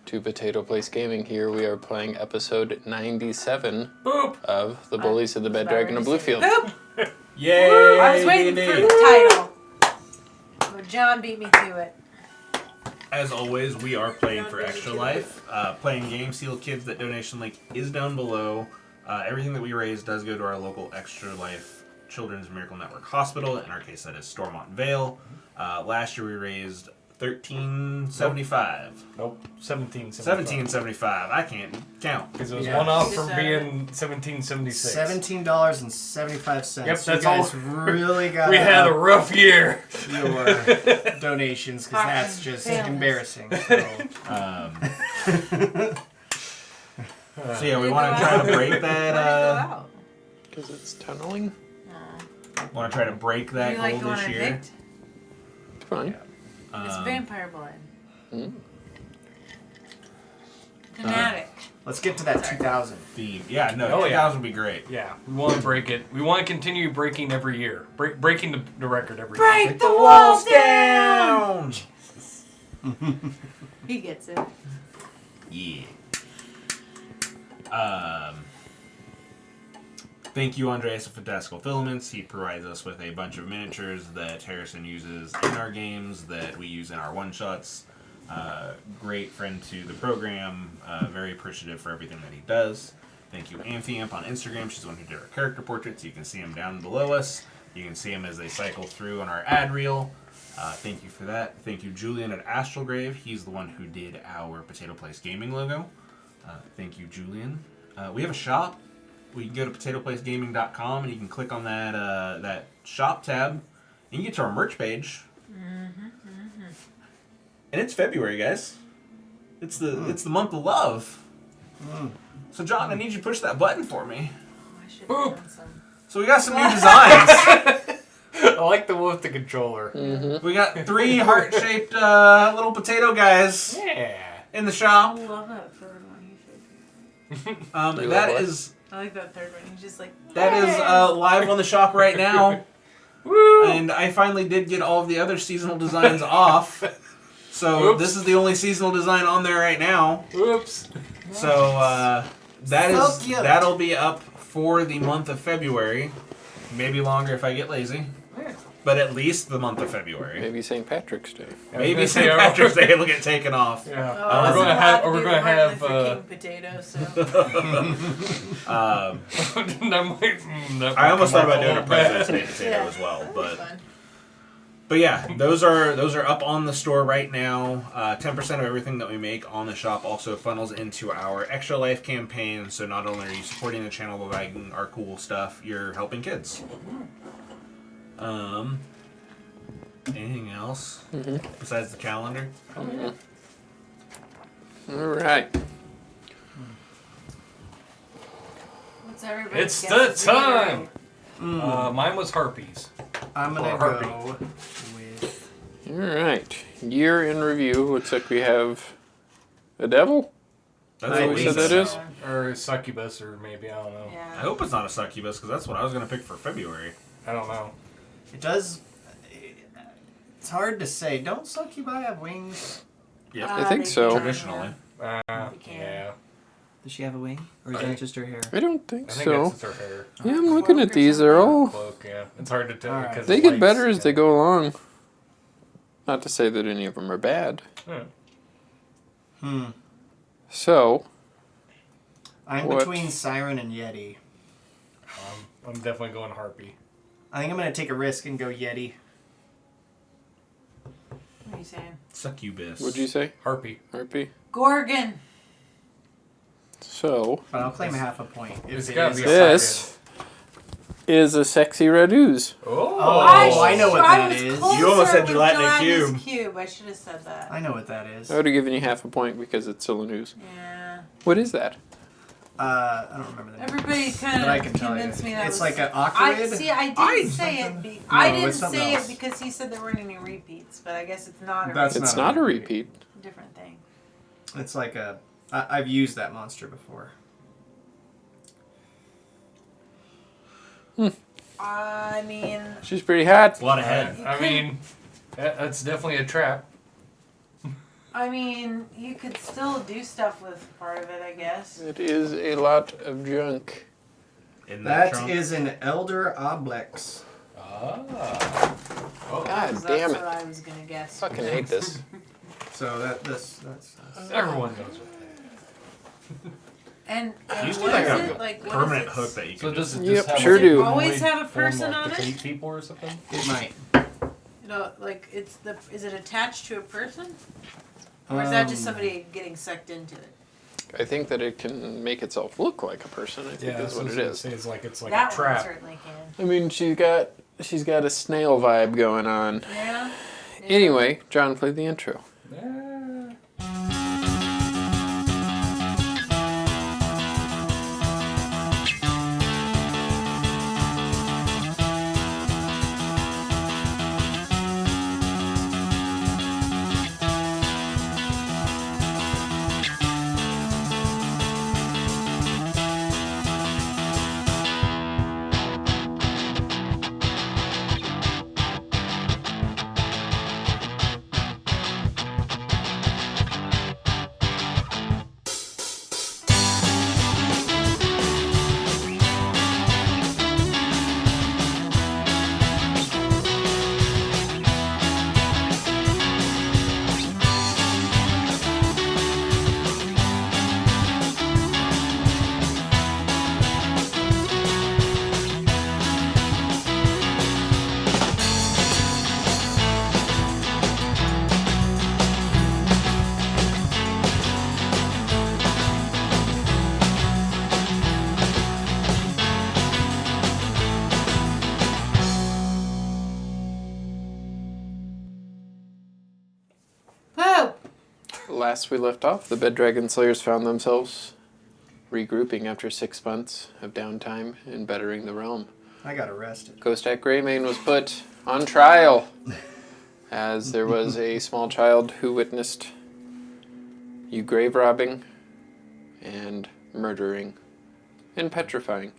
to Potato Place Gaming. Here we are playing episode 97 of the Bullies of the Bed Dragon of Bluefield. Yay! I was waiting for the title. But John beat me to it. As always, we are playing for Extra Life. Playing games, Seal Kids. That donation link is down below. Everything that we raise does go to our local Extra Life Children's Miracle Network Hospital. In our case, that is Stormont Vale. Last year we raised $13.75. Nope, $17.75. $17.75. I can't count because it was one off from being $17.76. $17.75. Yep, that's you guys really got. We had a rough year. Your donations, because that's just embarrassing. So. So yeah, we want to try to break that. Because it's tunneling. Want to try to break that goal this year. Evict? It's fine. It's vampire blood. Mm. Fanatic. Let's get to that 2000 theme. Yeah, no, 2000 would be great. Yeah, we want to break it. We want to continue breaking every year. Breaking the record every year. Break the walls down! He gets it. Yeah. Thank you, Andreas of Fantastical Filaments. He provides us with a bunch of miniatures that Harrison uses in our games, that we use in our one-shots. Great friend to the program. Very appreciative for everything that he does. Thank you, Amphiamp on Instagram. She's the one who did our character portraits. You can see them down below us. You can see them as they cycle through on our ad reel. Thank you for that. Thank you, Julian at Astralgrave. He's the one who did our Potato Place Gaming logo. Thank you, Julian. We have a shop. We can go to potatoplacegaming.com and you can click on that that shop tab. You can get to our merch page. And it's February, guys. It's the month of love. So John, I need you to push that button for me. Boop. So we got some new designs. I like the one with the controller. We got 3 heart-shaped little potato guys. In the shop. I love that third one you showed me. That is. I like that third one. He's just like. That is live on the shop right now. Woo! And I finally did get all of the other seasonal designs off. So this is the only seasonal design on there right now. Oops. So that'll be up for the month of February. Maybe longer if I get lazy. But at least the month of February. Maybe St. Patrick's Day. Maybe St. Patrick's Day will get taken off. Yeah. We're gonna have King potato. So. I almost thought about doing a President's Day potato as well, but yeah, those are up on the store right now. 10% of everything that we make on the shop also funnels into our Extra Life campaign. So not only are you supporting the channel by buying our cool stuff, you're helping kids. Anything else besides the calendar? All right. What's everybody? It's the time. Mine was harpies. I'm gonna go with. All right. Year in review. Looks like we have a devil. That's what we said that is. Or a succubus, or maybe, I don't know. Yeah. I hope it's not a succubus, because that's what I was going to pick for February. I don't know. It does. It's hard to say. Don't succubi have wings? Yep. I think so. Traditionally. Yeah. Does she have a wing? Or is that just her hair? I don't think I think so. that's her hair. Yeah, I'm looking at these. They're all. Cloak, yeah. It's hard to tell because They get better as they go along. Not to say that any of them are bad. So. I'm between Siren and Yeti. I'm definitely going harpy. I think I'm going to take a risk and go Yeti. What are you saying? Succubus. What'd you say? Harpy. Harpy. Gorgon. So. But I'll claim half a point. It's gotta be This is a sexy red ooze. Oh, I know what that is. You almost said gelatinous cube. I should have said that. I know what that is. I would have given you half a point because it's still an ooze. Yeah. What is that? I don't remember that. Everybody kind But I of can tell you. convinced me that It's was like an I aquarid. see. I didn't say it. I didn't it's something say else. it because he said there weren't any repeats. But I guess it's not a That's repeat. It's not a repeat. Different thing. It's like a. I've used that monster before. I mean, She's pretty hot. A lot of head. I mean, that's definitely a trap. I mean, you could still do stuff with part of it, I guess. It is a lot of junk. In that That trunk? is an Elder Oblex. Ah. God That's damn what it. I was gonna guess. Fucking hate this. So that's Everyone knows what that And Used to what like is a it? Like, what permanent is it? hook that you is. So could does just... it Yep, just have sure like, do. a Always form have a person like on to it? feed people or something? it might. No, like it's the. Is it attached to a person, or is that just somebody getting sucked into it? I think that it can make itself look like a person, I think is what it is. It's like That a one trap. certainly can. I mean, she's got a snail vibe going on. Yeah. Anyway, John, play the intro. Whoa! Last we left off, the Bed Dragon Slayers found themselves regrouping after 6 months of downtime in bettering the realm. I got arrested. Ghostak Greymane was put on trial as there was a small child who witnessed you grave robbing and murdering and petrifying.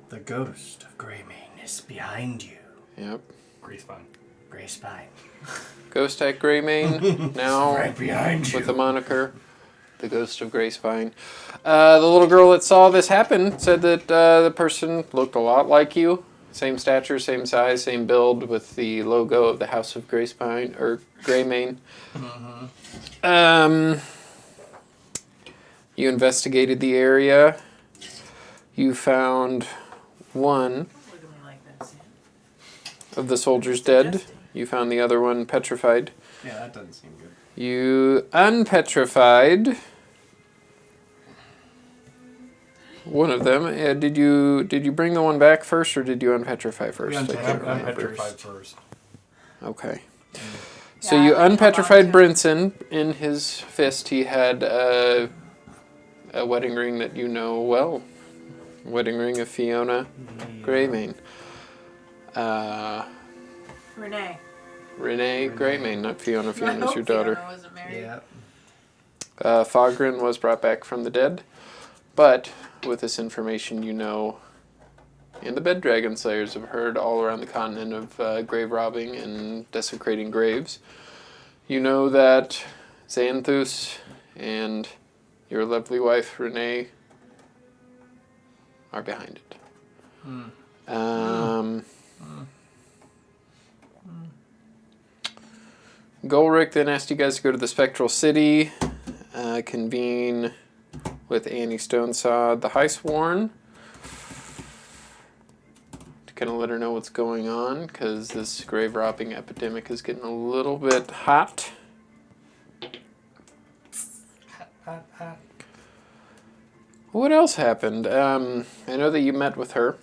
The ghost of Greymane is behind you. Yep. Grease fine. Grey Spine. Ghostak Greymane, now Right behind you. with the moniker the Ghost of Grey Spine. The little girl that saw this happen said that the person looked a lot like you. Same stature, same size, same build, with the logo of the House of Grey Spine, or Greymane. You investigated the area. You found one Look at me like that, Sam. of the soldiers dead. You found the other one petrified. Yeah, that doesn't seem good. You unpetrified one of them. Did you bring the one back first, or did you unpetrify first? We I can't unpetrified. I'm remember. petrified first. Okay. So Yeah, you I think I'm unpetrified on to Brinson. In his fist, he had a wedding ring that you know well. Wedding ring of Fiona Greymane. Renee. Renee Greymane, not Fiona. I Fiona's hope your daughter. Fiona wasn't married. Yeah. Fogrin was brought back from the dead, but with this information, you know, and the Bed Dragon Slayers have heard all around the continent of grave robbing and desecrating graves. You know that Xanthus and your lovely wife Renee are behind it. Golric then asked you guys to go to the Spectral City, convene with Annie Stonesod, the Highsworn, to kind of let her know what's going on, because this grave robbing epidemic is getting a little bit hot. What else happened? I know that you met with her,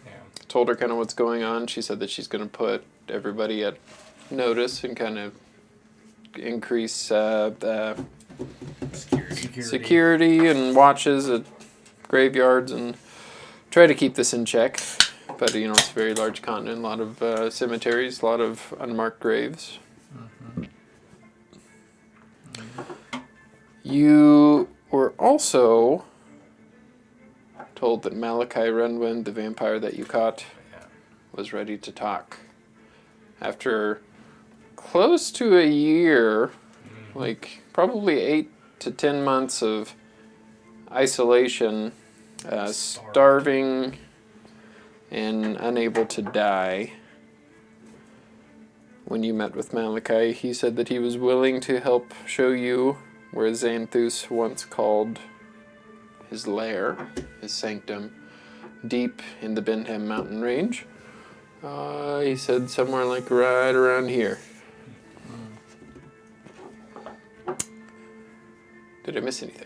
Yeah. told her kind of what's going on. She said that she's going to put everybody at notice and kind of increase the security and watches at graveyards and try to keep this in check. But, you know, it's a very large continent, a lot of cemeteries, a lot of unmarked graves. You were also told that Malachi Renwind, the vampire that you caught, was ready to talk. After close to a year like probably 8 to 10 months of isolation, starving, and unable to die. When you met with Malachi, he said that he was willing to help show you where Xanthus once called his lair, his sanctum, deep in the Benham mountain range. He said somewhere like right around here. Did I miss anything?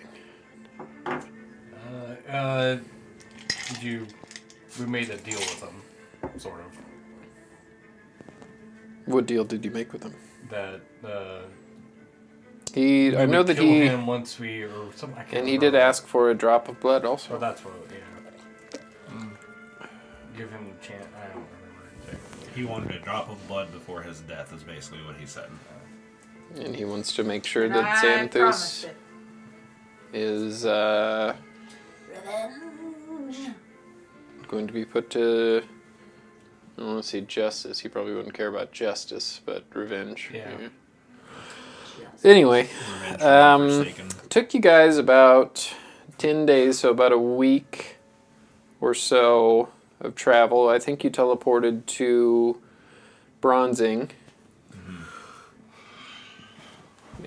We made a deal with them, sort of. What deal did you make with him? That I know that kill he him once we or something. I can't and he remember. did ask for a drop of blood also. Oh, that's what. Yeah. Give him a chance. I don't remember exactly. He wanted a drop of blood before his death, is basically what he said. And he wants to make sure And that I Xanthus promised it. is Revenge. going to be put to, I don't want to say justice. He probably wouldn't care about justice, but revenge. Yeah. Anyway, Revenge for the Forsaken. took you guys about 10 days, so about a week or so of travel. I think you teleported to Bronzing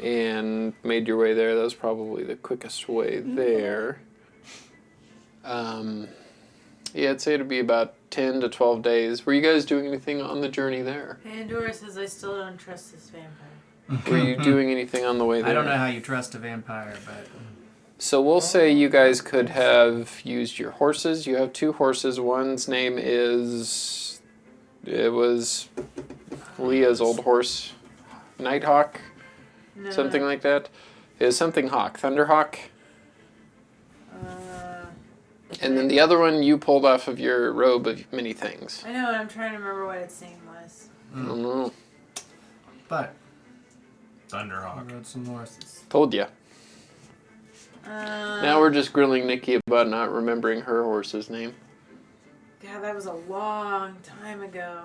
and made your way there. That was probably the quickest way there. Yeah, I'd say it'd be about 10 to 12 days. Were you guys doing anything on the journey there? Pandora says I still don't trust this vampire. Were you doing anything on the way there? I don't know how you trust a vampire, but So we'll say you guys could have used your horses. You have 2 horses. One's name is... It was Leah's old horse. Nighthawk? No. Something like that? It was something hawk. Thunderhawk? And then the other one you pulled off of your robe of many things. I know, and I'm trying to remember what its name was. I don't know. but I Thunderhawk. rode some horses. Told ya. Now we're just grilling Nikki about not remembering her horse's name. God, that was a long time ago.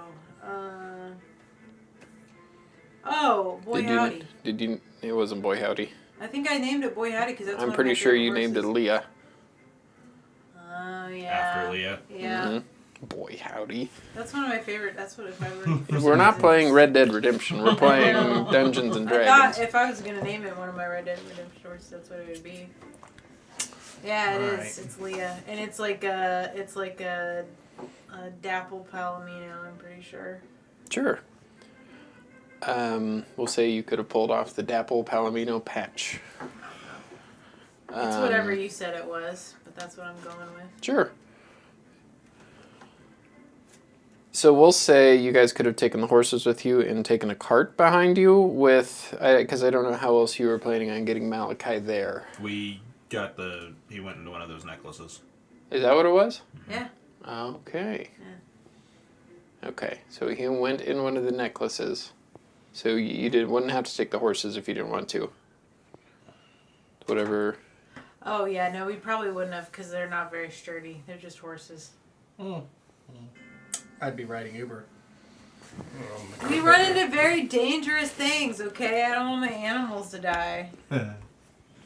Oh, Boy Howdy. Did you? It wasn't Boy Howdy. I think I named it Boy Howdy because that's I'm one pretty of my sure favorite you named it horses. Leah. Oh, yeah. After Leah. Yeah. Mhm. Boy Howdy. That's one of my favorite. That's what if I were. for We're some not reason- playing Red Dead Redemption. We're playing know. Dungeons and I thought Dragons. if I was gonna name it one of my Red Dead Redemption stories, that's what it would be. Yeah, it is. Alright. It's Leah, and it's like a dapple palomino. I'm pretty sure. Sure. We'll say you could have pulled off the Dapple Palomino patch. It's whatever you said it was, but that's what I'm going with. Sure. So we'll say you guys could have taken the horses with you and taken a cart behind you with, because I don't know how else you were planning on getting Malachi there. He went into one of those necklaces. Is that what it was? Yeah. Okay. Okay, so he went in one of the necklaces. So you wouldn't have to take the horses if you didn't want to. Whatever. Oh yeah, no, we probably wouldn't have because they're not very sturdy. They're just horses. I'd be riding Uber. We run into very dangerous things. Okay, I don't want my animals to die.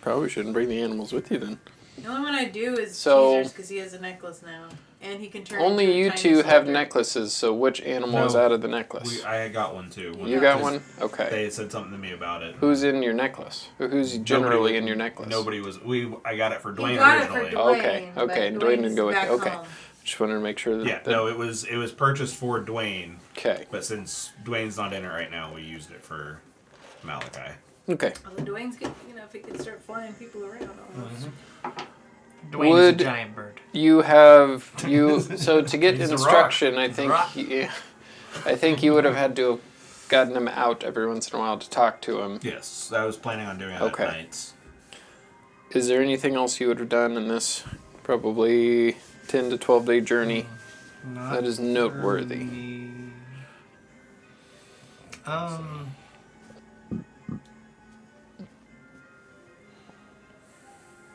Probably shouldn't bring the animals with you then. The only one I do is So- Cheezers because he has a necklace now, and he can turn. Only into a you tiny two have soldier. necklaces, so which animal is No. out of the necklace? I got one too. You got Because one? Okay. They said something to me about it. Who's in your necklace? Or who's generally in your necklace? Nobody was. I got it for He Dwayne got it for originally. Dwayne. Okay, but okay, and Dwayne didn't is go with you. back Okay. home. Just wanted to make sure that. Yeah, no, it was purchased for Dwayne, Okay. but since Dwayne's not in it right now, we used it for Malachi. Okay. Although Dwayne's good, if he could start flying people around. Almost. Dwayne is Would- a giant bird. So to get He's a rock. instruction, I He's a think rock. I think you would have had to have gotten him out every once in a while to talk to him. Yes, I was planning on doing that Okay. at nights. Is there anything else you would have done in this probably 10 to 12 day journey Not that is noteworthy? me.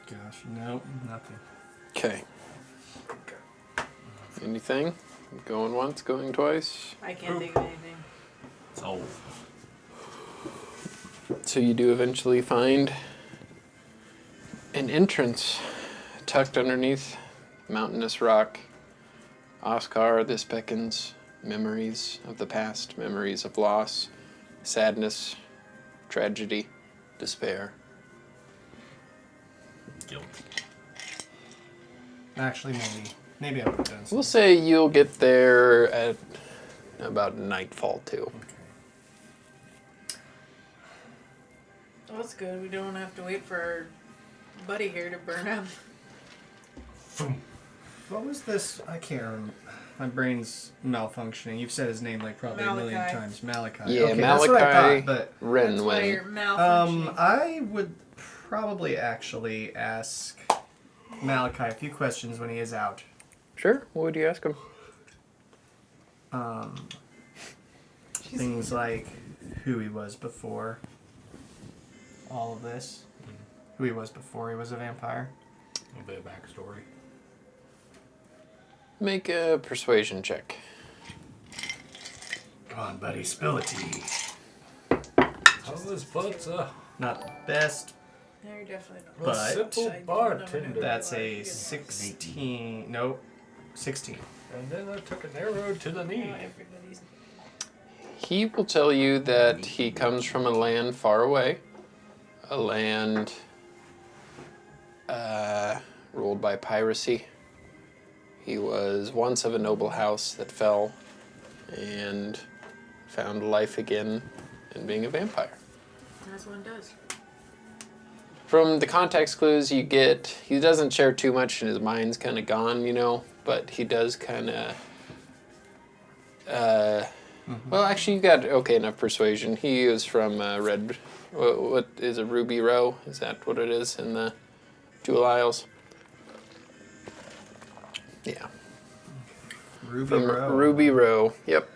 Gosh, nope, nothing. Okay. Anything? Going once, going twice? I can't think of anything. So So you do eventually find an entrance tucked underneath mountainous rock. Oscar, this beckons memories of the past, memories of loss, sadness, tragedy, despair. Guilt. Actually, maybe I would have done We'll something. say you'll get there at about nightfall too. Oh, that's good. We don't have to wait for our buddy here to burn up. What was this? I can't remember. My brain's malfunctioning. You've said his name like probably a million Malachi. times. Malachi. Yeah, okay, that's what I Malachi thought, but That's why you're Renwin. malfunctioning. I would probably actually ask Malachi a few questions when he is out. Sure. What would you ask him? Things like who he was before all of this. Who he was before he was a vampire. A little bit of backstory. Make a persuasion check. Come on, buddy, spill the tea. How's this pizza? Not the best. No, you're definitely not. But- Simple bartender. That's a 16. Nope. 16. And then I took an arrow to the knee. Not everybody's. He will tell you that he comes from a land far away, a land ruled by piracy. He was once of a noble house that fell and found life again in being a vampire. As one does. From the context clues you get, he doesn't share too much and his mind's kind of gone, you know, but he does kind of... Well, actually, you got okay enough persuasion. He is from Red... What is a Ruby Row? Is that what it is in the Jewel Isles? Yeah. Ruby From Row. Ruby Row, yep.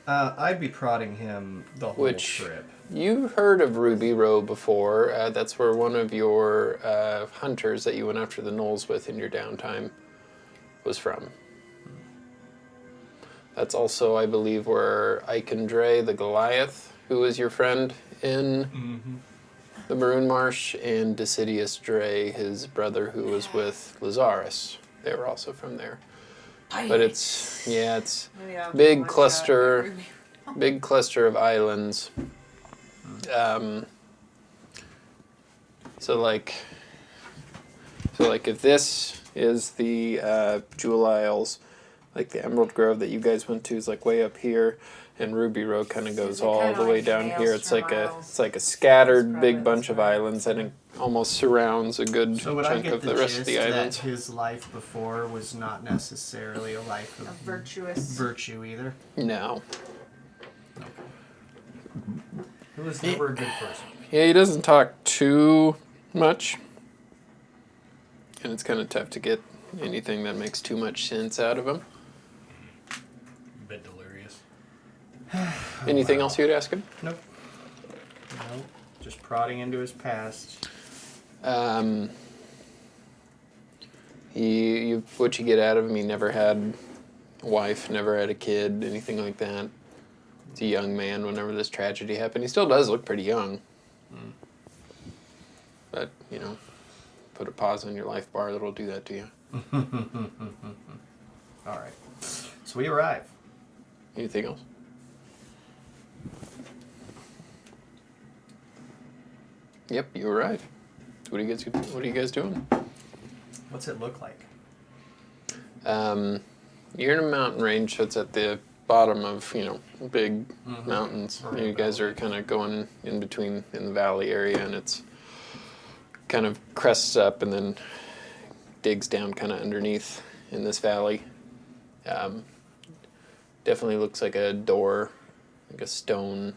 I'd be prodding him the whole Which- trip. You've heard of Ruby Row before. That's where one of your hunters that you went after the gnolls with in your downtime was from. That's also, I believe, where Eikendre the Goliath, who was your friend in the Maroon Marsh, and Decidius Dre, his brother, who was with Lazarus. They were also from there. But it's, yeah, it's Maybe I'll Big watch cluster. that. big cluster of islands. So like if this is the Jewel Isles, like the Emerald Grove that you guys went to is like way up here, and Ruby Row kind of goes it all kinda the way like down here. It's like Maelstrom a scattered It's big probably bunch of right. islands, and it almost surrounds a good So would I chunk get of the the rest gist of the that islands. his life before was not necessarily a life of A virtuous. virtue either? No. He was never a good person. Yeah, he doesn't talk too much. And it's kind of tough to get anything that makes too much sense out of him. A bit delirious. Anything else you'd ask him? Nope. Nope. Just prodding into his past. What you get out of him, he never had a wife, never had a kid, anything like that. He's a young man whenever this tragedy happened. He still does look pretty young. But, you know, put a pause on your life bar, that'll do that to you. Alright. So we arrive. Anything else? Yep, you arrive. What are you guys doing? What's it look like? You're in a mountain range, so it's at the bottom of, big mountains. You guys are kind of going in between in the valley area, and it's kind of crests up and then digs down kind of underneath in this valley. Definitely looks like a door, like a stone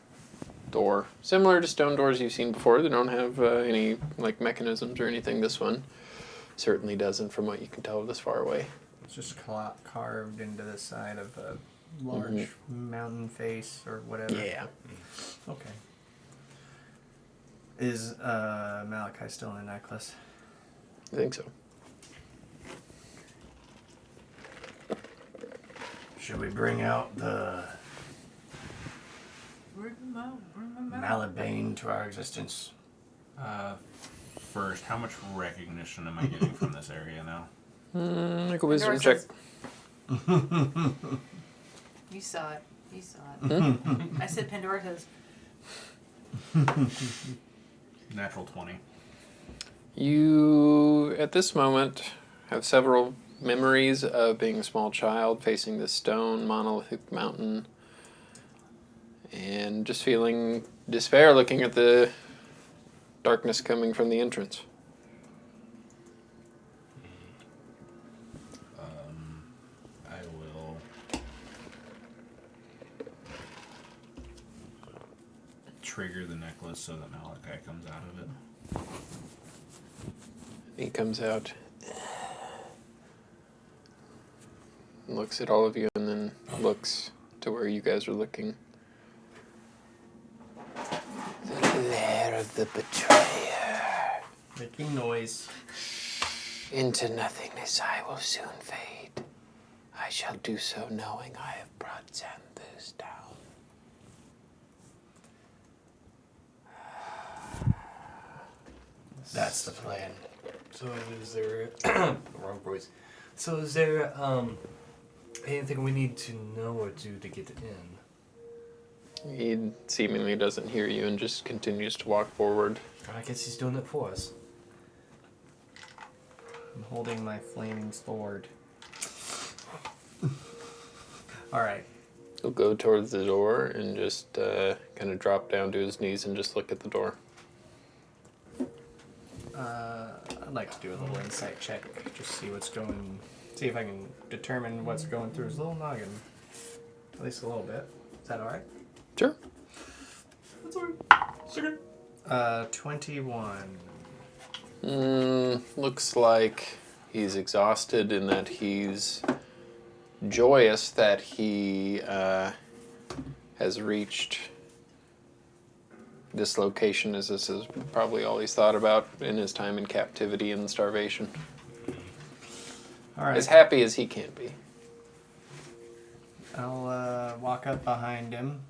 door. Similar to stone doors you've seen before. They don't have any like mechanisms or anything. This one certainly doesn't, from what you can tell this far away. It's just carved into the side of a large mountain face or whatever. Yeah. Okay. Is Malachi still in a necklace? I think so. Should we bring out the Bring them out. Bring them out. Malibane to our existence. First, how much recognition am I getting from this area now? Make a wisdom check. You saw it. You saw it. I said Pandora says. Natural 20. You, at this moment, have several memories of being a small child facing this stone monolithic mountain and just feeling despair looking at the darkness coming from the entrance. I will trigger the necklace so that Malachi comes out of it. He comes out, looks at all of you, and then looks to where you guys are looking. The lair of the betrayer. Making noise. Into nothingness I will soon fade. I shall do so knowing I have brought Xanthus down. That's the plan. So is there wrong voice? So is there anything we need to know or do to get in? He seemingly doesn't hear you and just continues to walk forward. I guess he's doing it for us. I'm holding my flaming sword. Alright. He'll go towards the door and just kind of drop down to his knees and just look at the door. I'd like to do a little insight check. Just see what's going... See if I can determine what's going through his little noggin. At least a little bit. Is that alright? Sure. That's alright. 21. Looks like he's exhausted and that he's joyous that he has reached this location, as this is probably all he's thought about in his time in captivity and starvation. Alright. As happy as he can be. I'll walk up behind him.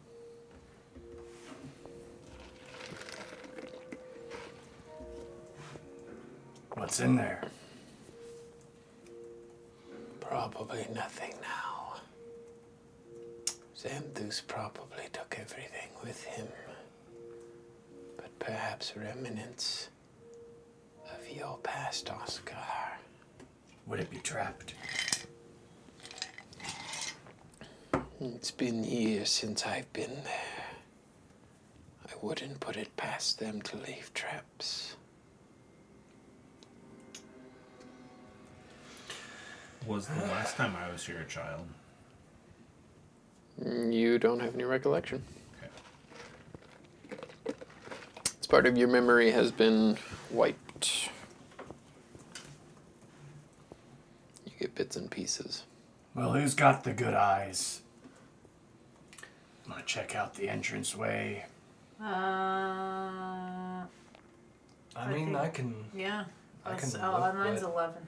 What's in there? Probably nothing now. Xanthus probably took everything with him. But perhaps remnants of your past, Oscar. Would it be trapped? It's been years since I've been there. I wouldn't put it past them to leave traps. Was the last time I was here a child? You don't have any recollection. Okay. It's part of your memory has been wiped. You get bits and pieces. Well, who's got the good eyes? I'm gonna check out the entranceway. I mean, I can. Yeah. I can Oh, look, mine's but- 11.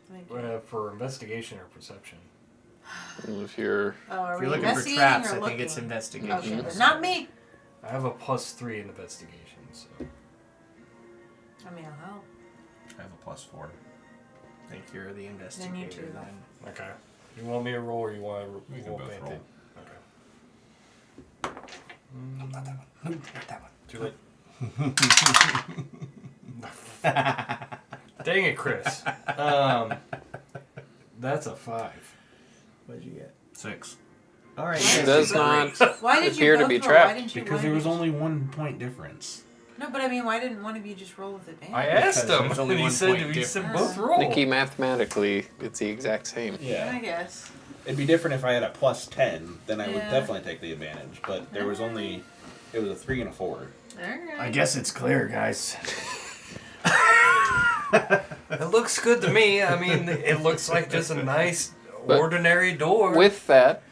Thank you. For investigation or perception. If you're... Oh, are If we you're looking for investigating traps, or I looking? think it's investigation. Okay, but not me. I have a +3 in investigation, so. I mean, I'll help. I have a +4. I think you're the investigator too. then. Okay. You want me to roll or you want to We can roll both paint roll. it? Okay. Nope, not that one. Nope, not that one. Too late. Dang it, Chris. That's a 5. What'd you get? 6. Alright, Why It did does you not both- Why did appear you to both be roll? trapped. Why didn't you? Because why there was did you- only 1 point difference. No, but I mean, why didn't one of you just roll with advantage? I asked Because him, there's only and he one said point he said difference. both roll. Nikki, mathematically, it's the exact same. I guess. It'd be different if I had a +10, then I would Yeah. definitely take the advantage. But there was only, it was a 3 and a 4. Alright. I guess it's clear, guys. It looks good to me. I mean, it looks like just a nice, But ordinary door. With that,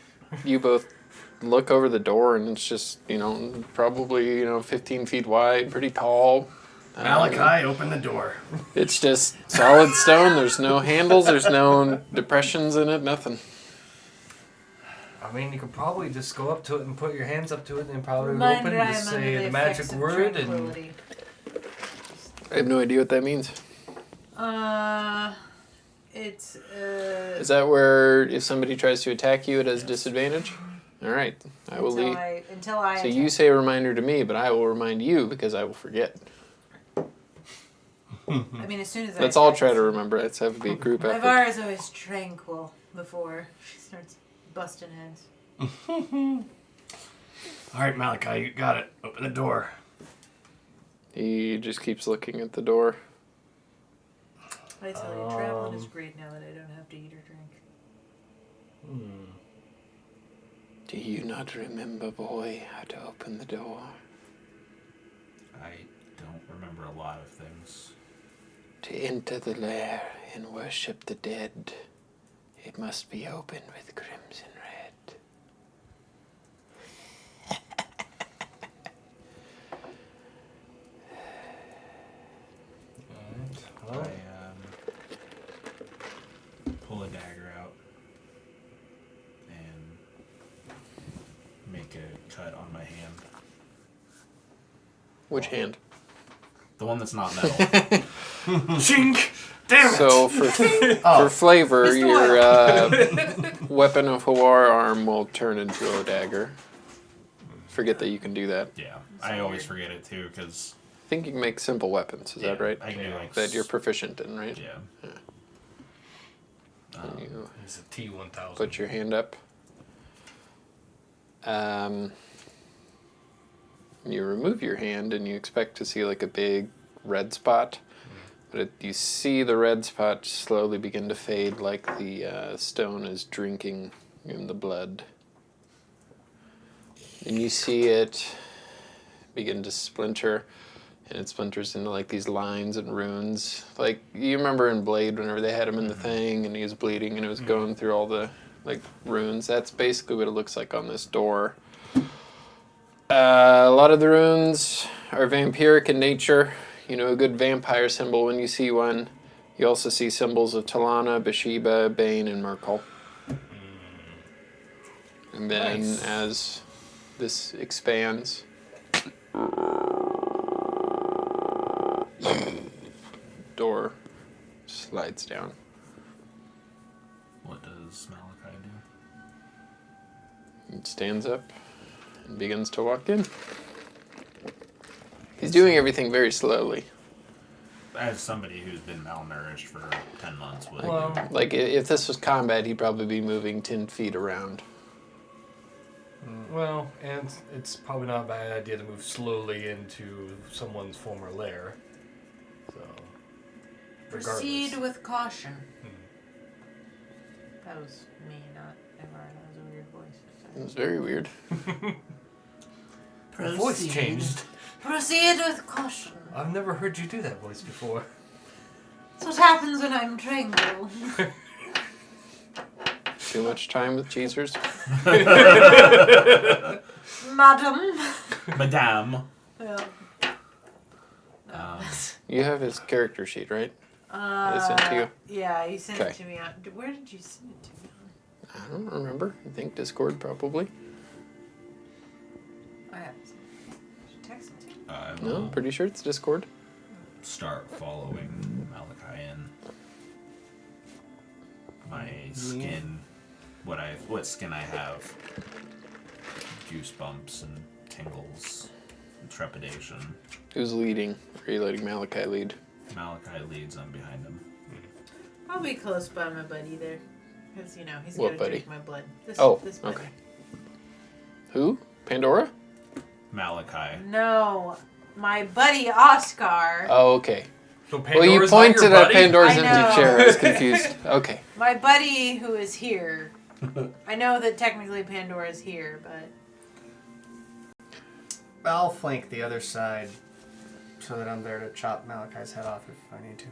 you both look over the door and it's just, probably, 15 feet wide, pretty tall. Malachi, open the door. It's just solid stone. There's no handles. There's no depressions in it. Nothing. I mean, you could probably just go up to it and put your hands up to it and probably Reminder open I and am say under the the magic effects of word and tranquility. I have no idea what that means. It's Is that where if somebody tries to attack you, it has disadvantage? All right, I will leave. until I. So you say a reminder to me, but I will remind you because I will forget. I mean, as soon as Let's I. all attack try to this- remember. Let's have to be a group effort. Ivara's always tranquil before she starts busting heads. All right, Malachi, you got it. Open the door. He just keeps looking at the door. I tell you, traveling is great now that I don't have to eat or drink. Do you not remember, boy, how to open the door? I don't remember a lot of things. To enter the lair and worship the dead, it must be opened with crimson red. well, I pull a dagger out and make a cut on my hand. Which hand? The one that's not metal. Chink! Damn it! So for flavor, Mr. your weapon of Hawar arm will turn into a dagger. Forget that you can do that. Yeah, I always forget it too because I think you can make simple weapons. Is that right? I can do like That you're proficient in, right? yeah. And you It's a T-1000. put your hand up. You remove your hand and you expect to see like a big red spot. But you see the red spot slowly begin to fade like the stone is drinking in the blood. And you see it begin to splinter, and it splinters into like these lines and runes. Like, you remember in Blade whenever they had him in the thing and he was bleeding and it was going through all the like runes? That's basically what it looks like on this door. A lot of the runes are vampiric in nature. You know, a good vampire symbol when you see one. You also see symbols of Talana, Bathsheba, Bane, and Merkel. And then Nice. as this expands, door slides down. What does Malachi do? It stands up and begins to walk in. He's doing everything very slowly. As somebody who's been malnourished for 10 months would. Well, Like, if this was combat, he'd probably be moving 10 feet around. well, and it's probably not a bad idea to move slowly into someone's former lair. So, regardless. Proceed with caution. That was me, not Ivara. That was a weird voice. It was very weird. Your voice changed. Proceed with caution. I've never heard you do that voice before. That's what happens when I'm tranquil. Too much time with cheesers. Madam. Madame. Yeah. You have his character sheet, right? I sent to you? Yeah, you sent Okay. it to me. Where did you send it to me? I don't remember. I think Discord probably. I haven't sent it. I should text it to you. I No, will I'm pretty sure it's Discord. start following Malachi in. My skin, what skin I have, goosebumps and tingles and trepidation. Who's leading? Are you letting Malachi lead? Malachi leads, I'm behind him. I'll be close by my buddy there. Because, you know, he's What going to buddy? drink my blood. This buddy. okay. Who? Pandora? Malachi. No, my buddy Oscar. Oh, okay. So Well, you Pandora's not your pointed at buddy? Pandora's I know. empty chair. I was confused. Okay. My buddy who is here. I know that technically Pandora is here, but I'll flank the other side so that I'm there to chop Malachi's head off if I need to.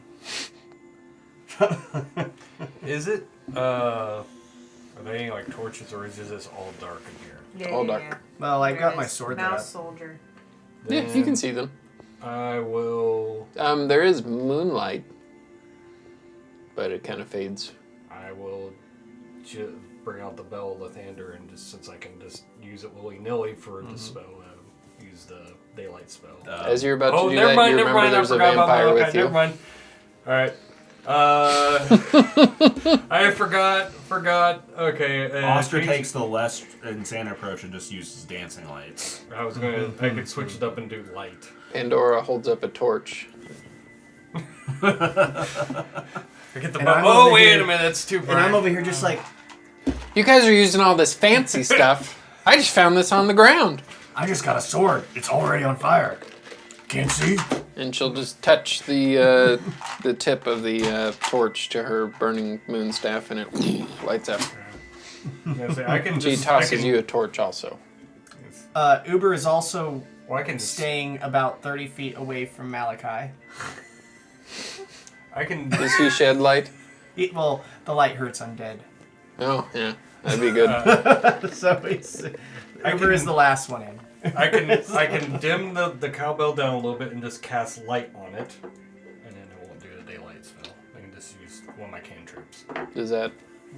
Is it? Are there any like torches, or is this all dark in here? yeah, All yeah, dark. yeah. Well, I There got it my is. sword Mouse that soldier. Yeah, you can see them. I will. There is moonlight, but it kind of fades. I will bring out the Bell Lathander, and just since I can just use it willy-nilly for the spell, use the daylight spell. As you're about to do never that, mind, you never remember mind. I there's a forgot about vampire Malachi. with you. Never mind. All right. I forgot. Okay. Oscar takes the less insane approach and just uses dancing lights. I was gonna. I could switch it up and do light. Pandora holds up a torch. I get the And I'm oh, over wait here- a minute. That's too bright. And I'm over here just like, You guys are using all this fancy stuff. I just found this on the ground. I just got a sword. It's already on fire. Can't see. And she'll just touch the tip of the torch to her burning moon staff, and it lights up. I can She just. tosses you a torch also. Uber is also Well, I can staying about 30 feet away from Malachi. I can. Does he shed light? Well, the light hurts undead. Oh, yeah. That'd be good. So it's, Uber is the last one in. I can dim the cowbell down a little bit and just cast light on it, and then it won't do the daylight spell. I can just use one of my cantrips. Does that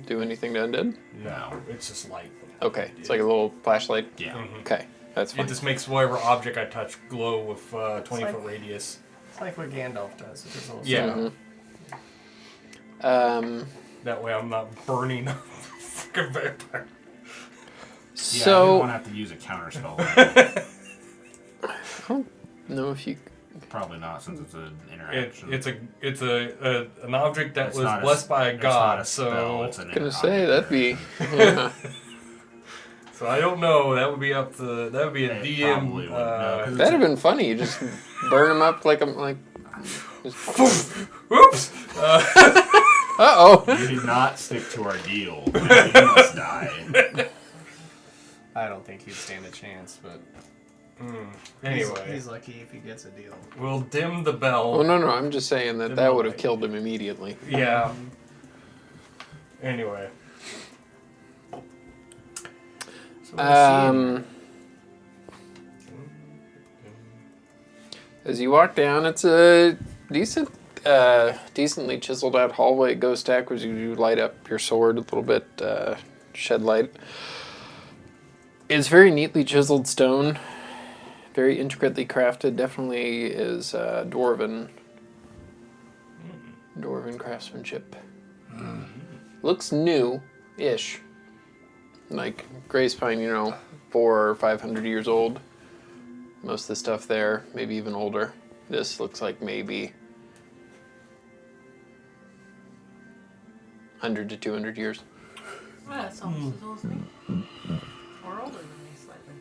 do anything to undead? No, it's just light. Okay. It's like a little flashlight. Yeah. Okay. That's fine. It just makes whatever object I touch glow with 20-foot like- radius. It's like what Gandalf does. It's just a little Yeah. Mhm. That way I'm not burning a fucking vampire. Yeah, I So, didn't want to have to use a counterspell. I don't know if you... Probably not, since it's an interaction. It's an object that It's was not a- blessed by a it's not god. a spell, it's So an I was gonna object. say, that'd be... Yeah. so I don't know. That would be up to that would be a It DM. probably would, no, 'cause That'd have been funny. You just burn them up like I'm like... Whoops! Uh-oh. You did not stick to our deal. You must die. I don't think he'd stand a chance, but Anyway, he's lucky if he gets a deal. we'll dim the bell. Oh, no, I'm just saying that Dim that the would have light. killed him immediately. Yeah. Anyway. So we'll As you walk down, it's a decently chiseled out hallway. It goes backwards. You light up your sword a little bit, shed light. It's very neatly chiseled stone, very intricately crafted. Definitely is dwarven craftsmanship. Looks new-ish. Like Gray's Pine, 400 or 500 years old. Most of the stuff there, maybe even older. This looks like maybe 100 to 200 years. Well, that's almost as old as me. Or older than me slightly.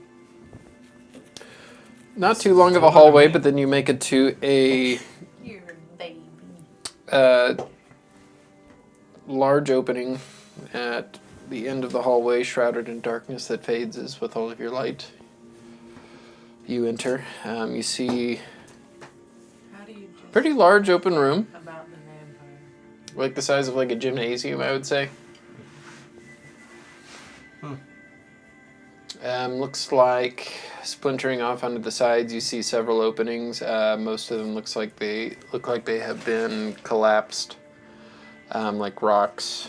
Not too long of a hallway, but then you make it to a You're a baby. large opening at the end of the hallway, shrouded in darkness that fades as with all of your light. You enter. You see How do you just pretty large open room, about the vampire? like the size of like a gymnasium, I would say. Looks like splintering off onto the sides. You see several openings. Most of them look like they have been collapsed, like rocks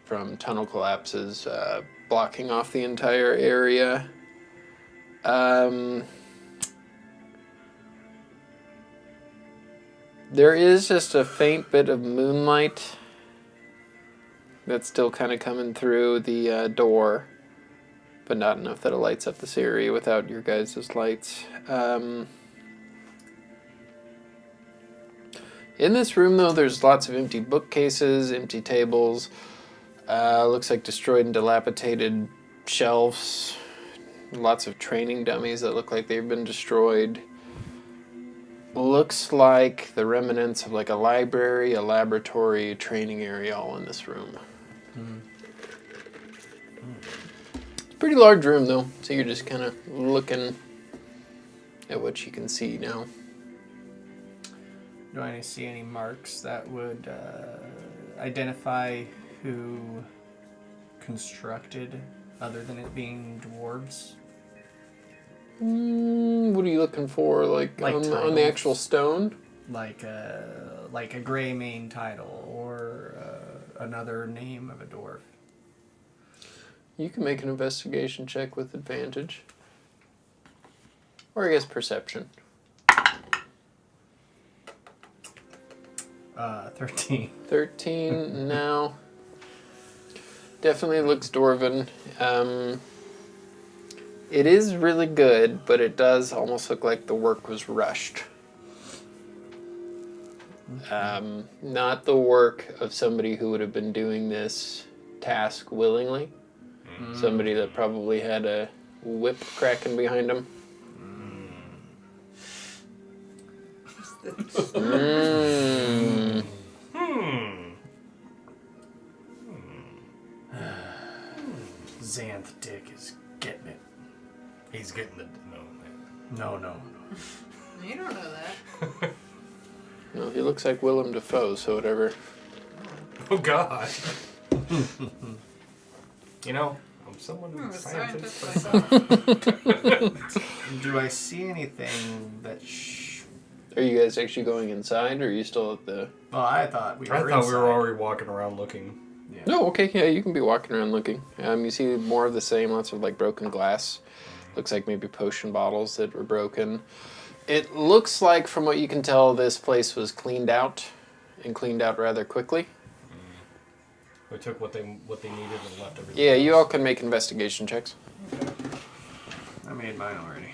from tunnel collapses, blocking off the entire area. There is just a faint bit of moonlight that's still kind of coming through the door, but not enough that it lights up this area without your guys' lights. In this room, though, there's lots of empty bookcases, empty tables. Looks like destroyed and dilapidated shelves. Lots of training dummies that look like they've been destroyed. Looks like the remnants of like a library, a laboratory, a training area all in this room. It's a pretty large room, though, so you're just kind of looking at what you can see now. Do I see any marks that would identify who constructed, other than it being dwarves? What are you looking for, like on the titles? actual stone? Like a gray main title, or another name of a dwarf. You can make an investigation check with advantage. Or I guess perception. 13. 13 now. Definitely looks dwarven. It is really good, but it does almost look like the work was rushed. Not the work of somebody who would have been doing this task willingly. Somebody that probably had a whip cracking behind him. Xanth Dick is getting it. He's getting the No. You don't know that. No, he looks like Willem Dafoe, so whatever. Oh God. You know, I'm someone I'm a who's scientist scientist myself. Do I see anything that? Are you guys actually going inside, or are you still at the... Well, I thought we were. I thought we were inside. already walking around looking. Yeah. No, okay, yeah, you can be walking around looking. You see more of the same, lots of like broken glass. Looks like maybe potion bottles that were broken. It looks like, from what you can tell, this place was cleaned out, and cleaned out rather quickly. We took what they needed and left everything. Yeah, you else. all can make investigation checks. I made mine already.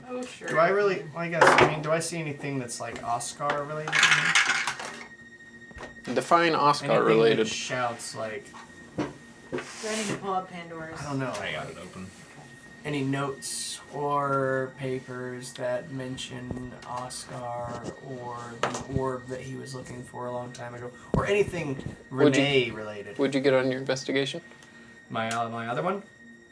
Oh, sure. Do I really? Well, I mean, do I see anything that's like Oscar related? Define Oscar Anything related. that shouts like, Do I need to pull up Pandora's? I don't know. I got it open. Any notes or papers that mention Oscar or the orb that he was looking for a long time ago, or anything Would you- Renee related? Would you get on your investigation? My other one?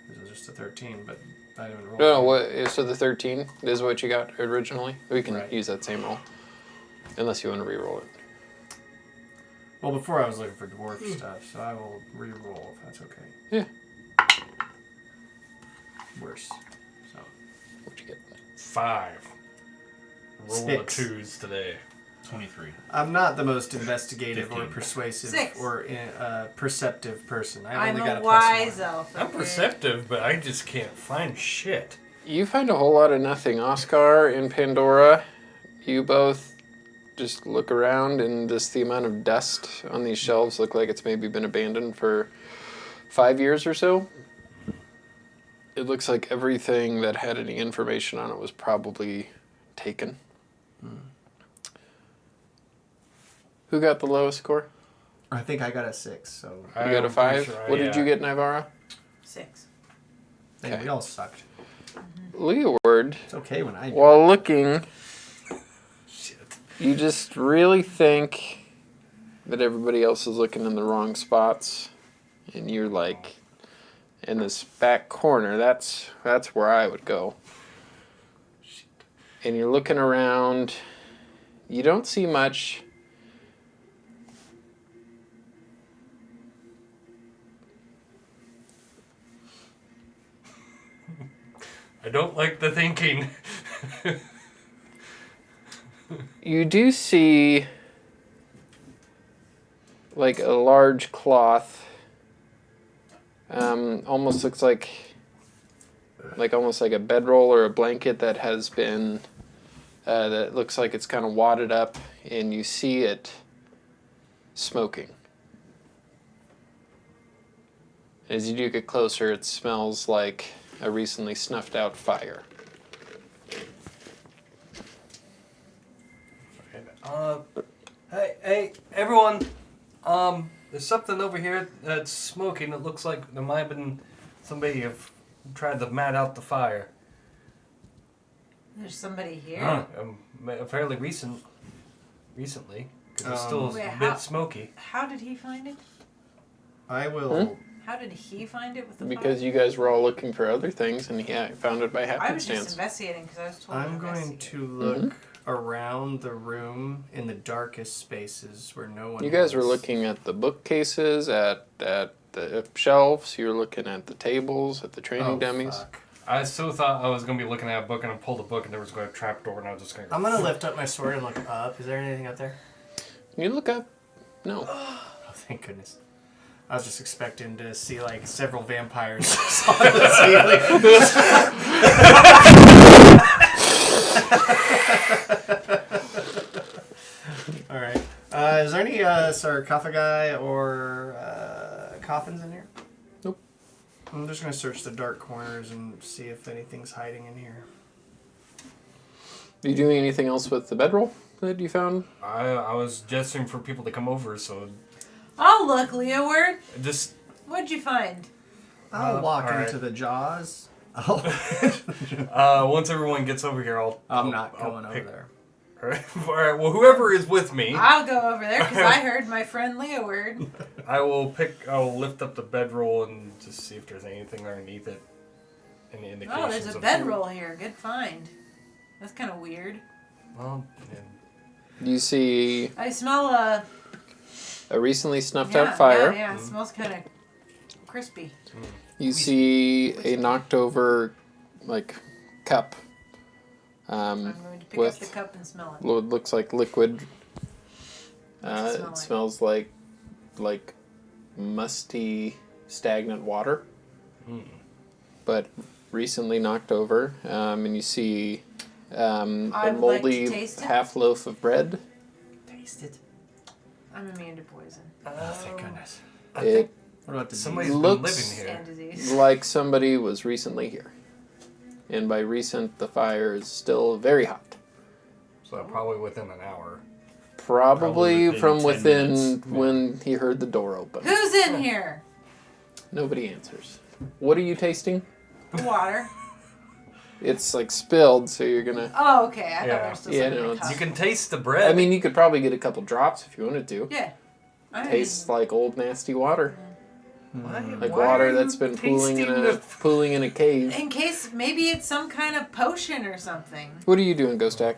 This was just a 13, but I didn't roll. No, so the 13 is what you got originally? We can Right. use that same roll. Unless you want to re-roll it. Well, before I was looking for dwarf stuff, so I will re-roll if that's okay. Yeah. Worse. So What'd you get? 5. Roll the 6. 2s today. 23. I'm not the most investigative or 15. persuasive 6. or perceptive person. I've I'm only got a a wise +1. elf. I'm okay? perceptive, but I just can't find shit. You find a whole lot of nothing. Oscar and Pandora, you both just look around, and just the amount of dust on these shelves look like it's maybe been abandoned for 5 years or so. It looks like everything that had any information on it was probably taken. Who got the lowest score? I think I got a 6, so You got a I'm pretty 5? sure What did you get, Nivara? 6. hey, Okay. we all sucked. Leeward, It's okay when I do. while looking, Shit. you just really think that everybody else is looking in the wrong spots, and you're like, in this back corner, that's where I would go. And you're looking around, you don't see much. I don't like the thinking. You do see like a large cloth. Almost looks like almost like a bedroll or a blanket that has been that looks like it's kind of wadded up, and you see it smoking. As you do get closer, it smells like a recently snuffed out fire. Hey, everyone. There's something over here that's smoking. It looks like there might have been somebody have tried to mat out the fire. There's somebody here. Fairly recently, because it's still Wait, a how- bit smoky. How did he find it? I will. How did he find it with the Because fire? you guys were all looking for other things, and he found it by I was just happenstance. investigating because I was told I'm to going investigate. to look around the room in the darkest spaces where no one. You guys were is. looking at the bookcases, at the shelves. You were looking at the tables, at the training Oh, dummies. fuck. I still thought I was going to be looking at a book, and I pulled a book, and there was going to be a trap door, and I was just going to I'm gonna lift up my sword and look up. Is there anything up there? You look up. No. Oh, thank goodness. I was just expecting to see like several vampires on the ceiling. All right. Is there any sarcophagi or coffins in here? Nope. I'm just gonna search the dark corners and see if anything's hiding in here. Are you doing anything else with the bedroll that you found? I was gesturing for people to come over, so Oh, look, Leeward. just What'd you find? I'll walk all right. into the jaws. once everyone gets over here, I'm not I'll going over pick- there. All right. All right. Well, whoever is with me, I'll go over there because I heard my friend Leeward. I will lift up the bedroll and just see if there's anything underneath it. Any indications? Oh, there's a of bedroll here. Good find. That's kind of weird. Well, You see I smell a recently snuffed yeah, out fire. Yeah, it smells kind of crispy. You see a knocked over, like, cup. I'm going to pick with up the cup and smell it. what looks like liquid. What's it smell It like? smells like musty, stagnant water. But recently knocked over. And you see I a would like to moldy taste it. half loaf of bread. Taste it. I'm immune to poison Oh, thank goodness. I It think What about the somebody's disease? been looks- living here. and disease. like somebody was recently here. And by recent, the fire is still very hot. So probably within an hour. Probably within from 10 within minutes. when he heard the door open. Who's in here? Nobody answers. What are you tasting? Water. It's like spilled, so you're gonna. Oh, okay. I thought Yeah. there was still Yeah, something no, in the it's- cup. You can taste the bread. I mean, you could probably get a couple drops if you wanted to. Yeah. I mean, Tastes like old nasty water, like Why water are that's you been pooling in tasting a the- pooling in a cave. in case maybe it's some kind of potion or something. What are you doing, Ghostak?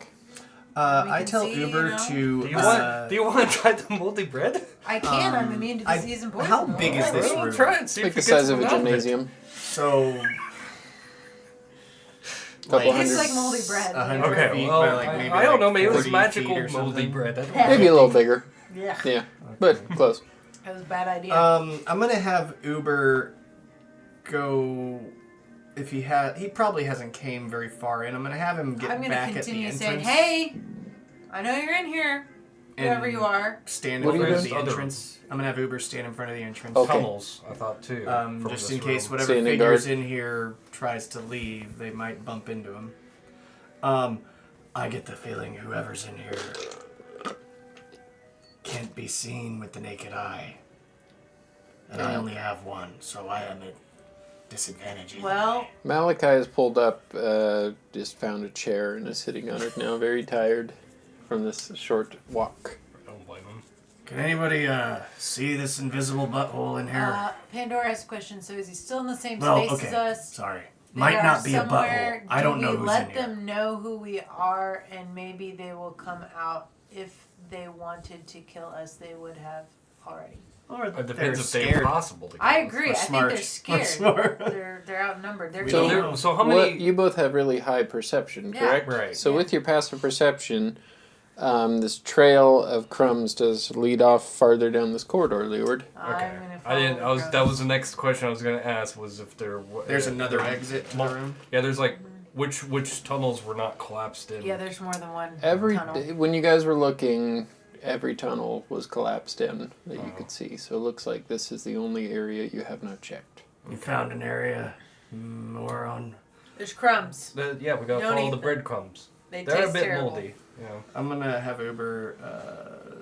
We I can tell see, Uber you know. to. Do you want to try the moldy bread? I can. I'm immune to disease and poison. how big is this Well, room? try it. See Like if the it size gets of a out it. gymnasium. So. Couple It's hundred. like moldy bread. 100 Okay, feet well, by like maybe I don't know. like Maybe it was 40 magical feet or moldy something. bread. I don't know. Maybe a little bigger. Yeah. Yeah, but close. That was a bad idea. I'm gonna have Uber go. If he probably hasn't came very far in. I'm gonna have him get I'm going to back at the continue entrance. saying, hey, I know you're in here. Whoever and you are. Stand What in are you front of doing? the entrance. I'm gonna have Uber stand in front of the entrance. Okay. Tunnels, I thought too. from Just this in case room. whatever Standing figure's guard. in here tries to leave, they might bump into him. I get the feeling whoever's in here can't be seen with the naked eye. And I only have one, so I am at disadvantage. either Well, way. Malachi has pulled up, just found a chair and is sitting on it now, very tired from this short walk. I don't blame him. Can anybody see this invisible butthole in here? Pandora has a question. So is he still in the same well, space okay. as us? Sorry. They Might are not be a somewhere. butthole. I don't Do know we who's let in here. them know who we are, and maybe they will come out if they wanted to kill us. They would have already. Or It depends if they're scared. possible to kill I us. agree. We're I smart. think they're We're scared. smart. They're outnumbered. They're So- game. So how many? What, you both have really high perception, Yeah. correct? Right. So Yeah. with your passive perception, this trail of crumbs does lead off farther down this corridor, Leeward. I'm Okay. gonna I didn't. follow the That was the next question I was gonna ask. Was if there. There's another exit to the room. Yeah, there's like which tunnels were not collapsed in. Yeah, there's more than one Every tunnel. when you guys were looking, every tunnel was collapsed in that you could see. So it looks like this is the only area you have not checked. You found an area more on. There's crumbs. Yeah, we gotta Don't follow eat the them. breadcrumbs. They They're taste a bit terrible. moldy. Yeah. I'm gonna have Uber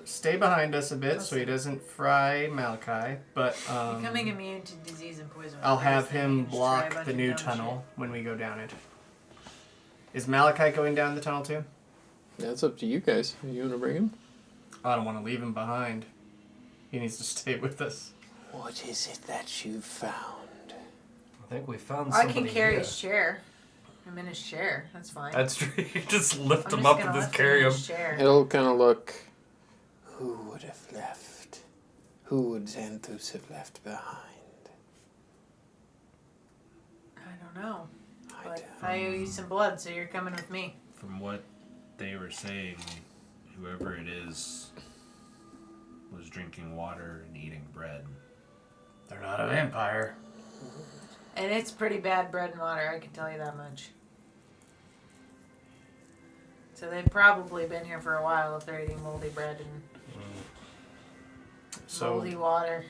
stay behind us a bit so he doesn't fry Malachi, but Becoming immune to disease and poison. I'll was have the thing. him You just try a block bunch the of new dumb tunnel when we go down it. Is Malachi going down the tunnel too? That's up to you guys. You want to bring him? I don't want to leave him behind. He needs to stay with us. What is it that you found? I think we found shit. I somebody can carry here. his chair. I'm in his chair. That's fine. That's true. You just lift I'm him just up gonna and just lift carry in him. his chair. He'll kind of look. Who would have left? Who would Xanthus have left behind? I don't know. I But don't. I owe you some blood, so you're coming with me. From what they were saying, whoever it is was drinking water and eating bread. They're not a vampire. And it's pretty bad bread and water, I can tell you that much. So they've probably been here for a while if they're eating moldy bread and moldy water.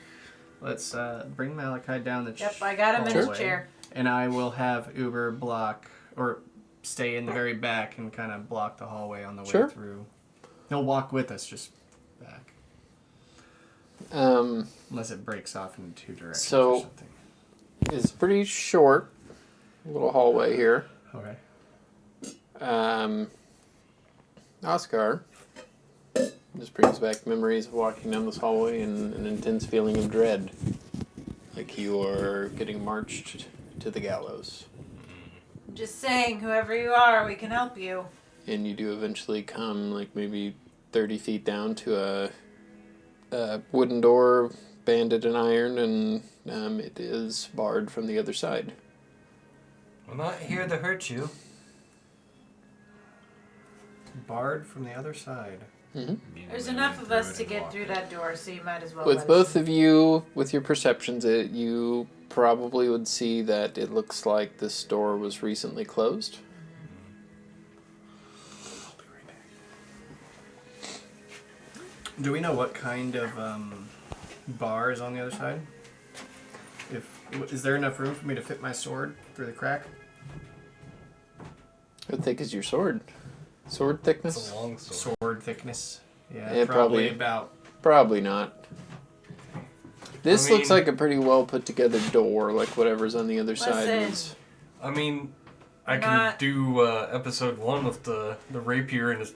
Let's bring Malachi down the Yep, I got him in his hallway, chair. and I will have Uber block or stay in the very back and kind of block the hallway on the way through. He'll walk with us, just back. Unless it breaks off in two directions or something. It's pretty short, little hallway here. Okay. Oscar just brings back memories of walking down this hallway and an intense feeling of dread. Like you are getting marched to the gallows. Just saying, whoever you are, we can help you. And you do eventually come, like maybe 30 feet down to a wooden door banded in iron, and it is barred from the other side. We're not here to hurt you. Barred from the other side. Mm-hmm. There's enough of us to get through that door, so you might as well. With both of you, with your perceptions, you probably would see that it looks like this door was recently closed. Do we know what kind of bar is on the other side? Is there enough room for me to fit my sword through the crack? How thick is your sword? Sword thickness? It's a long sword. Sword thickness. Yeah, Yeah, probably probably. about. Probably not. This I mean- looks like a pretty well put together door, like whatever's on the other side Listen. is. I mean, I can Not- do episode 1 with the rapier and his.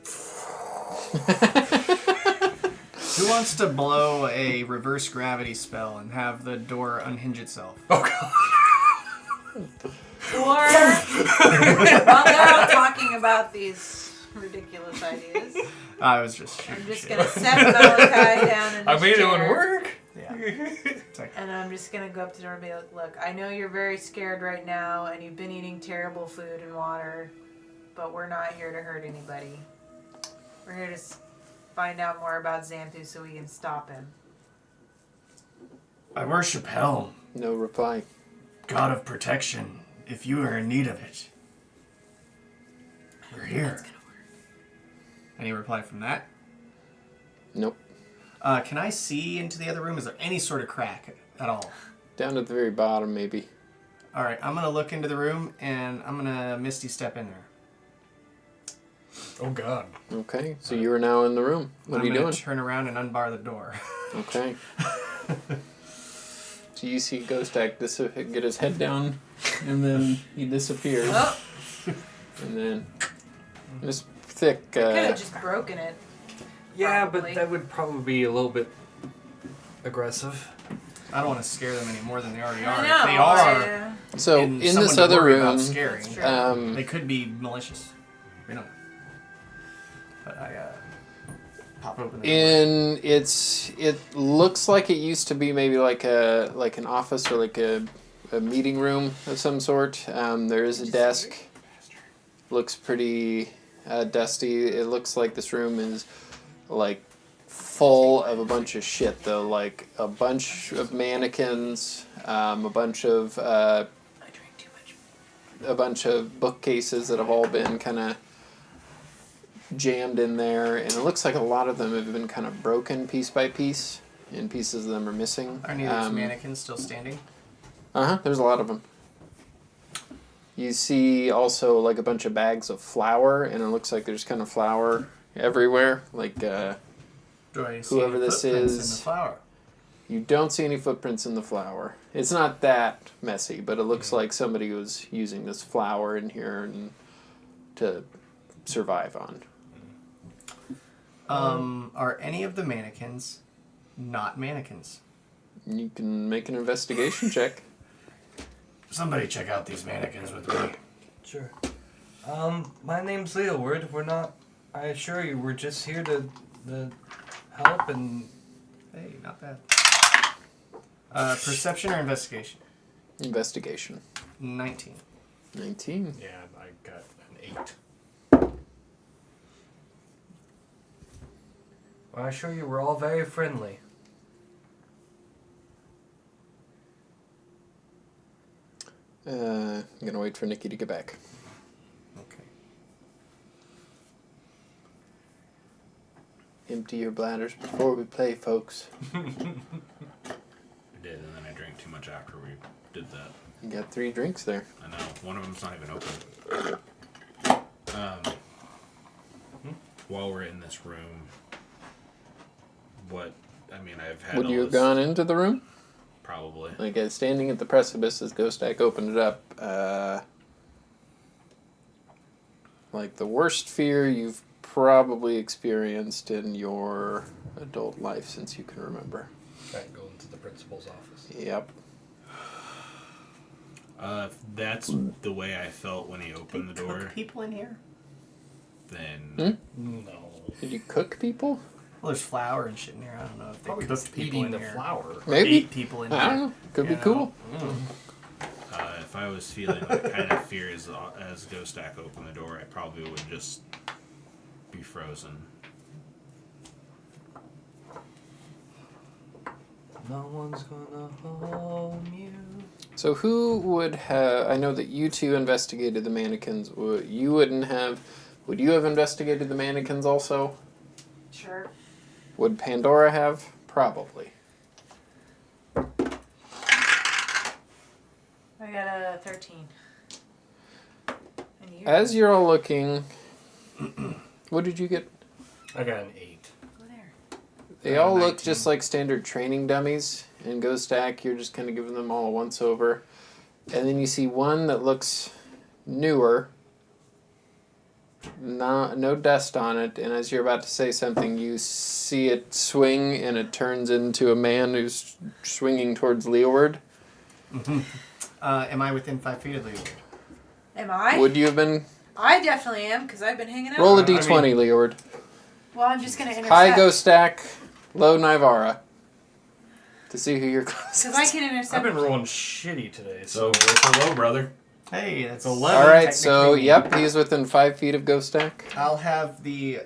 Who wants to blow a reverse gravity spell and have the door unhinge itself? Oh god. Or while they're all talking about these ridiculous ideas, I was just. I'm just gonna set Malachi down in his I made it chair, one work. Yeah. It's like, and I'm just gonna go up to the door and be like, "Look, I know you're very scared right now, and you've been eating terrible food and water, but we're not here to hurt anybody. We're here to find out more about Xanthu so we can stop him." I worship Helm, No reply. god of protection. If you are in need of it, we're here. Any reply from that? Nope. Can I see into the other room? Is there any sort of crack at all? Down at the very bottom, maybe. All right, I'm gonna look into the room and I'm gonna Misty step in there. Oh god. Okay, so you are now in the room. What I'm are you gonna doing? turn around and unbar the door. Okay. So you see Ghostak get his head down, and then he disappears. Oh, And then this thick. I could have just broken it. Yeah, Probably. but that would probably be a little bit aggressive. I don't want to scare them any more than they already are. I know. If they are yeah. So in in someone this to other worry about room, scaring, That's true. they could be malicious. We don't know. But I pop open the door. it looks like it used to be maybe like an office or like a meeting room of some sort. There is a desk. Looks pretty dusty. It looks like this room is like full of a bunch of shit though, like a bunch of mannequins, a bunch of bookcases that have all been kind of jammed in there, and it looks like a lot of them have been kind of broken piece by piece, and pieces of them are missing. Are any of those mannequins still standing? There's a lot of them. You see also like a bunch of bags of flour, and it looks like there's kind of flour everywhere. Like Do I see whoever any this footprints is- in the flour? you don't see any footprints in the flour. It's not that messy, but it looks like somebody was using this flour in here and to survive on. Are any of the mannequins not mannequins? You can make an investigation check. Somebody check out these mannequins with me. Sure. My name's Leoward. We're not. I assure you, we're just here to help and. Hey, not bad. Perception or investigation? Investigation. 19. 19. Yeah, I got an 8. I assure you, we're all very friendly. I'm gonna wait for Nikki to get back. Okay. Empty your bladders before we play, folks. I did, and then I drank too much after we did that. You got 3 drinks there. I know. One of them's not even open. While we're in this room, I've had Would all you have this- gone into the room? Probably. Like, standing at the precipice as Ghost Stack opened it up, like, the worst fear you've probably experienced in your adult life since you can remember. Try and go into the principal's office. Yep. If that's the way I felt when he opened the door, Cook people in here? then No. Did you cook people? Well, there's flour and shit in here. I don't know if they Probably cook just people eating in the here. flour. Maybe. Eat people in I here. don't know. Could be You know? cool. if I was feeling that kind of fear as Ghost Stack opened the door, I probably would just be frozen. No one's gonna harm you. So who would have... I know that you two investigated the mannequins. You wouldn't have... Would you have investigated the mannequins also? Sure. Would Pandora have? Probably. I got a 13. And you? As you're all looking... What did you get? I got an 8. Go there. They all look 19. just like standard training dummies. In Ghost Stack, you're just kind of giving them all a once-over. And then you see one that looks newer. No dust on it. And as you're about to say something, you see it swing, and it turns into a man who's swinging towards Leeward. Am I within 5 feet of the Leeward? Am I? Would you have been... I definitely am, because I've been hanging out. Roll a I mean- d20, Leeward. Well, I'm just going to intercept. High Ghost Stack, low Nivara. To see who you're closest. Because I can intercept. I've been rolling shitty today, So so go for low, brother. Hey, that's 11. All right, so technically. yep, he's within 5 feet of Ghost Stack. I'll have the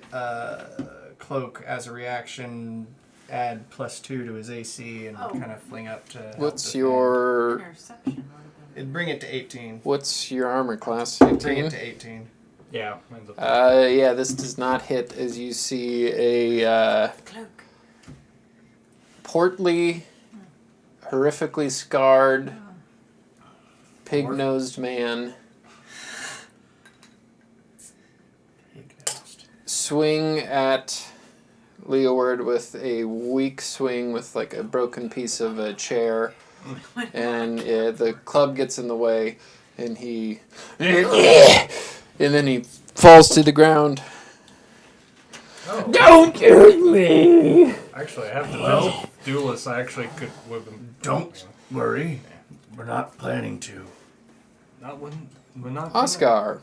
cloak as a reaction add +2 to his AC and Oh. kind of fling up to. help What's defend. your Interception. It'd bring it to 18. armor class? Bring 18. it to 18. yeah. mine's up. Yeah, this does not hit as you see a Cloak. portly, horrifically scarred, pig-nosed man Pig-nosed. swing at Leeward with a weak swing with like a broken piece of a chair, and the club gets in the way, and he and then he falls to the ground. Oh. Don't shoot me! Actually, I have defensive duelist. I actually could whip him. Don't worry. We're not planning to. Not when we're not. Oscar,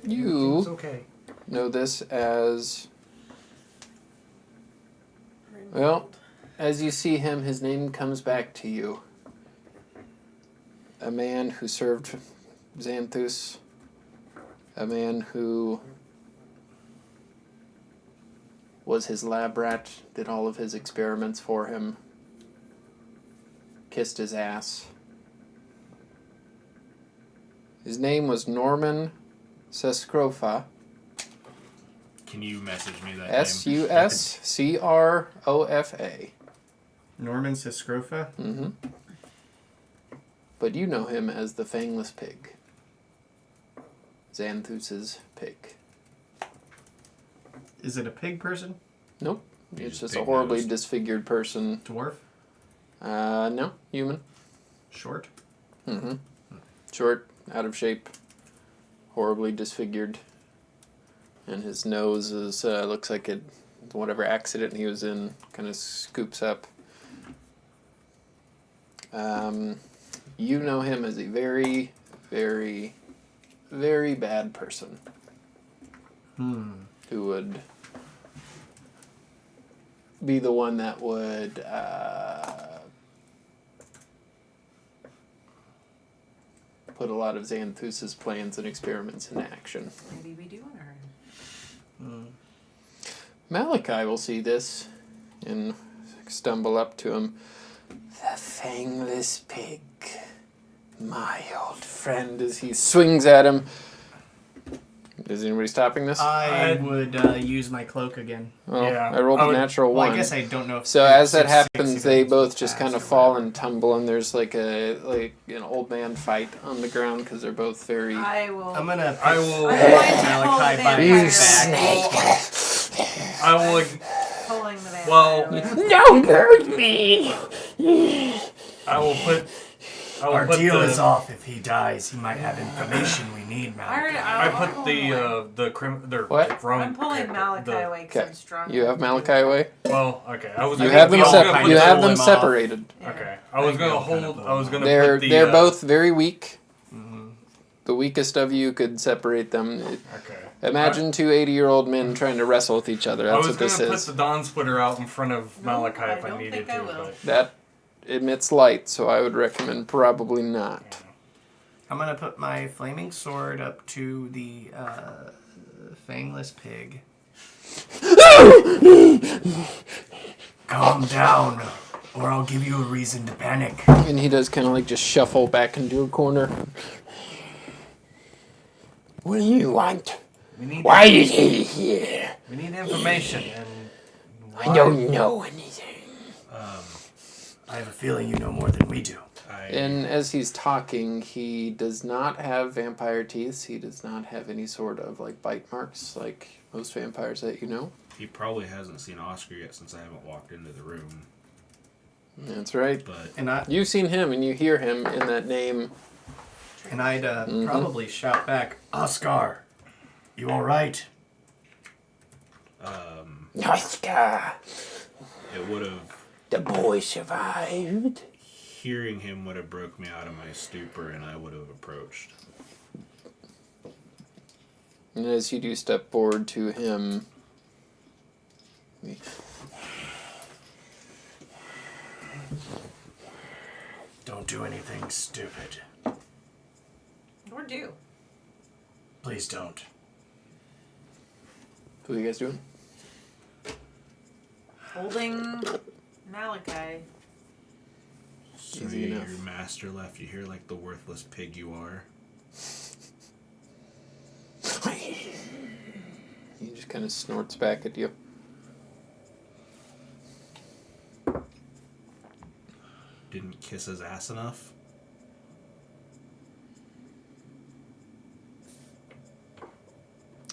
It's you okay. know this as... Well, as you see him, his name comes back to you. A man who served Xanthus. A man who was his lab rat, did all of his experiments for him, kissed his ass. His name was Norman Sescrofa. Can you message me that name? Suscrofa. Norman Siscrofa? Mm-hmm. But you know him as the Fangless Pig. Xanthus's pig. Is it a pig person? Nope. He's It's just a big horribly nosed. disfigured person. Dwarf? No. Human. Short? Mm-hmm. Short, out of shape, horribly disfigured. And his nose is looks like it, whatever accident he was in, kind of scoops up. You know him as a very, very, very bad person who would be the one that would put a lot of Xanthus's plans and experiments into action. Maybe we do want to hurt him. Malachi will see this, and stumble up to him. The fangless pig, my old friend, as he swings at him. Is anybody stopping this? I would use my cloak again. Well, Yeah, I rolled I a would- natural Well, one. I guess I don't know if. So as that 660 happens, they damage both will just pass kind of or fall whatever. and tumble, and there's like an old man fight on the ground because they're both very. I will. I'm gonna. I will. I'm going to pull Malachi the by vampire his away. back. I will. Pulling the vampire Well- away. Don't hurt me! I will put. I will Our put deal the, is off. If he dies, he might have information we need, Malachi. I I'll put pull the him away. What? I'm pulling Malachi away because Okay. I'm strong. You have Malachi away. Well, okay. I was. You I have them. was gonna put You the- have them him off. separated. Yeah. Okay. I was gonna I'll kinda hold. pull I was him gonna They're put the. they're both very weak. Mhm. The weakest of you could separate them. Okay. Imagine two 80-year-old men trying to wrestle with each other. I That's was what this gonna put is. the Dawn Splitter out in front of No, Malachi I if I don't needed think I to, will. but That emits light, so I would recommend probably not. I'm gonna put my flaming sword up to the fangless pig. Calm down, or I'll give you a reason to panic. And he does kind of like just shuffle back into a corner. What do you want? we need. Why is he here? We need information, and I don't know anything. I have a feeling you know more than we do. And as he's talking, he does not have vampire teeth. He does not have any sort of like bite marks like most vampires that you know. He probably hasn't seen Oscar yet since I haven't walked into the room. That's right. But And You've seen him and you hear him in that name. I'd probably shout back, Oscar, you all right? Oscar, it would have. the boy survived. Hearing him would have broke me out of my stupor, and I would have approached. And as you do step forward to him, Don't do anything stupid. Or do. Please don't. what are you guys doing? Holding Malachi. So Easy your enough. master left you here like the worthless pig you are. He just kind of snorts back at you. Didn't kiss his ass enough.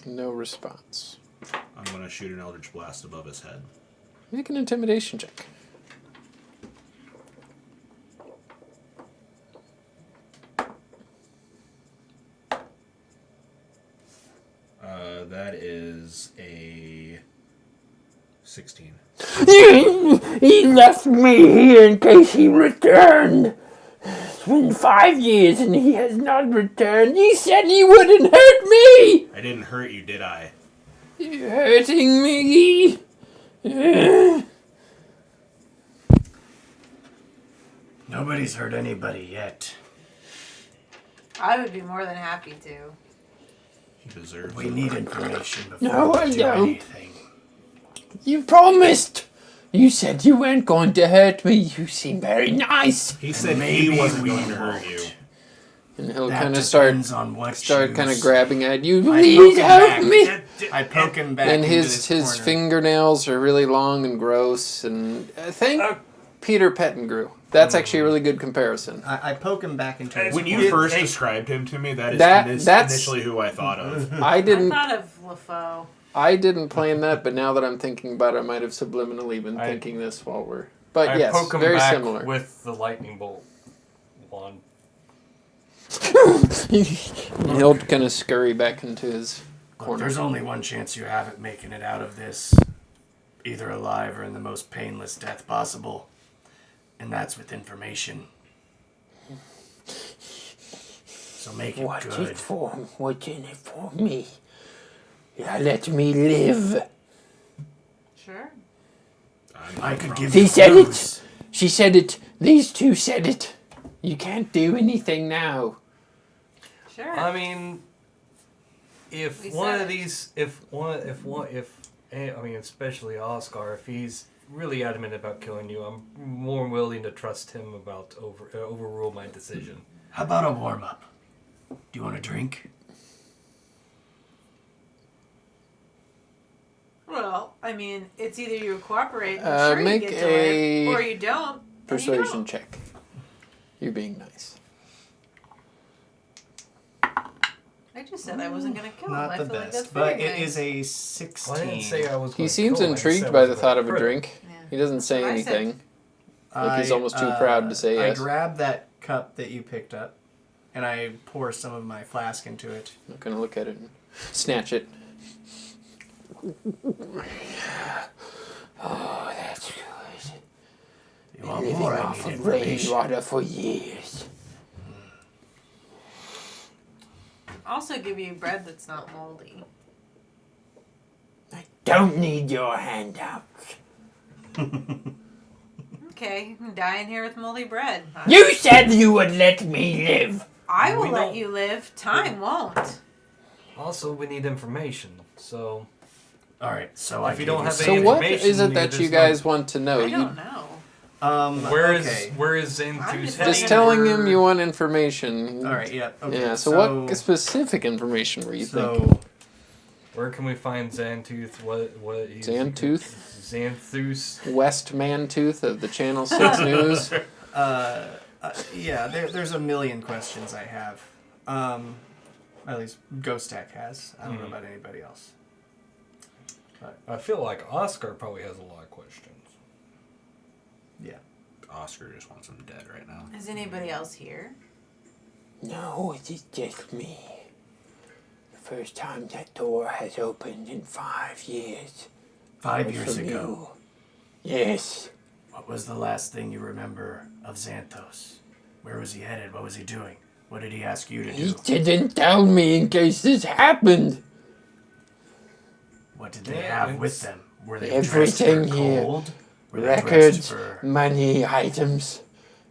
No response. I'm gonna shoot an Eldritch Blast above his head. Make an intimidation check. That is a 16. He left me here in case he returned. It's been 5 years and he has not returned. He said he wouldn't hurt me. I didn't hurt you, did I? You're hurting me. Nobody's hurt anybody yet. I would be more than happy to. He deserves We it. need information before No, we I do don't. anything. You promised. You said you weren't going to hurt me. You seem very nice. He said Maybe he wasn't we going to won't. hurt you. And he'll That kind of start depends on what kind of you grabbing at you. I poke Please him help back. me. I poke him back And into his this corner. fingernails are really long and gross. And I think Peter Pettigrew. That's actually a really good comparison. I poke him back into his When corner. you first described him to me, That's- initially who I thought of. I I didn't. thought of LaFoe. I didn't plan that, but now that I'm thinking about it, I might have subliminally been thinking this while we're. But I yes, poke him very back similar. with the lightning bolt wand. He'll kind of scurry back into his Look, corner. there's only one chance you have at making it out of this, either alive or in the most painless death possible, and that's with information. So make it What's good. it for? What's in it for me? Yeah, let me live. Sure. I could give He you said it. clues. She said it. These two said it. You can't do anything now. Sure. I mean, if We one said of it. these, I mean, especially Oscar, if really adamant about killing you, I'm more willing to trust him about overrule my decision. How about a warm-up? Do you want a drink? Well, I mean, it's either you cooperate and sure make you get to a live, or you don't. and you Persuasion don't. check. You being nice. I just said I wasn't going to kill him. Not I the feel like that's best, but very it nice. is a 16. Well, I didn't say I was He gonna seems kill him, I just intrigued said I by the wasn't thought gonna of a hurt him. drink. Yeah. He doesn't say That's what I said. anything. Like he's almost too proud to say yes. I grab that cup that you picked up, and I pour some of my flask into it. I'm not gonna look at it and snatch it. Oh, that's good. You want Living more? I off need of information. rainwater for years. Also give you bread that's not moldy. I don't need your handouts. Okay, you can die in here with moldy bread. You said you would let me live. I will We let don't- you live. Time won't. Also, we need information, so... All right, so If I you don't have So any what information, is it that there's you no- guys want to know? I You don't know. Where is okay. I'm Xanthus just heading? just telling Or- him you want information. All right, yeah. Okay, Yeah. So what specific information were you thinking? So Where can we find Xantooth? What he's... Xantooth? Xanthus. West Mantooth of the Channel 6 News. yeah, there's a million questions I have. At least Ghost Tech has. I don't know about anybody else. I feel like Oscar probably has a lot of questions. Yeah. Oscar just wants him dead right now. Is anybody else here? No, it is just me. The first time that door has opened in 5 years. 5 was years from ago. you. Yes. What was the last thing you remember of Xanthos? Where was he headed? What was he doing? What did he ask you to He do? didn't tell me in case this happened. What did they Yeah, have with it's- them? Were they Everything dressed for here. cold? Were they Records, dressed for... money, items,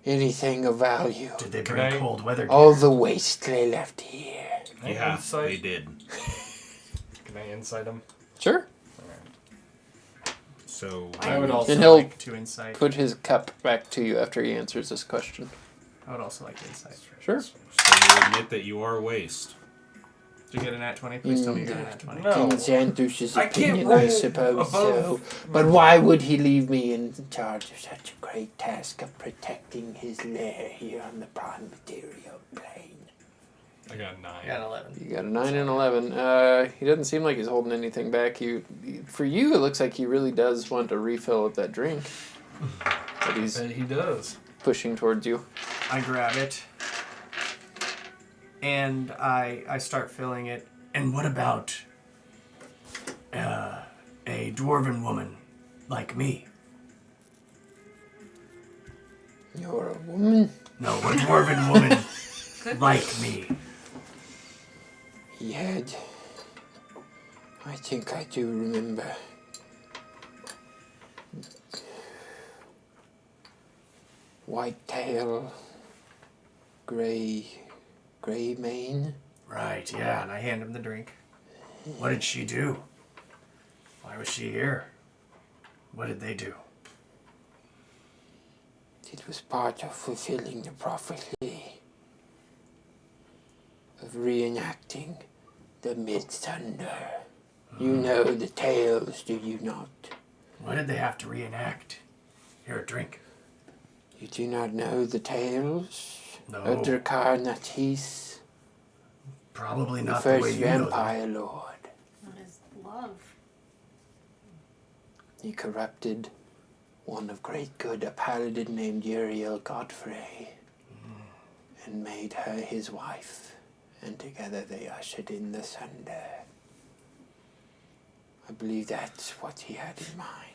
anything of value. Did they Can bring I- cold weather gear? All the waste they left here. Can I Yeah, insight? they did. Can I insight him? Sure. So I would also And he'll like to insight. Put his cup back to you after he answers this question. I would also like to insight. Sure. So you admit that you are waste. Did you get a nat 20? Please tell me you got a nat 20. No. In Xanthus's I can't opinion, I roll suppose above- so. But why would he leave me in charge of such a great task of protecting his lair here on the prime material plane? I got 9. I got an 11. You got a 9 and 11. He doesn't seem like he's holding anything back. For you, it looks like he really does want a refill of that drink. But he's Bet he does. pushing towards you. I grab it. And I start filling it. And what about a dwarven woman like me? You're a woman? No, a dwarven woman like me. He had. I think I do remember. White tail, gray mane. Right, yeah. And I hand him the drink. What did she do? Why was she here? What did they do? It was part of fulfilling the prophecy of reenacting the Mid-Thunder. You know the tales, do you not? What did they have to reenact? Here, drink. You do not know the tales No, of Drakar Natis, probably the not the way first you know them. vampire lord. What is love? He corrupted one of great good, a paladin named Uriel Godfrey, and made her his wife, and together they ushered in the Thunder. I believe that's what he had in mind.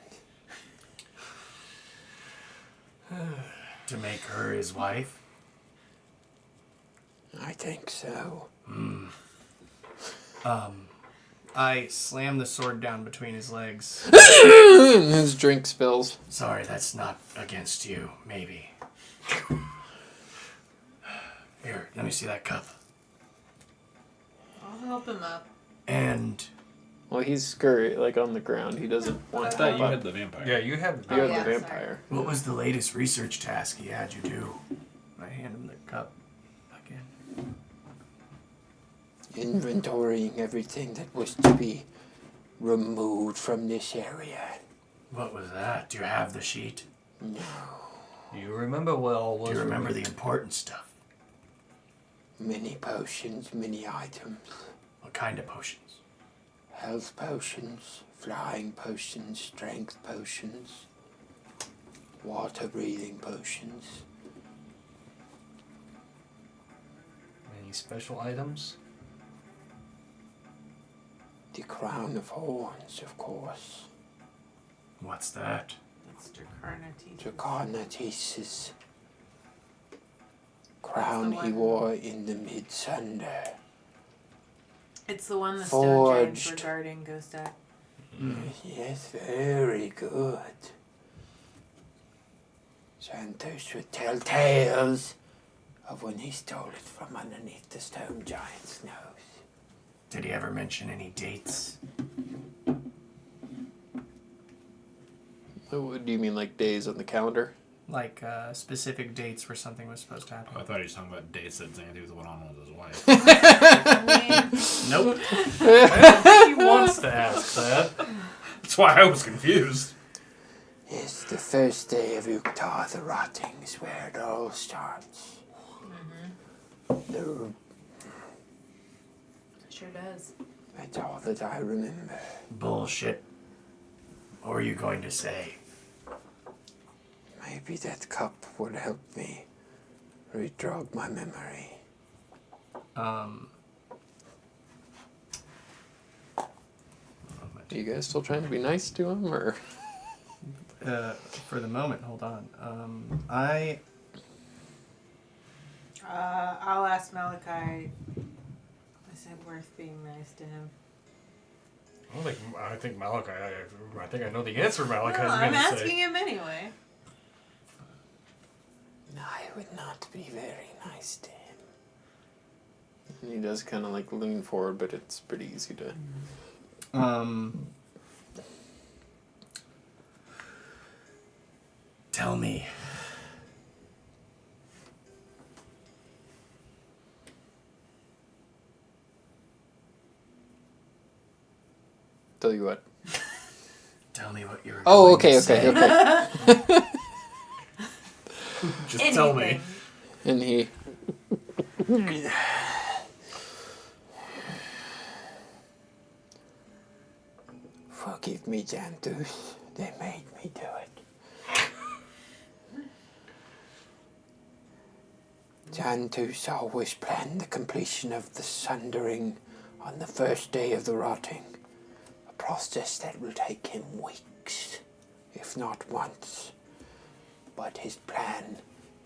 To make her his wife? I think so. I slam the sword down between his legs. And his drink spills. Sorry, that's not against you, maybe. Here, let me see that cup. I'll help him up. And Well, he's scurry like on the ground. He doesn't I want to thought help you up. had the vampire. Yeah, you have. You have yeah, the sorry. vampire. What was the latest research task he had you do? I hand him the cup again. Inventorying everything that was to be removed from this area. What was that? Do you have the sheet? No. Do you remember what all was? Do you remember the important stuff? Many potions, many items. What kind of potions? Health potions, flying potions, strength potions, water breathing potions. Any special items? The crown of horns, of course. What's that? That's Dracarnatis. Dracarnatis' crown he one. wore in the Mid-Sunder. It's the one the stone giants were Forged. guarding Ghost at. Yes, very good. Santos would tell tales of when he stole it from underneath the stone giant's nose. Did he ever mention any dates? What do you mean, like days on the calendar? Like specific dates where something was supposed to happen. I thought he was talking about dates that Xanthi went on with his wife. I Nope. He wants to ask that. That's why I was confused. Yes, the first day of Uktar the Rotting is where it all starts. The- sure does. That's all that I remember. Bullshit. What were you going to say? Maybe that cup would help me re-jog my memory. Are you guys still trying to be nice to him, or? For the moment, hold on. I'll ask Malachi. Is it worth being nice to him? I think Malachi. I think I know the answer. Malachi's Well, gonna I'm say. asking him anyway. I would not be very nice to him. And he does kind of like lean forward, but it's pretty easy to. Tell me. Tell you what. Tell me what you were Oh, going okay, to okay, say. okay. Just tell me. Anything. And he. Forgive me, Jantus. They made me do it. Jantus always planned the completion of the sundering on the first day of the rotting. A process that will take him weeks, if not months. But his plan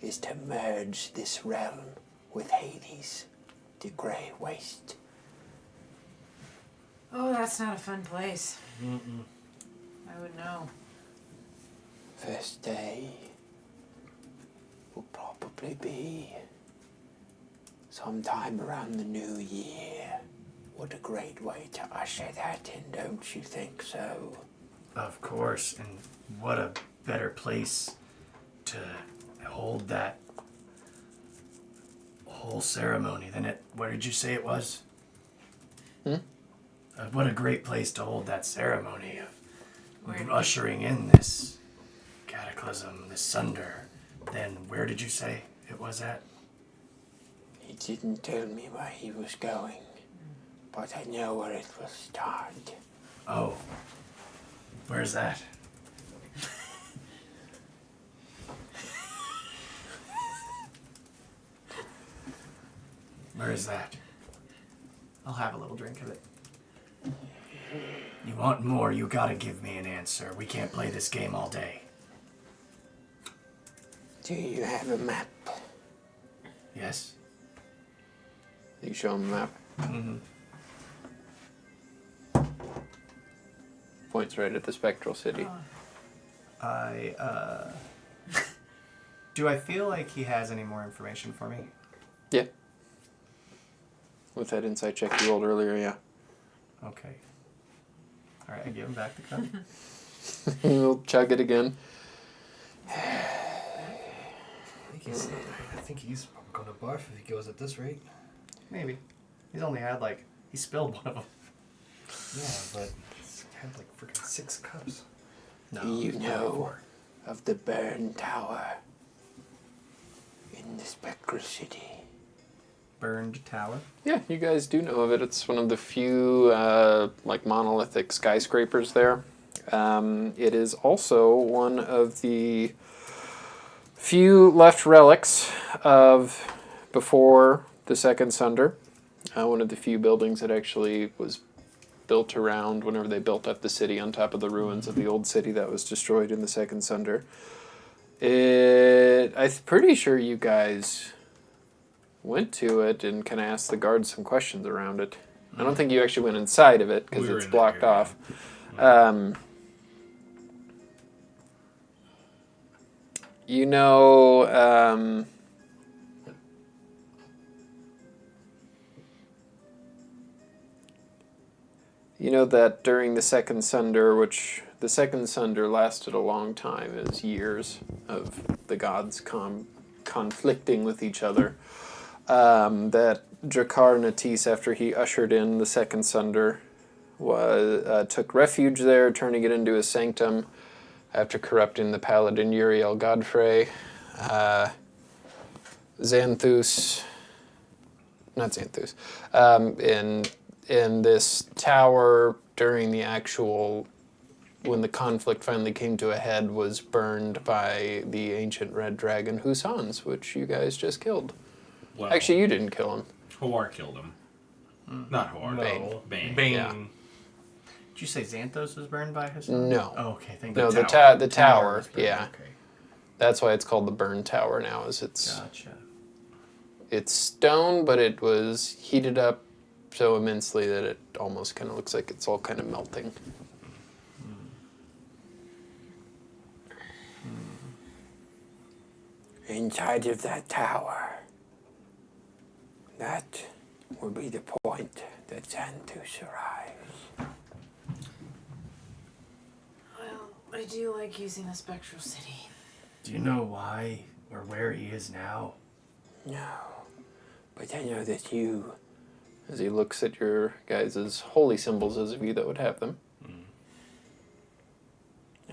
is to merge this realm with Hades, the Grey Waste. Oh, that's not a fun place. Mm-mm. I would know. First day will probably be sometime around the new year. What a great way to usher that in, don't you think so? Of course, and what a better place to hold that whole ceremony than it. What did you say it was? What a great place to hold that ceremony of ushering in this cataclysm, this sunder. Then where did you say it was at? He didn't tell me where he was going, but I know where it will start. Oh, where's that? Where is that? I'll have a little drink of it. You want more, you gotta give me an answer. We can't play this game all day. Do you have a map? Yes? You show him the map. Mm-hmm. Points right at the spectral city. Do I feel like he has any more information for me? Yeah. With that insight check you rolled earlier, yeah. Okay. All right, I give him back the cup. We'll chug it again. I think he's probably going to barf if he goes at this rate. Maybe. He's only had he spilled one of them. Yeah, but he's had like freaking 6 cups. No. Do you know of the burned tower in the Spectral City? Burned tower. Yeah, you guys do know of it. It's one of the few monolithic skyscrapers there. It is also one of the few left relics of before the Second Sunder. One of the few buildings that actually was built around whenever they built up the city on top of the ruins of the old city that was destroyed in the Second Sunder. I'm pretty sure you guys went to it and kind of asked the guards some questions around it. I don't think you actually went inside of it because We were it's in that blocked area. off. You know, you know that during the Second Sunder, which the Second Sunder lasted a long time, as years of the gods conflicting with each other, that Drakar Natis, after he ushered in the Second Sunder, took refuge there, turning it into a sanctum after corrupting the paladin Uriel Godfrey. In this tower during the actual, when the conflict finally came to a head, was burned by the ancient red dragon Husans, which you guys just killed. Well, Actually, you didn't kill him. Hawar killed him. Not Hawar. No. Bane. Bane. Yeah. Did you say Xanthos was burned by his son? No. Oh, okay. Thank No, you. the tower. tower, was burned, yeah. Okay. That's why it's called the Burn Tower now, is Gotcha. it's stone, but it was heated up so immensely that it almost kind of looks like it's all kind of melting. Inside of that tower, that will be the point that Xanthus arrives. Well, I do like using the Spectral City. Do you know why or where he is now? No, but I know that you, As he looks at your guys' holy symbols, as of you that would have them.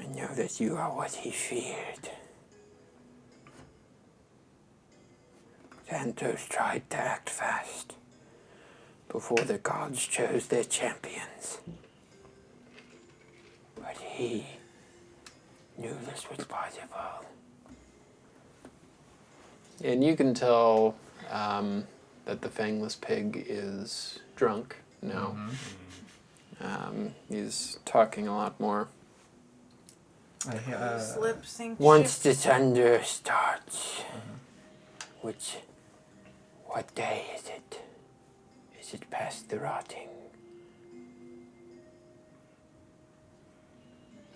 I know that you are what he feared. Xanthos tried to act fast before the gods chose their champions. But he knew this was possible. And you can tell that the fangless pig is drunk now. He's talking a lot more. Slip, sink, Once shift. the thunder starts, what day is it? Is it past the rotting?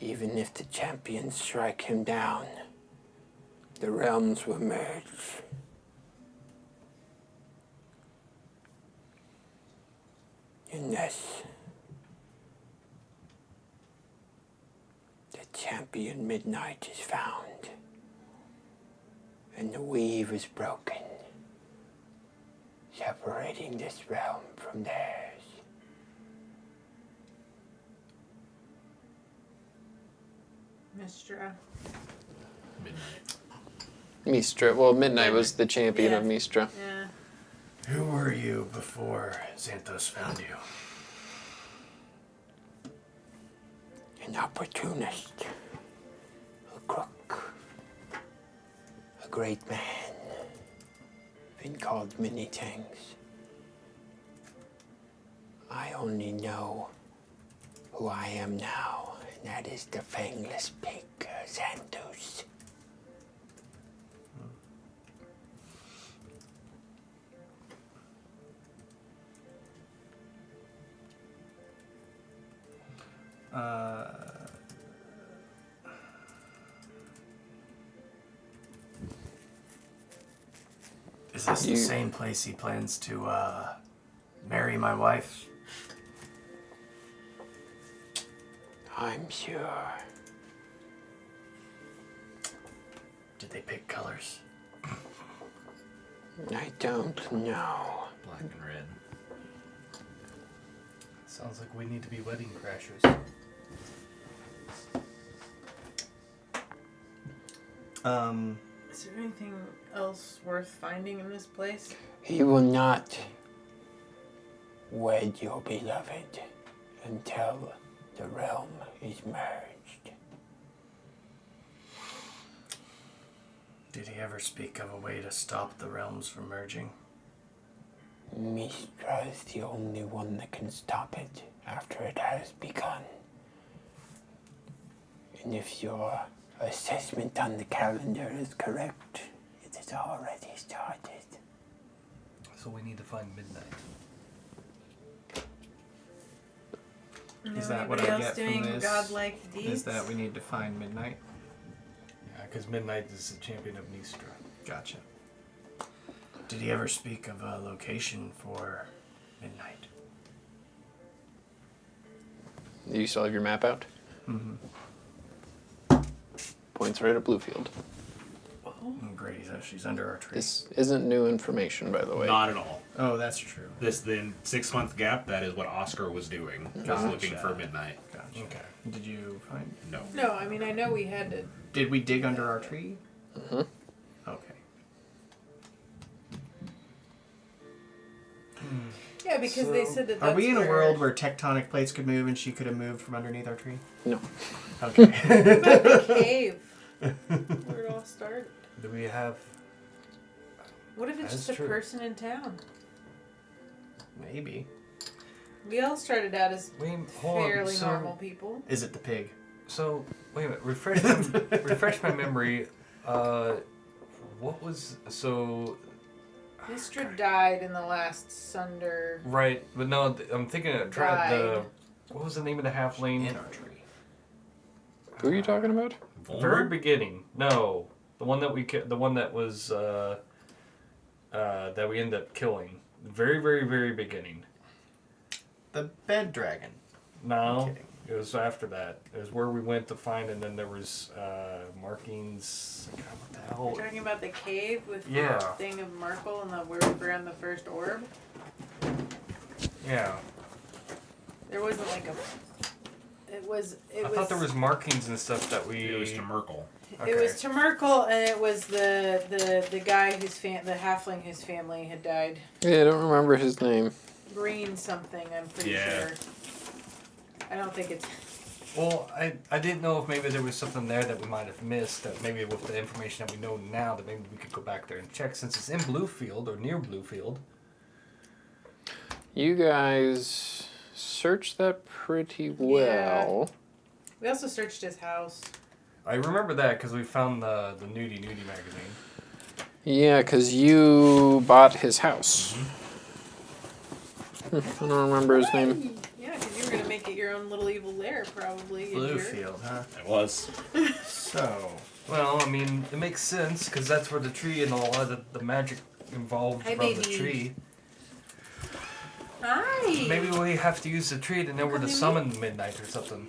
Even if the champions strike him down, the realms will merge. Unless the champion midnight is found and the weave is broken, separating this realm from theirs. Mistra. Midnight. Mistra. Well, Midnight was the champion Yeah. of Mistra. Yeah. Who were you before Xanthos found you? An opportunist, a crook, a great man, been called many things. I only know who I am now, and that is the fangless pig, Xanthos. Is this the same place he plans to marry my wife? I'm sure. Did they pick colors? I don't know. Black and red. Sounds like we need to be wedding crashers. Is there anything else worth finding in this place? He will not wed your beloved until the realm is merged. Did he ever speak of a way to stop the realms from merging? Mistra is the only one that can stop it after it has begun. And if your assessment on the calendar is correct, it has already started. So we need to find midnight. Is that what Anybody I else get from doing this? godlike deeds? Is that we need to find midnight? Yeah, because midnight is the champion of Nistra. Gotcha. Did he ever speak of a location for midnight? You still have your map out? Mm-hmm. Points right at Bluefield. Great, she's under our tree. This isn't new information, by the way. Not at all. Oh, that's true. This then 6-month gap. That is what Oscar was doing. Was Gotcha. looking for midnight. Gotcha. Okay. Did you find? No. No, I mean I know we had to. Did we dig under our tree? Mm-hmm. Okay. Yeah, because they said that. Are we in a that's world where tectonic plates could move and she could have moved from underneath our tree? No. Okay. What about the cave? Where it all started. Do we have... What if it's That's just a true. person in town? Maybe. We all started out as Wait, hold on. fairly So, normal people. Is it the pig? so, wait a minute. Refresh my memory. What was... So... Mistra died in the last Sunder. Right, but no, I'm thinking of Died. what was the name of the halfling? In our tree. Who are you talking about? Very beginning. No, the one that the one that was that we ended up killing. Very, very, very beginning. The bed dragon. No, kidding. it was after that. It was where we went to find, and then there was markings. God, what the hell? You're talking about the cave with Yeah. the thing of Markle and where we found the first orb? Yeah, There wasn't like a. I thought there was markings and stuff that we. It was to Merkel. It was to Merkel, and it was the guy the halfling whose family had died. Yeah, I don't remember his name. Green something, I'm pretty Yeah. sure. I don't think it's. Well, I didn't know if maybe there was something there that we might have missed. That maybe with the information that we know now, that maybe we could go back there and check since it's in Bluefield or near Bluefield. You guys searched that pretty well. We also searched his house. I remember that because we found the Nudie magazine. Yeah, because you bought his house. I don't remember his name. Yeah, because you were gonna make it your own little evil lair, probably. you jerk. Bluefield, huh? It was. So, Well, I mean, it makes sense because that's where the tree and all of the magic involved Hi, around the baby. tree. Hi. Maybe we have to use the tree to know where to Come summon midnight or something.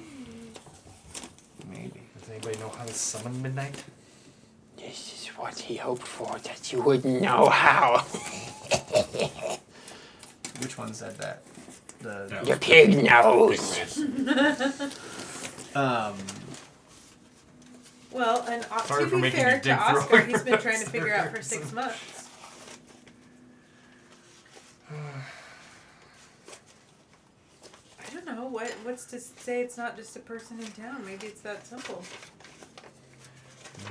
maybe. Does anybody know how to summon midnight? This is what he hoped for, that you wouldn't know how. Which one said that? The No. Your pig Big knows. face. Well, and Sorry to for be making fair you to dig through Oscar, all he's been your trying to figure out for research. 6 months. I don't know what's to say. It's not just a person in town. Maybe it's that simple.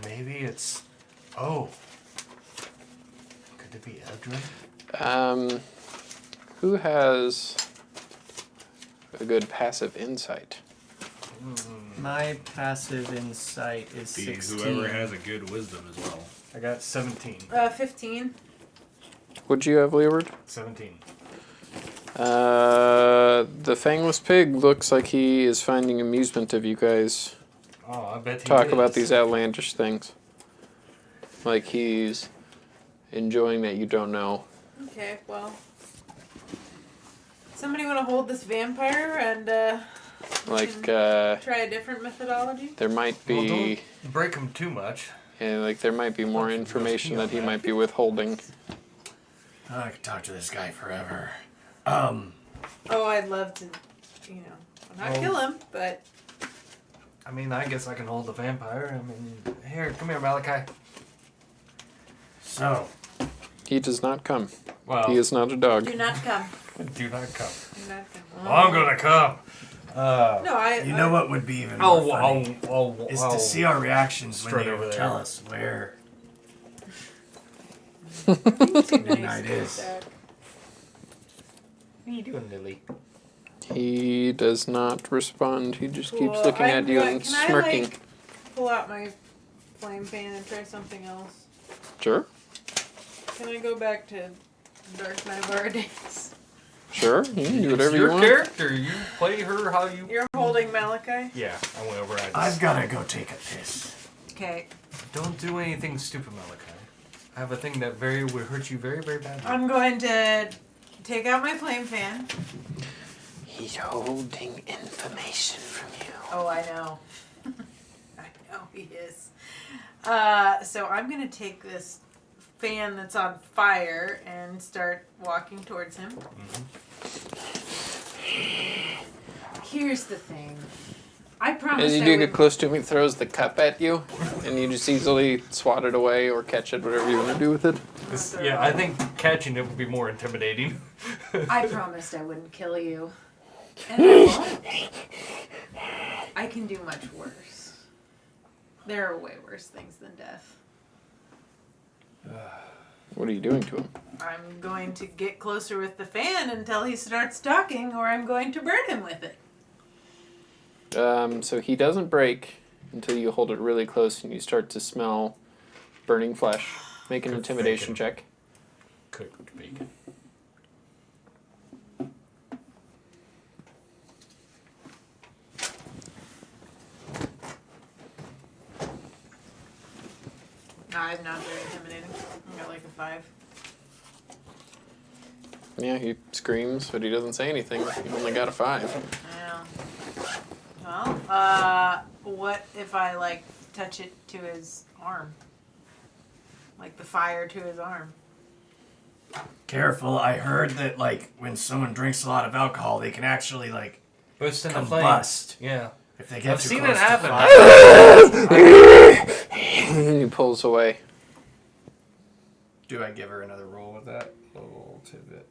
Maybe it's. Oh. Could it be Eldrin? Who has a good passive insight? My passive insight is Be 16. whoever has a good wisdom as well. I got 17. 15. What'd you have, Leeward? 17. The fangless pig looks like he is finding amusement of you guys Oh, I bet he talk is. about these outlandish things. Like he's enjoying that you don't know. Okay, well. Somebody want to hold this vampire and Like, Try a different methodology. there might Well, be, don't break him too much. yeah, like there might be more information that he might be withholding. I could talk to this guy forever. Oh, I'd love to, not kill him, but I mean, I guess I can hold the vampire. I mean, here, come here, Malachi. So, He does not come. Well, He is not a dog. do not come. do not come. Do not come. I'm gonna come. No, you know what would be even more funny? Is to see our reactions when straight they over there. tell us where Nice midnight is. Dad. What are you doing, Lily? He does not respond. He just keeps Cool. looking at I'm you going- and can I, smirking. like, pull out my flame fan and try something else? Sure, Can I go back to Dark Knight of our days? sure. You can do whatever It's your you want. character. You play her how you. You're holding Malachi? Yeah, I went over. I've gotta go take a piss. Okay. Don't do anything stupid, Malachi. I have a thing that would hurt you very, very badly. I'm going to take out my flame fan. He's holding information from you. Oh, I know. I know he is. So I'm going to take this fan that's on fire and start walking towards him. Here's the thing. I promised As you I do would... get close to him, he throws the cup at you, and you just easily swat it away or catch it, whatever you want to do with it. Yeah, I think catching it would be more intimidating. I promised I wouldn't kill you. And I won't. I can do much worse. There are way worse things than death. What are you doing to him? I'm going to get closer with the fan until he starts talking, or I'm going to burn him with it. So he doesn't break until you hold it really close and you start to smell burning flesh. Make an Cooked intimidation bacon. check. Cooked bacon. I'm not very intimidating. I got like a 5. Yeah, he screams, but he doesn't say anything. He only got a 5. Yeah. Well, what if I like touch it to his arm? Like the fire to his arm. Careful, I heard that like when someone drinks a lot of alcohol, they can actually like Burst in the flame. combust Yeah. if they get I've too seen close it to happen. fire. And he pulls away. Do I give her another roll with that little tidbit?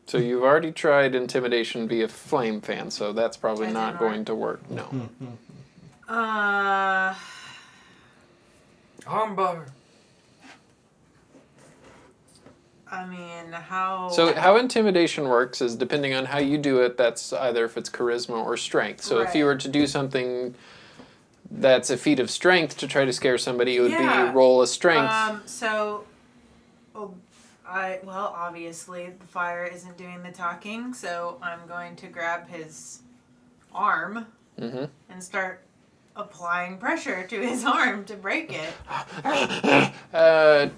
So you've already tried intimidation via flame fan, so that's probably That not didn't going to work. No. Armbar. I mean, how... So how intimidation works is depending on how you do it, that's either if it's charisma or strength. So if you Right. were to do something that's a feat of strength to try to scare somebody, it would Yeah. be roll a strength. Well, obviously the fire isn't doing the talking, so I'm going to grab his arm Mm-hmm. and start applying pressure to his arm to break it. I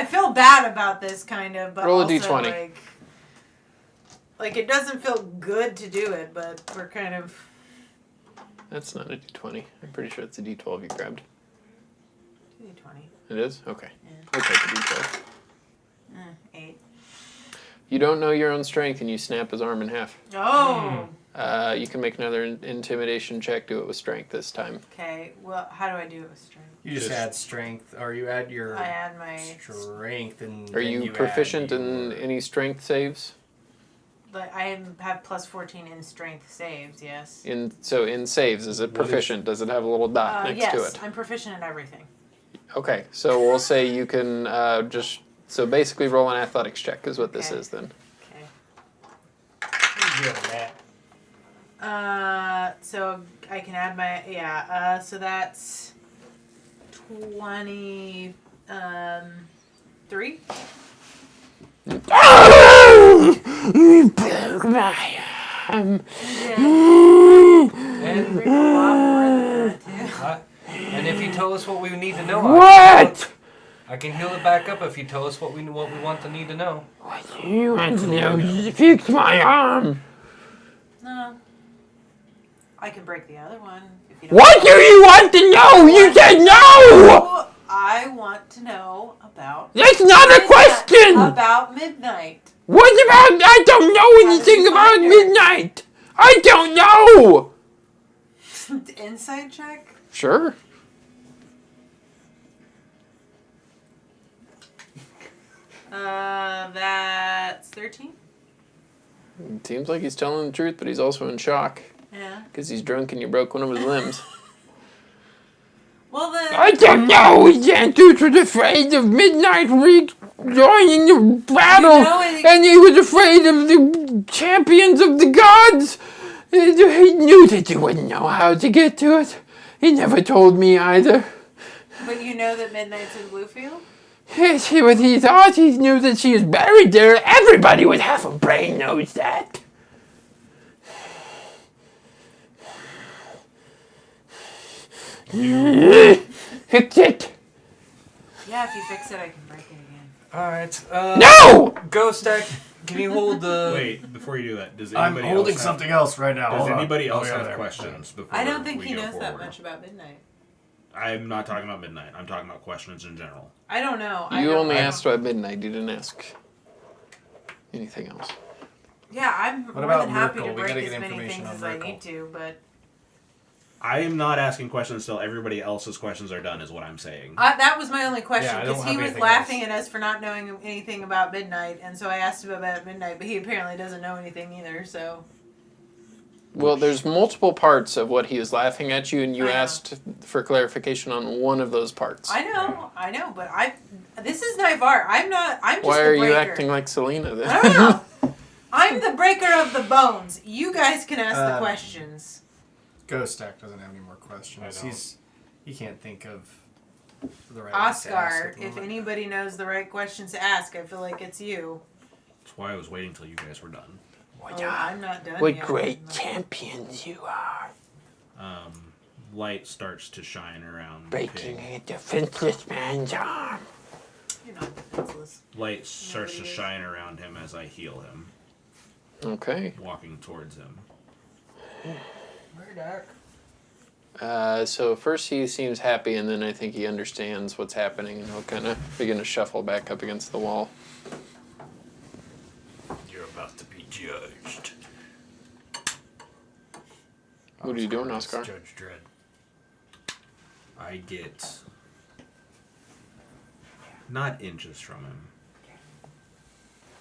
feel bad about this kind of, but Roll a also d20. like it doesn't feel good to do it, but we're kind of... That's not a d20. I'm pretty sure it's a d12 you grabbed. D20. It is? Okay. Yeah. We'll take a d12. 8. You don't know your own strength and you snap his arm in half. Oh! You can make another intimidation check. Do it with strength this time. Okay, well, how do I do it with strength? You just add strength, or you add your I add my... strength, and Are then you add proficient your- in any strength saves? But I have plus 14 in strength saves, yes. In saves, is it What is- proficient? Does it have a little dot next to Yes, it? I'm proficient in everything. Okay, so we'll say you can so basically roll an athletics check is what this Okay. is then. Okay. Yeah, Matt. So I can add my, so that's 23. And, A lot more than that, too. and if you tell us what we need to know, What? I can heal it back up if you tell us what we want to need to know. What do you want to know? Fix my arm. No. I can break the other one. If you don't What do you want to know? You said no! I want to know about. That's not a question! About midnight. What about? I don't know anything about find her? midnight! I don't know! Insight check? Sure. That's 13. It seems like he's telling the truth, but he's also in shock. Yeah. Because he's drunk and you broke one of his limbs. Well, then. I don't know! Xanthus was afraid of midnight rejoining the battle, You know it- and he was afraid of the champions of the gods! He knew that you wouldn't know how to get to it. He never told me either. But you know that midnight's in Bluefield? Yes, but he thought he knew that she was buried there. Everybody with half a brain knows that. Fix it. Yeah, if you fix it, I can break it again. Alright, No! Ghost Deck, can you hold the... Wait, before you do that, does I'm anybody holding else something else right now. Does Hold on. anybody else Oh, yeah, have there. questions before I don't think we he go knows that forward? much about midnight. I'm not talking about midnight. I'm talking about questions in general. I don't know. You only asked about midnight. You didn't ask anything else. Yeah, I'm What more about than happy Miracle? to We break gotta as get many information things on as I Miracle. need to, but I am not asking questions till everybody else's questions are done, is what I'm saying. that was my only question Yeah, I don't because he have was anything laughing else. at us for not knowing anything about midnight, and so I asked him about midnight, but he apparently doesn't know anything either. So Well, there's multiple parts of what he was laughing at you, and you I know. asked for clarification on one of those parts. I know, but this is Nivar. I'm just Why the are breaker. you acting like Selena then? I don't know. I'm the breaker of the bones. You guys can ask the questions. Ghost Stack doesn't have any more questions. I don't. He can't think of the right ones to ask Oscar, at the if moment. anybody knows the right questions to ask, I feel like it's you. That's why I was waiting till you guys were done. Oh, I'm not done What yet. great champions you are. Light starts to shine around Breaking Pig. a defenseless man's arm. You're not defenseless. Light starts to Nobody is. shine around him as I heal him, Okay. walking towards him. We're dark. So first he seems happy, and then I think he understands what's happening, and he'll kind of begin to shuffle back up against the wall. You're about to be judged. What are you doing, Oscar is Oscar? Judge Dredd. I get not inches from him,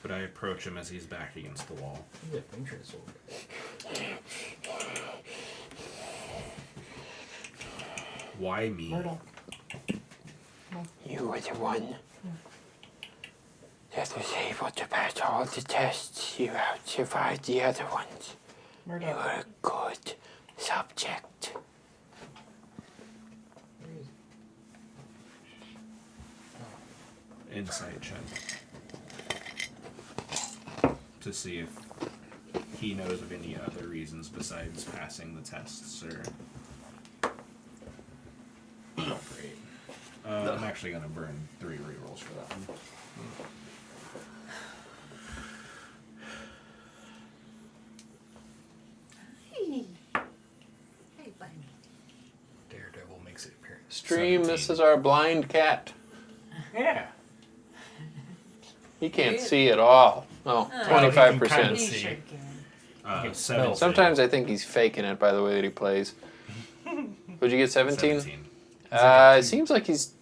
but I approach him as he's back against the wall. Why me? You were the one that was able to pass all the tests. You out survived the other ones. You were a good subject. Insight check to see if he knows of any other reasons besides passing the tests or. Oh, great. I'm actually gonna burn 3 rerolls for that one. Hey, buddy. Daredevil makes it appear. Stream, this 17. is our blind cat. Yeah. He can't see at all. Oh, Well, he can 25%. kinda He see. sure can. 17. Sometimes I think he's faking it by the way that he plays. Would you get 17? 17. It seems like he's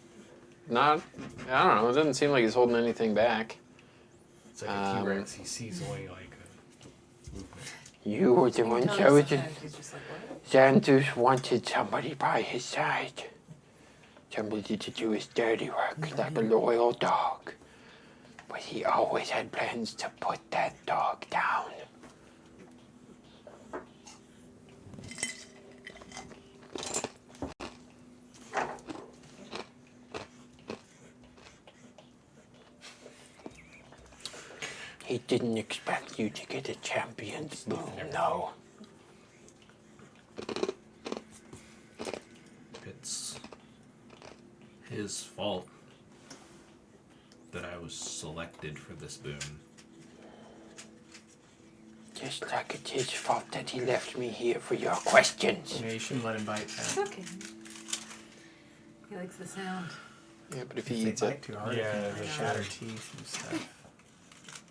not. I don't know. It doesn't seem like he's holding anything back. It's like a T-Rex. He sees only like a movement. You were the You one can tell chosen. sometimes he's just like, what? Xanthus wanted somebody by his side. Somebody to do his dirty work like a loyal dog. But he always had plans to put that dog down. He didn't expect you to get a champion's boon, no. It's his fault that I was selected for this boon. Just like it's his fault that he left me here for your questions. Yeah, you shouldn't let him bite. It's okay. He likes the sound. Yeah, but if If he they eats bite it, too hard, Yeah, they that's shatter true. teeth and stuff.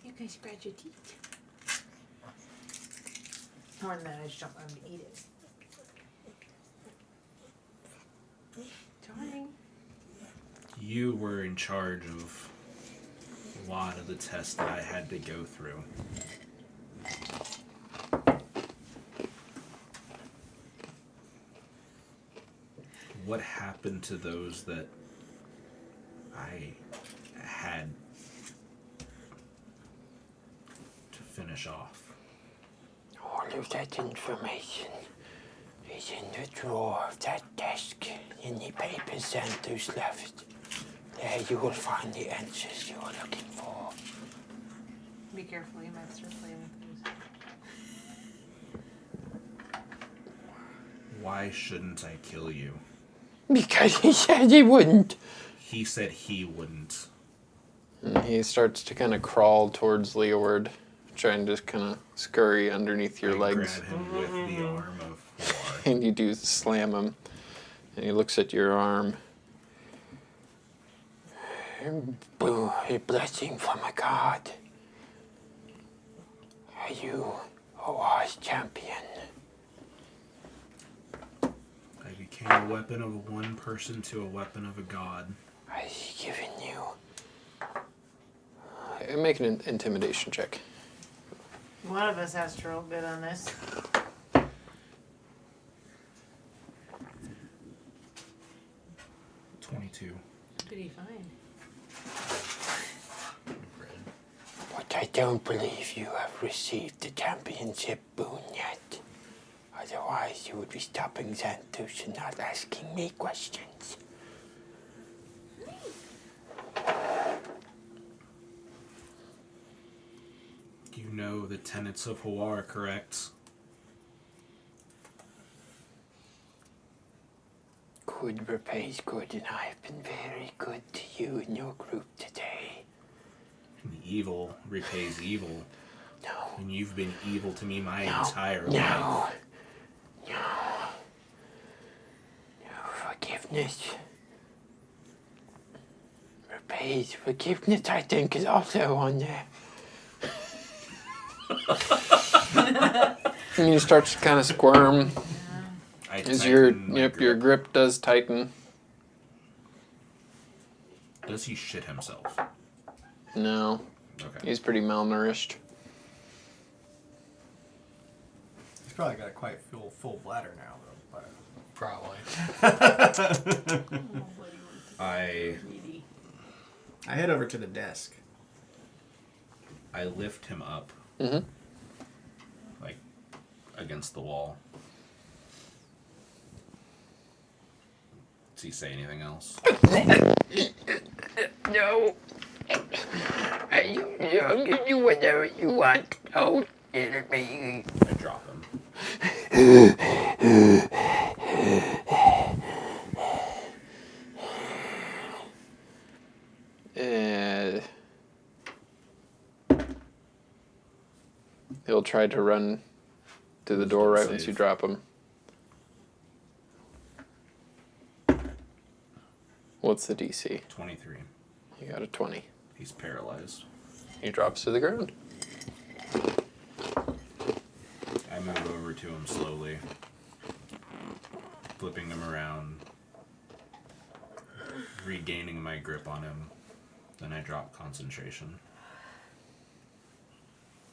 You can scratch your teeth. More than that, I just don't want him to eat it. Darling. You were in charge of a lot of the tests that I had to go through. What happened to those that I had to finish off? All of that information is in the drawer of that desk in the papers Santos left. There you will find the answers you are looking for. Be careful, you might start playing with those. Why shouldn't I kill you? Because he said he wouldn't. He said he wouldn't. and he starts to kind of crawl towards Leeward, trying to kind of scurry underneath your I legs. grab him with the arm of War. And you do slam him, and he looks at your arm. A blessing from a god. Are you a wise champion? I became a weapon of one person to a weapon of a god. Has he given you? Make an intimidation check. One of us has to roll good on this. 22. What did he find? But I don't believe you have received the championship boon yet. Otherwise, you would be stopping Xanthus and not asking me questions. You know the tenets of Hawar, correct? Good repays good, and I have been very good to you and your group today. And evil repays evil. No. And you've been evil to me my No. entire No. life. No. No forgiveness. Repays forgiveness, I think, is also on there. And you start to kind of squirm I as your tighten my your grip does tighten. Does he shit himself? No, Okay. he's pretty malnourished. He's probably got a quite full bladder now, though. Probably. I I head over to the desk. lift him up, Mm-hmm. like, against the wall. Does he say anything else? No. You do whatever you want. Don't kill me. I drop him. He'll try to run to the door right once you drop him. What's the DC? 23. You got a 20. He's paralyzed. He drops to the ground. I move over to him slowly, flipping him around, regaining my grip on him. Then I drop concentration.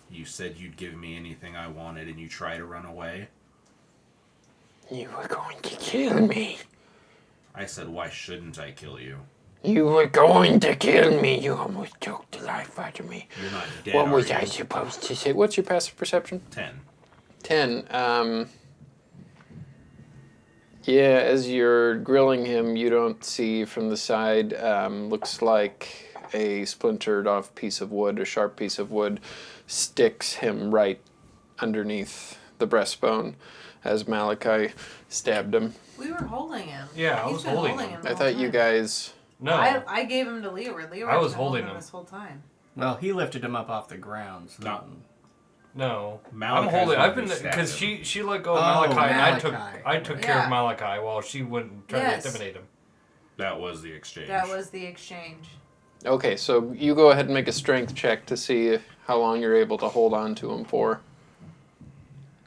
You said you'd give me anything I wanted and you try to run away? You were going to kill me. I said, why shouldn't I kill you? You were going to kill me. You almost choked the life out of me. You're not dead, What was are I you? supposed to say? Hey, what's your passive perception? 10. 10. Yeah, as you're grilling him, you don't see from the side, looks like a splintered off piece of wood, a sharp piece of wood, sticks him right underneath the breastbone as Malachi stabbed him. We were holding him. Yeah, I He's was been holding him. the I whole thought you time. guys... No. I gave him to Leeward. Leeward I was been holding holding him. this whole time. Well, he lifted him up off the ground. So No. No, Malachi's I'm holding. one I've been who stabbed because him. she let go of Malachi, and Malachi. I took care Yeah. of Malachi while she went and tried Yes. to intimidate him. That was the exchange. That was the exchange. Okay, so you go ahead and make a strength check to see how long you're able to hold on to him for.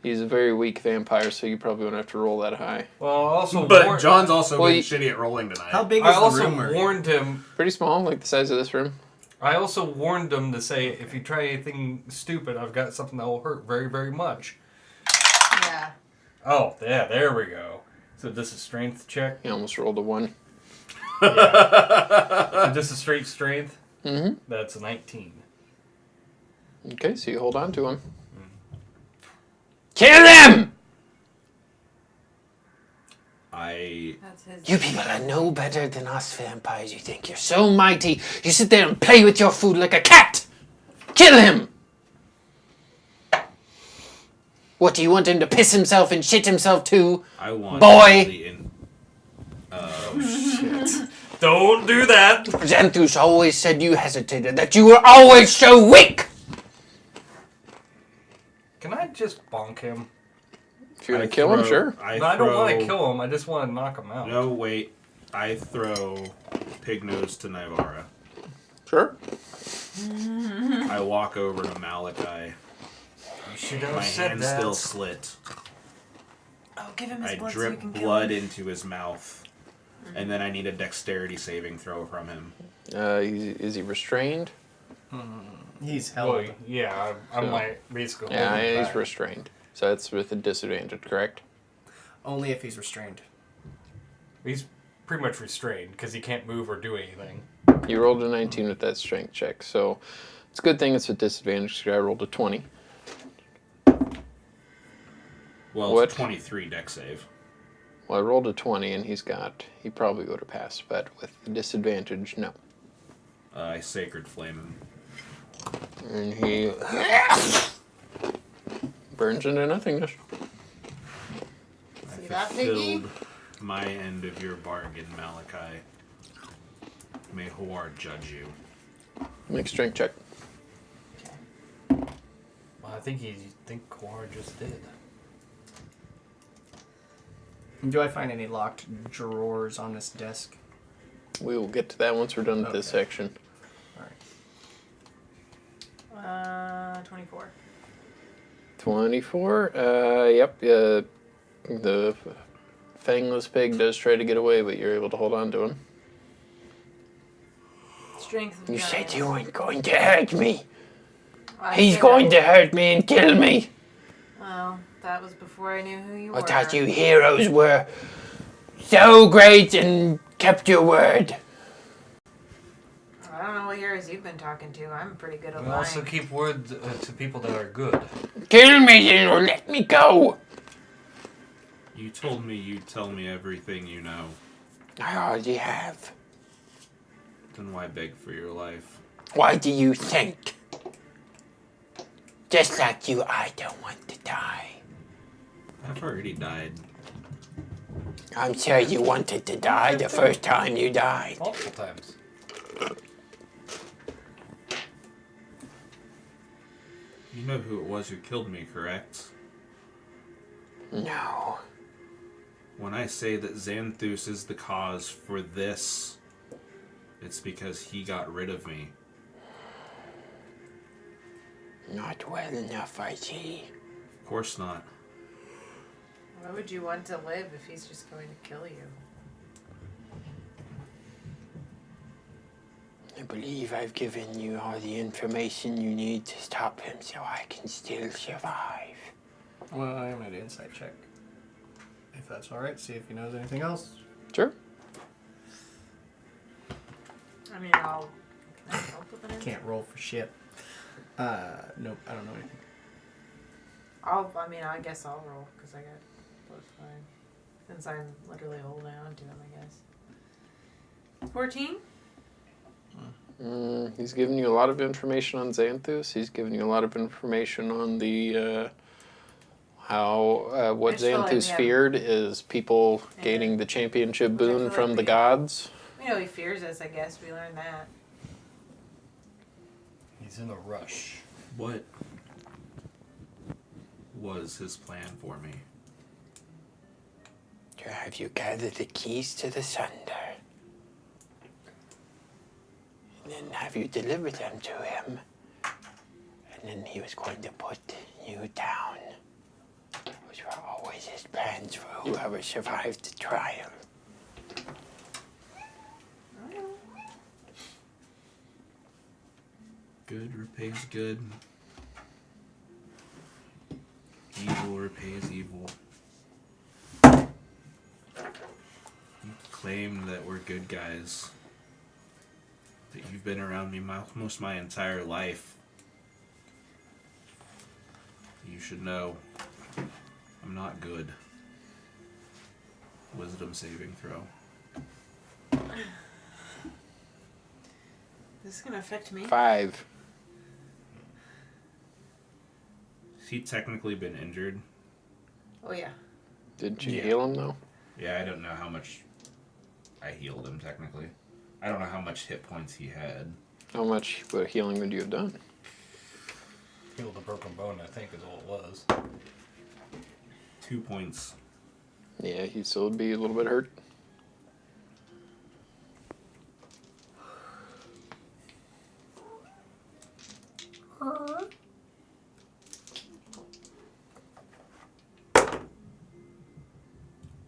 He's a very weak vampire, so you probably won't have to roll that high. Well, I also But John's also Well, been you- shitty at rolling tonight. How big I is the also room we're in? warned him. Pretty small, like the size of this room. I also warned him to say, if you try anything stupid, I've got something that will hurt very, very much. Yeah. Oh, yeah, there we go. So this is strength check. He almost rolled a 1. Yeah. Just a straight strength. Mm-hmm. That's a 19. Okay, so you hold on to him. Kill him! That's his. You people are no better than us vampires. You think you're so mighty. You sit there and play with your food like a cat. Kill him! What, do you want him to piss himself and shit himself too? I want Boy! the in- Don't do that! Xanthus always said you hesitated, that you were always so weak! Can I just bonk him? If you're gonna kill him, sure. I don't want to kill him. I just want to knock him out. No, wait. I throw Pig Nose to Nivara. Sure. I walk over to Malachi. You should My have said hand's that. still slit. Oh, give him his I blood so you drip can kill blood him. into his mouth. And then I need a dexterity saving throw from him. Is he restrained? He's held. Well, yeah, I'm So- like basically. Yeah, holding he's back. restrained. So that's with a disadvantage, correct? Only if he's restrained. He's pretty much restrained because he can't move or do anything. You rolled a 19 with that strength check, so it's a good thing it's with disadvantage because I rolled a 20. Well, What? it's a 23 dex save. Well, I rolled a 20 and he probably would have passed, but with the disadvantage, no. I Sacred Flame him. And he burns into nothingness. See I that, Piggy? fulfilled my end of your bargain, Malachi. May Howard judge you. Make a strength check. Well, I think Kawar just did. Do I find any locked drawers on this desk? We will get to that once we're done with this Okay. section. Alright. 24. 24. Yep. The fangless pig does try to get away, but you're able to hold on to him. Strength of You giants. said you weren't going to hurt me. I He's said going that- to hurt me and kill me. Well, that was before I knew who you I were. thought you heroes were so great and kept your word. I don't know what heroes you've been talking to. I'm pretty good at We lying. also keep word to people that are good. Kill me then or let me go. You told me you'd tell me everything you know. I already have. Then why beg for your life? Why do you think? Just like you, I don't want to die. I've already died. I'm sure you wanted to die the first time you died. Multiple times. You know who it was who killed me, correct? No. When I say that Xanthus is the cause for this, it's because he got rid of me. Not well enough, I see. Of course not. Why would you want to live if he's just going to kill you? I believe I've given you all the information you need to stop him so I can still survive. Well, I'm gonna do an insight check. If that's alright, see if he knows anything else. Sure. I mean, can I help with it? Can't roll for shit. Nope, I don't know anything. I guess I'll roll, because I got both fine. Since I'm literally holding on to him, I guess. 14? He's given you a lot of information on Xanthus. He's given you a lot of information on the how what I just feel like we Xanthus have- feared is people Yeah. gaining the championship Which I boon feel from like the we- gods. We know he fears us, I guess. We learned that. He's in a rush. What? was his plan for me? Have you gathered the keys to the Sunder? And then have you delivered them to him? And then he was going to put you down. Those were always his plans for whoever survived the trial. Good repays good. Evil repays evil. You claim that we're good guys. That you've been around me most of my entire life. You should know I'm not good. Wisdom saving throw. This is gonna affect me. 5. He's technically been injured. Oh yeah. Did you Yeah. heal him though? Yeah, I don't know how much I healed him technically. I don't know how much hit points he had. How much healing would you have done? Healed a broken bone, I think, is all it was. 2 points. Yeah, he'd still be a little bit hurt.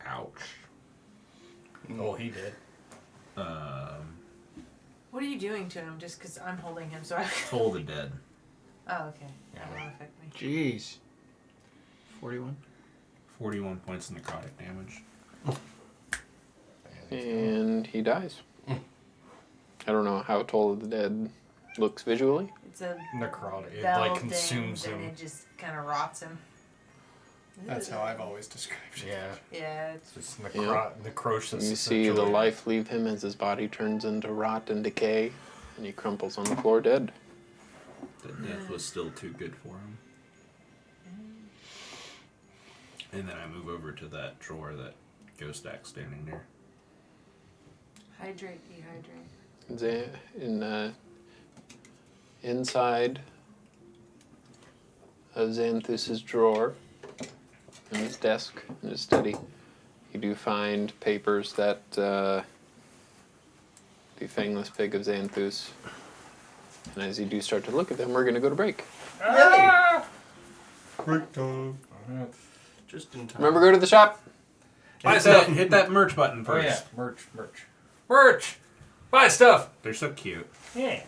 Ouch. Oh, he did. What are you doing to him? Just because I'm holding him, so I. Toll the dead. Oh, okay. That won't affect me. Jeez. 41. 41 points of necrotic damage. And he dies. I don't know how Toll of the Dead looks visually. It's a Necrotic. It bell like consumes dings and him. it just kind of rots him. That's how I've always described it. Yeah. Yeah, it's Just Yeah. necrosis. You see the life leave him as his body turns into rot and decay, and he crumples on the floor dead. That death was still too good for him. And then I move over to that drawer that Ghost Axe standing near. hydrate, dehydrate. Inside of Xanthus's drawer, in his desk, in his study, you do find papers that the Fangless Pig of Xanthus. And as you do start to look at them, we're going to go to break. Break time. Just in time. Remember, go to the shop. Buy stuff. Hit that merch button Oh first. yeah, merch. Merch. Buy stuff. They're so cute. Yeah.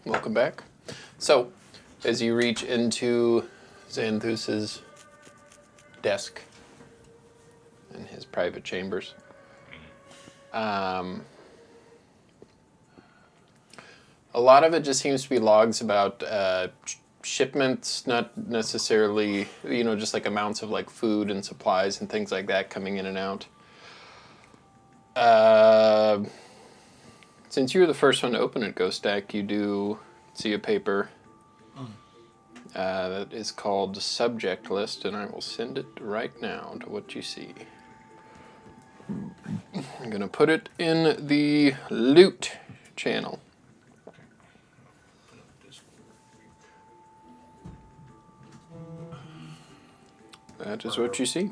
Welcome back. So, as you reach into Xanthus's desk in his private chambers, a lot of it just seems to be logs about shipments, not necessarily, just like amounts of like food and supplies and things like that coming in and out. Since you were the first one to open it, Ghost Stack, you do see a paper that is called Subject List, and I will send it right now to what you see. I'm going to put it in the loot channel. That is what you see.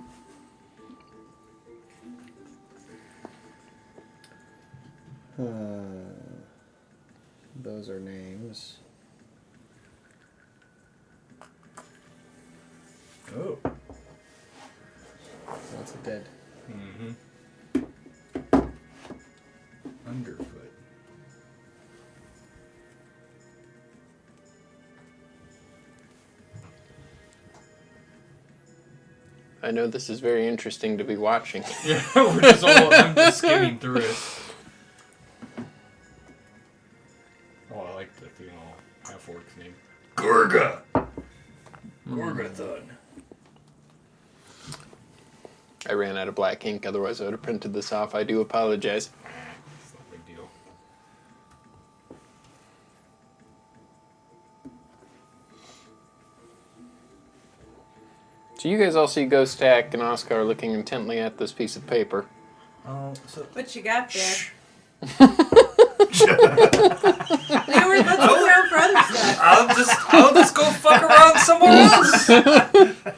Those are names. Oh. Lots of dead. Underfoot. I know this is very interesting to be watching. Yeah, I'm just skimming through it. Oh, I like the female half-orc's name. Gorga! Gorgathon. I ran out of black ink, otherwise I would have printed this off. I do apologize. It's not a big deal. So you guys all see Ghost Stack and Oscar looking intently at this piece of paper. Oh, so What you got there? Leeward, let's look around for other stuff. I'll just go fuck around somewhere else.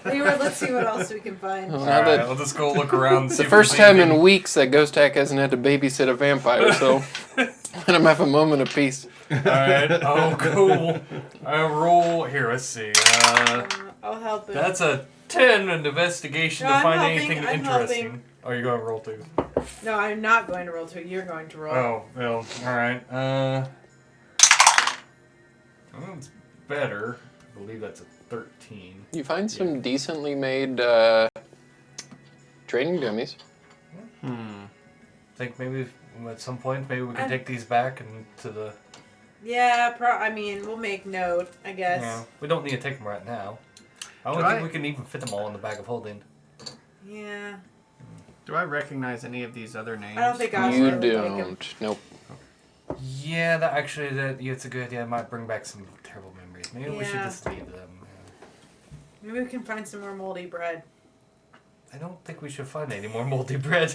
Leeward, let's see what else we can find. Well, All now right, that I'll just go look around. the first time in weeks that Ghost Stack hasn't had to babysit a vampire, so let him have a moment of peace. All right, I'll go. I'll roll here. Let's see. I'll help him. That's a 10 in investigation No, to I'm find helping, anything I'm interesting. helping. Oh, you're going to roll 2. No, I'm not going to roll 2. You're going to roll. Oh, well, alright. That's better. I believe that's a 13. You find some decently made training dummies. think maybe at some point maybe we can take these back and to the. Yeah, I mean, we'll make note, I guess. Yeah, we don't need to take them right now. I don't think we can even fit them all in the bag of holding. Yeah. Do I recognize any of these other names? I don't think Oscar You would like 'em. don't. Nope. Yeah, it's a good idea. It might bring back some terrible memories. Maybe we should Yeah. just leave them. Maybe we can find some more moldy bread. I don't think we should find any more moldy bread.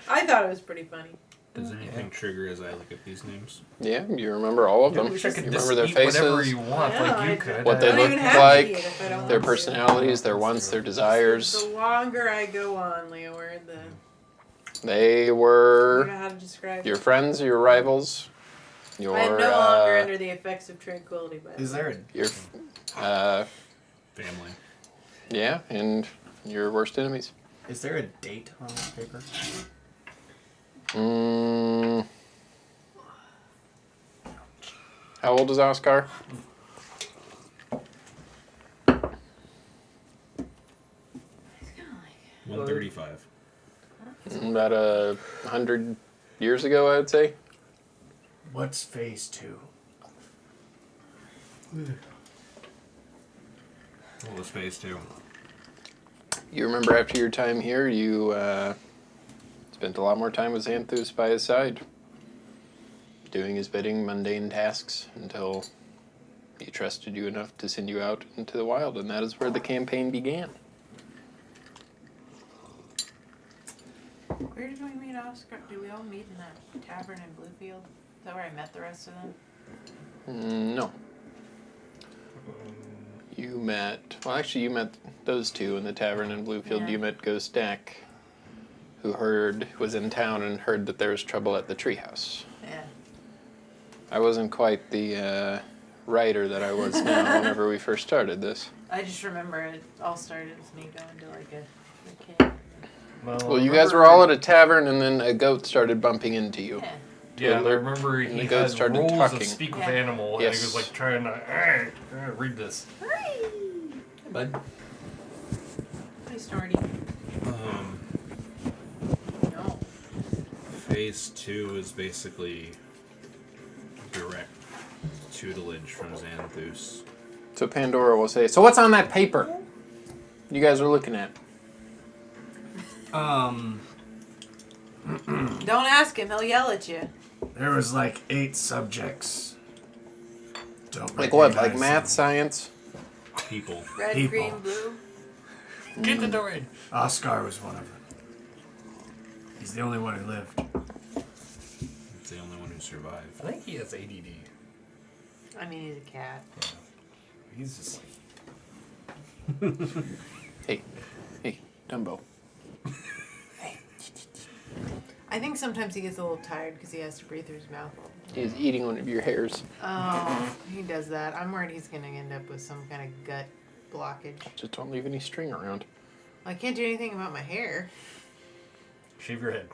I thought it was pretty funny. Does anything trigger as I look at these names? Yeah, you remember all of them. I wish I could You just remember their eat whatever faces, you want, I know, like you I could. what I they don't look even have to like, eat if I don't their want to. personalities, their wants, their desires. The longer I go on, Leeward, the They I don't were know how to describe your it. friends, your rivals, your I am no longer under the effects of tranquility. But Is there a your Family. yeah, and your worst enemies. Is there a date on this paper? How old is Oscar? It's kinda like, 135. About 100 years ago, I would say. What's phase 2? What was phase 2? You remember after your time here, you spent a lot more time with Xanthus by his side, doing his bidding, mundane tasks, until he trusted you enough to send you out into the wild, and that is where the campaign began. where did we meet Oscar? Did we all meet in that tavern in Bluefield? Is that where I met the rest of them? No. You met, well actually you met those two in the tavern in Bluefield. Yeah. You met Ghost Stack, who was in town and heard that there was trouble at the treehouse. Yeah. I wasn't quite the writer that I was now whenever we first started this. I just remember it all started with me going to like a cave. Well, you guys were all at a tavern and then a goat started bumping into you. Yeah. Yeah, and I alert, remember and he the goat had started rules talking. of speak with Yeah. animal, and he Yes. was like trying to read this. Bud. Hey, Snorty. No. Phase 2 is basically direct tutelage from Xanthus. So Pandora will say, "So what's on that paper you guys are looking at?" Don't ask him. He'll yell at you. There was like 8 subjects. Don't Like what? Like recognize math, them. science? People. Red, People. green, blue. Get the door in. Oscar was one of them. He's the only one who lived. It's the only one who survived. I think he has ADD. I mean, he's a cat. He's just like, Hey, Dumbo. I think sometimes he gets a little tired because he has to breathe through his mouth. He's eating one of your hairs. Oh, he does that. I'm worried he's going to end up with some kind of gut blockage. Just don't leave any string around. I can't do anything about my hair. shave your head.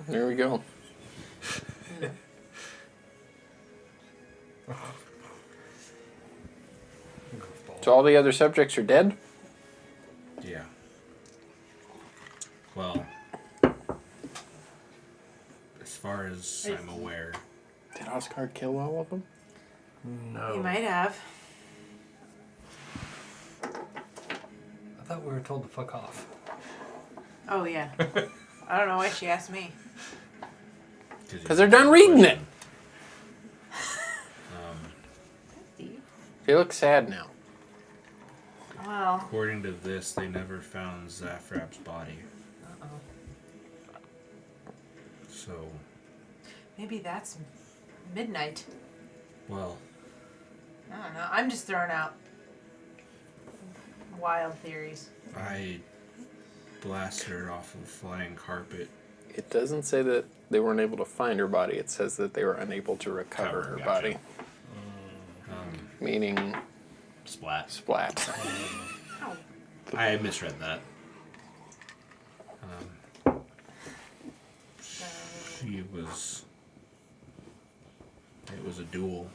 There we go. So all the other subjects are dead? Yeah. Well, as far as I'm aware, Did Oscar kill all of them? No. He might have. I thought we were told to fuck off. Oh, yeah. I don't know why she asked me. Because they're done reading it. They look sad now. Well, According to this, they never found Zafrab's body. uh-oh. So, Maybe that's midnight. well, I don't know. I'm just throwing out wild theories. I blasted her off of a flying carpet. It doesn't say that they weren't able to find her body. It says that they were unable to recover her Gotcha. body. Meaning Splat. splat. Oh. I misread that. She was. It was a duel.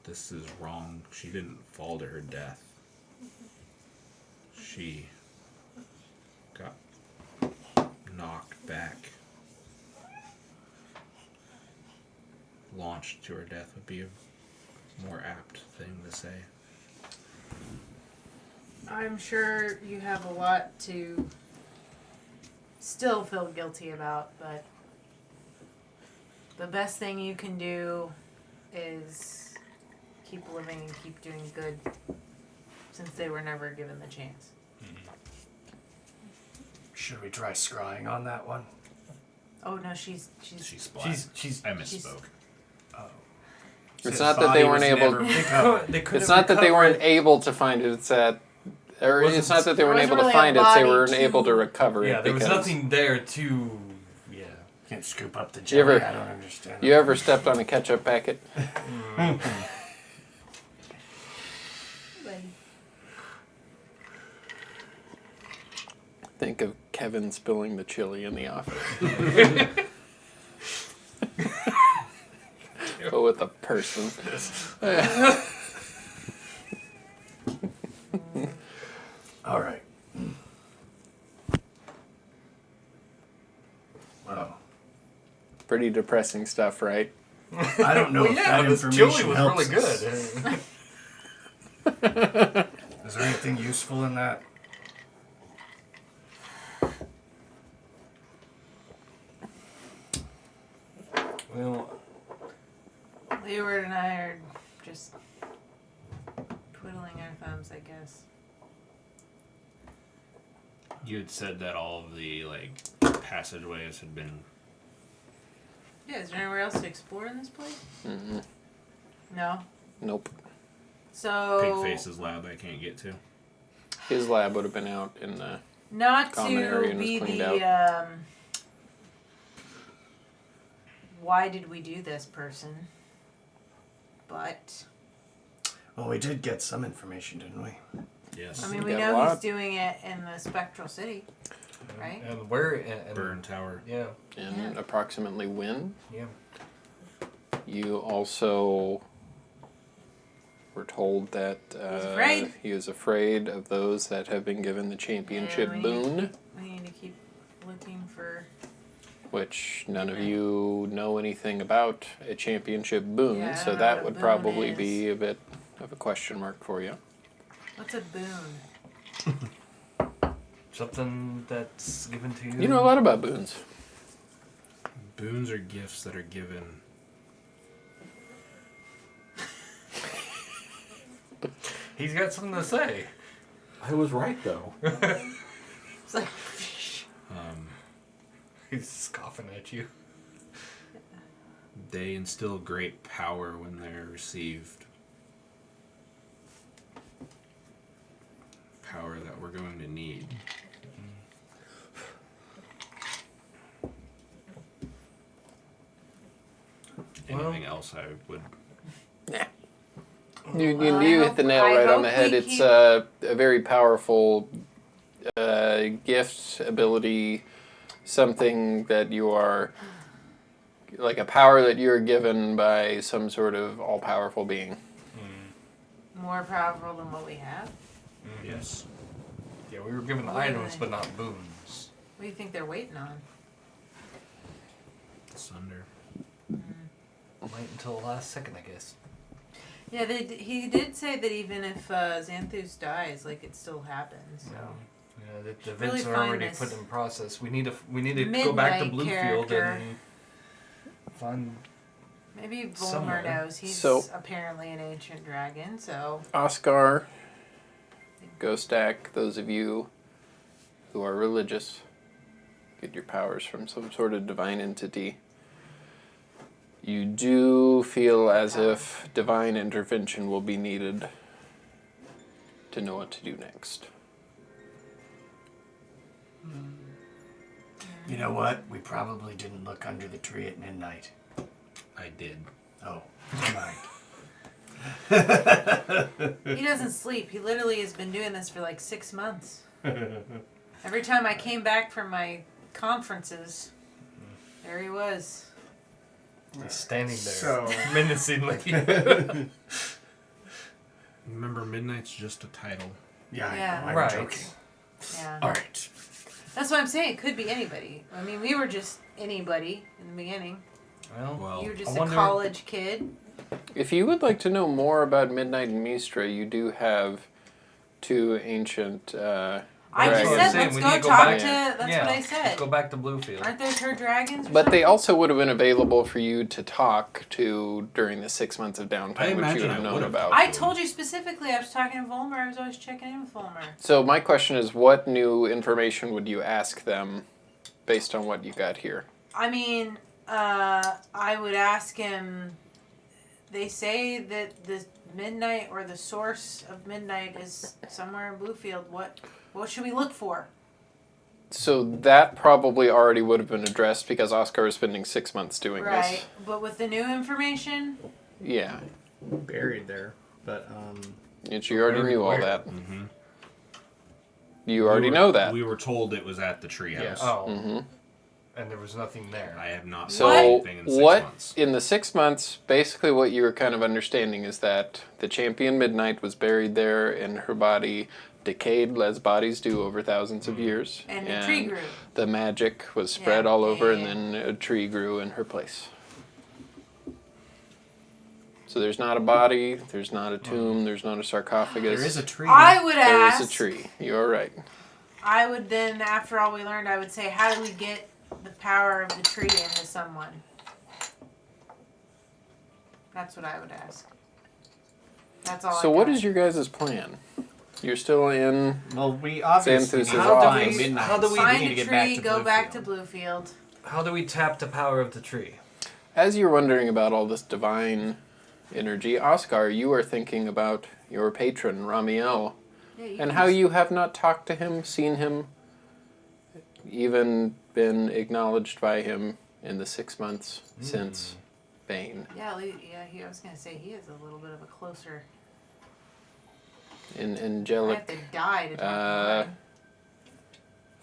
This is wrong. She didn't fall to her death. She got knocked back. Launched to her death would be a more apt thing to say. I'm sure you have a lot to still feel guilty about, but the best thing you can do is keep living and keep doing good, since they were never given the chance. Should we try scrying on that one? Oh no, she's She splat. She's. I misspoke. It's His not that they body weren't was able. never recovered. They could It's have not that they weren't recovered- able to find it. It's that, or Wasn't- it's not that they There weren't wasn't able to really a find it. They body were to- unable to recover Yeah, it. there was because nothing there to. Yeah. Can't scoop up the You jelly. ever- I don't understand. You ever stepped on a ketchup packet? Think of Kevin spilling the chili in the office. But with a person. All right. Well, Pretty depressing stuff, right? I don't know Well, if yeah, that this information chili was helps really us. good. Is there anything useful in that? Well, Leeward and I are just twiddling our thumbs, I guess. You had said that all of the passageways had been. Yeah, is there anywhere else to explore in this place? Mm-mm. No. Nope. So Pigface's lab I can't get to. His lab would have been out in the. not common area to and was be cleaned the why did we do this person, but Well, we did get some information, didn't we? Yes. I mean We we got a know he's lot. doing it in the Spectral City. right? And where? And Burn Tower. Yeah. And Yeah. approximately when. Yeah. You also were told that afraid. he is afraid of those that have been given the championship Yeah, boon, We need to keep looking for. which none of you know anything about a championship boon, Yeah, I so don't know that what a would boon probably is. be a bit of a question mark for you. What's a boon? Something that's given to you. You know a lot about boons. Boons are gifts that are given. He's got something to say. I was right though. It's like He's scoffing at you. They instill great power when they're received. Power that we're going to need. Anything else I would... You Well, I hit hope- the nail I right on hope the head. we It's keep- a very powerful gift, ability, something that you are, like a power that you're given by some sort of all-powerful being. more powerful than what we have. Yes. Yeah, we were given Wait a items, minute. but not boons. What do you think they're waiting on? Sunder. Wait until the last second, I guess. Yeah, he did say that even if Xanthus dies, like it still happens. So Yeah, the really events are find already this put in process. We need to go back to Midnight Bluefield character. and find. maybe Volmer Somewhere. knows. He's So- apparently an ancient dragon. So Oscar, Ghostak, those of you who are religious, get your powers from some sort of divine entity. You do feel as if divine intervention will be needed to know what to do next. You know what? We probably didn't look under the tree at midnight. I did. Oh, never mind. he doesn't sleep. He literally has been doing this for like 6 months. Every time I came back from my conferences, there he was. He's standing there So- menacingly. Remember, Midnight's just a title. Yeah, Yeah. I know. I'm Right. joking. Yeah. All right. That's what I'm saying. It could be anybody. I mean, we were just anybody in the beginning. Well, You were I just a wonder- college kid. If you would like to know more about Midnight and Mistra, you do have two ancient I just dragons. said, let's we go need to go talk back- to. That's what I Let's said. go back to Bluefield. Aren't those her dragons? Or But they something? also would have been available for you to talk to during the 6 months of I downtime, which you imagine would I have known would have. about. I told you specifically. I was talking to Volmer. I was always checking in with Volmer. So my question is, what new information would you ask them based on what you got here? I mean, I would ask him. They say that the midnight or the source of midnight is somewhere in Bluefield. What should we look for? So that probably already would have been addressed because Oscar is spending 6 months doing Right, but with the new information, this. Yeah, Buried there, but and you already knew all Where? that. Mm-hmm. You already know that. We were told it was at the treehouse. Oh, hmm and there was nothing there. I have not seen So anything in 6 what months. in the 6 months, basically what you were kind of understanding is that the champion Midnight was buried there and her body decayed as bodies do over thousands of years. and the tree grew. The magic was spread Yeah, all yeah, over, yeah. and then a tree grew in her place. So there's not a body, there's not a tomb, there's not a sarcophagus. There is a tree. I would There ask. is a tree. You're right. I would then, after all we learned, I would say, how do we get the power of the tree into someone? That's what I would ask. That's all. So what is your guys' plan? You're still in. well, we obviously Xanthus need is to off. find midnight. how do we so find need a to get tree? back to Go back to Bluefield. Bluefield. How do we tap the power of the tree? As you're wondering about all this divine energy, Oscar, you are thinking about your patron, Ramiel, Yeah, you and can how just- you have not talked to him, seen him, even been acknowledged by him in the 6 months since Bane. Yeah, I was gonna say he is a little bit of a closer. An I have angelic to die to talk uh, to him.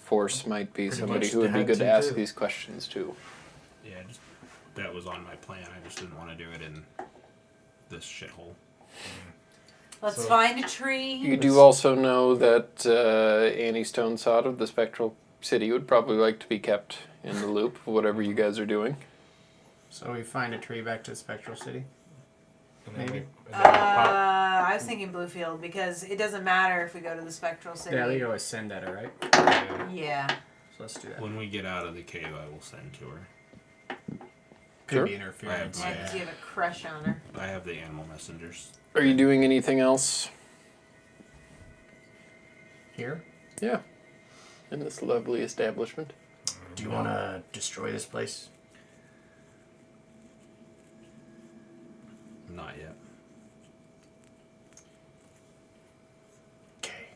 Force might be Pretty somebody much who would be had good to to, ask too. these questions to. Yeah, that was on my plan. I just didn't want to do it in this shithole. Let's So- find a tree. You do also know that Annie Stonesod of the Spectral City would probably like to be kept in the loop of whatever you guys are doing. So we find a tree back to the Spectral City. And then Maybe. we pop. I was thinking Bluefield because it doesn't matter if we go to the Spectral City. Yeah, we always send at her, right? Yeah. So let's do that. When we get out of the cave, I will send to her. Could Sure. be interference. Right, Like, yeah. do you have a crush on her? I have the animal messengers. Are you doing anything else? Here? Yeah. In this lovely establishment. Do you want to destroy this place? Not yet. Okay.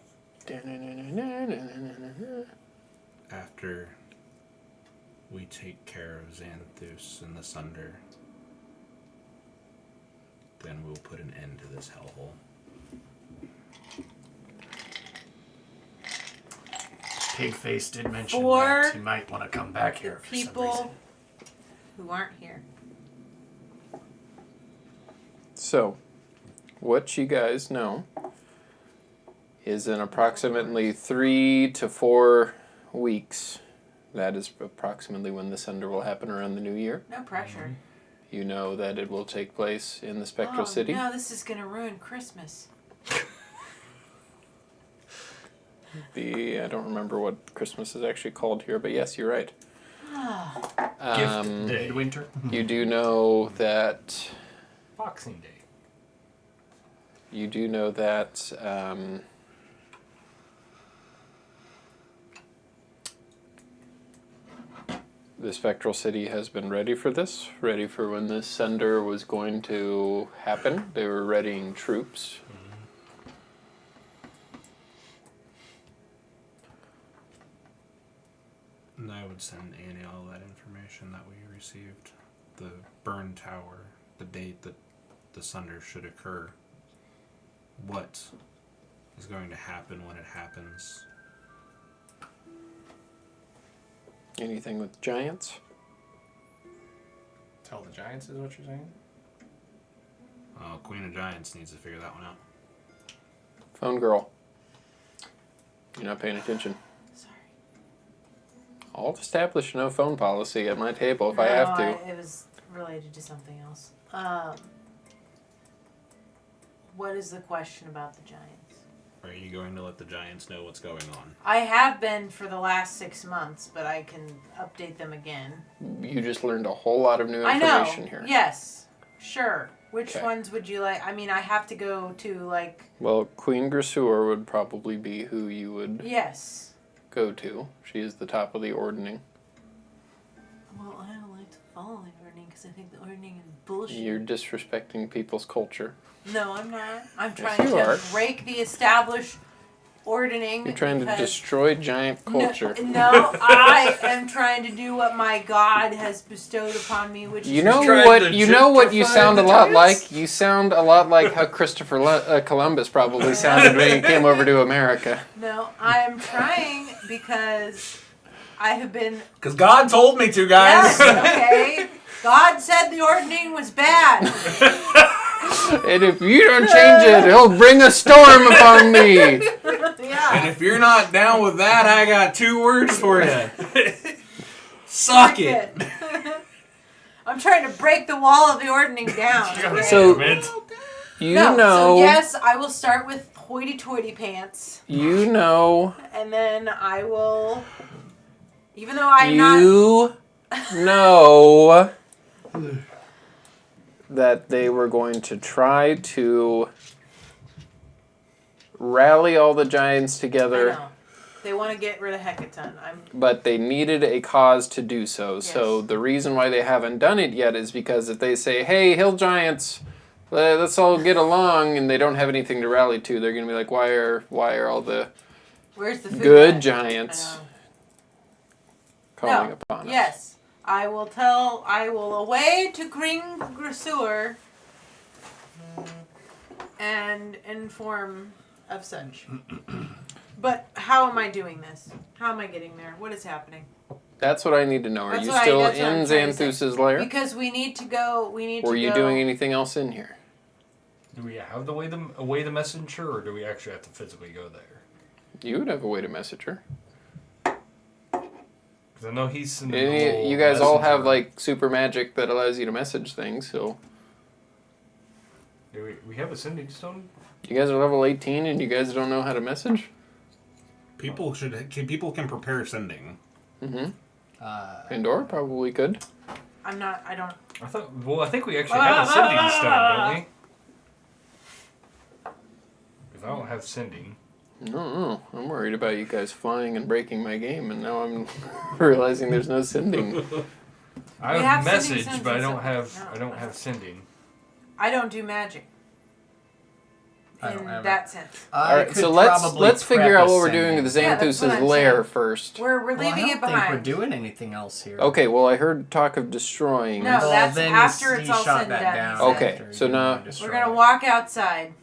After we take care of Xanthus and the Sunder, then we'll put an end to this hellhole. Pigface did mention For that he might want to come back here for some reason. People who aren't here. So, what you guys know is in approximately 3 to 4 weeks, that is approximately when the Sunder will happen around the new year. No pressure. You know that it will take place in the Spectral City. No, this is gonna ruin Christmas. I don't remember what Christmas is actually called here, but yes, you're right. Gift Day. Midwinter? You do know that. Boxing Day. You do know that. The Spectral City has been ready for this, ready for when this Sunder was going to happen. They were readying troops. And I would send Annie all that information that we received. The burn tower, the date that the Sunder should occur. What is going to happen when it happens. Anything with giants? Tell the Giants is what you're saying? Queen of Giants needs to figure that one out. Phone girl. You're not paying attention. Sorry. I'll establish no phone policy at my table if I have to. It was related to something else. What is the question about the Giants? Are you going to let the Giants know what's going on? I have been for the last 6 months, but I can update them again. You just learned a whole lot of new I know. information here. Yes. Sure. Which Okay. ones would you like? I mean, I have to go to, like... Well, Queen Grasur would probably be who you would Yes. go to. She is the top of the ordning. Well, I don't like to follow the ordning because I think the ordning is bullshit. You're disrespecting people's culture. No, I'm not. I'm Yes, trying you to are. break the established ordning. You're trying to because- destroy giant culture. No, I am trying to do what my God has bestowed upon me, which You is know trying what? to You know what? You gentrify sound a the lot giants? like. You sound a lot like how Christopher Columbus probably sounded when he came over to America. no. I am trying because I have been. Because God told me to, guys. Yes, okay. God said the ordning was bad. And if you don't change it, he'll bring a storm upon me. And Yeah. if you're not down with that, I got 2 words for you. Suck it. I'm trying to break the wall of the ordning down. Okay? So Damn it. you no, know. So yes, I will start with hoity-toity pants, You know. and then I will. Even though I'm not. You know that they were going to try to rally all the giants I together, know. They want to get rid of Hecaton. but they needed a cause to do so. So Yes. the reason why they haven't done it yet is because if they say, hey, hill giants, let's all get along, and they don't have anything to rally to, they're going to be like, why are all the Where's the food good at? giants I know. calling No. upon us? Yes. I will away to Queen Grasur and inform of such. But how am I doing this? How am I getting there? What is happening? That's what I need to know. Are That's you what still that's what I'm in trying to say. Xanthus's lair? Because we need to go. We need Or to are you go. doing anything else in here? Do we have the away the messenger, or do we actually have to physically go there? You would have a way to message her. Because I know he's in the You guys all have like super magic that allows you to message things, so Do we have a sending stone? you guys are level 18 and you guys don't know how to message? People can prepare sending. Mm-hmm. Pandora probably could. I'm not. I don't. I think we actually have a sending stone, don't we? Because I don't have sending. No, I'm worried about you guys flying and breaking my game, and now I'm realizing there's no sending. I We have have sending message, stones but I and don't stuff. have. I don't have sending. I don't do magic. I don't In have that sense, All right, so let's figure out what we're doing with Yeah, that's what Xanthus's I'm lair saying. first. we're Well, I leaving don't it behind. think we're doing anything else here. Okay, well I heard talk of destroying. No, that's then after he it's all shot said and that done, down. he said. Okay, after so you now- wanted to destroy We're gonna it. walk outside.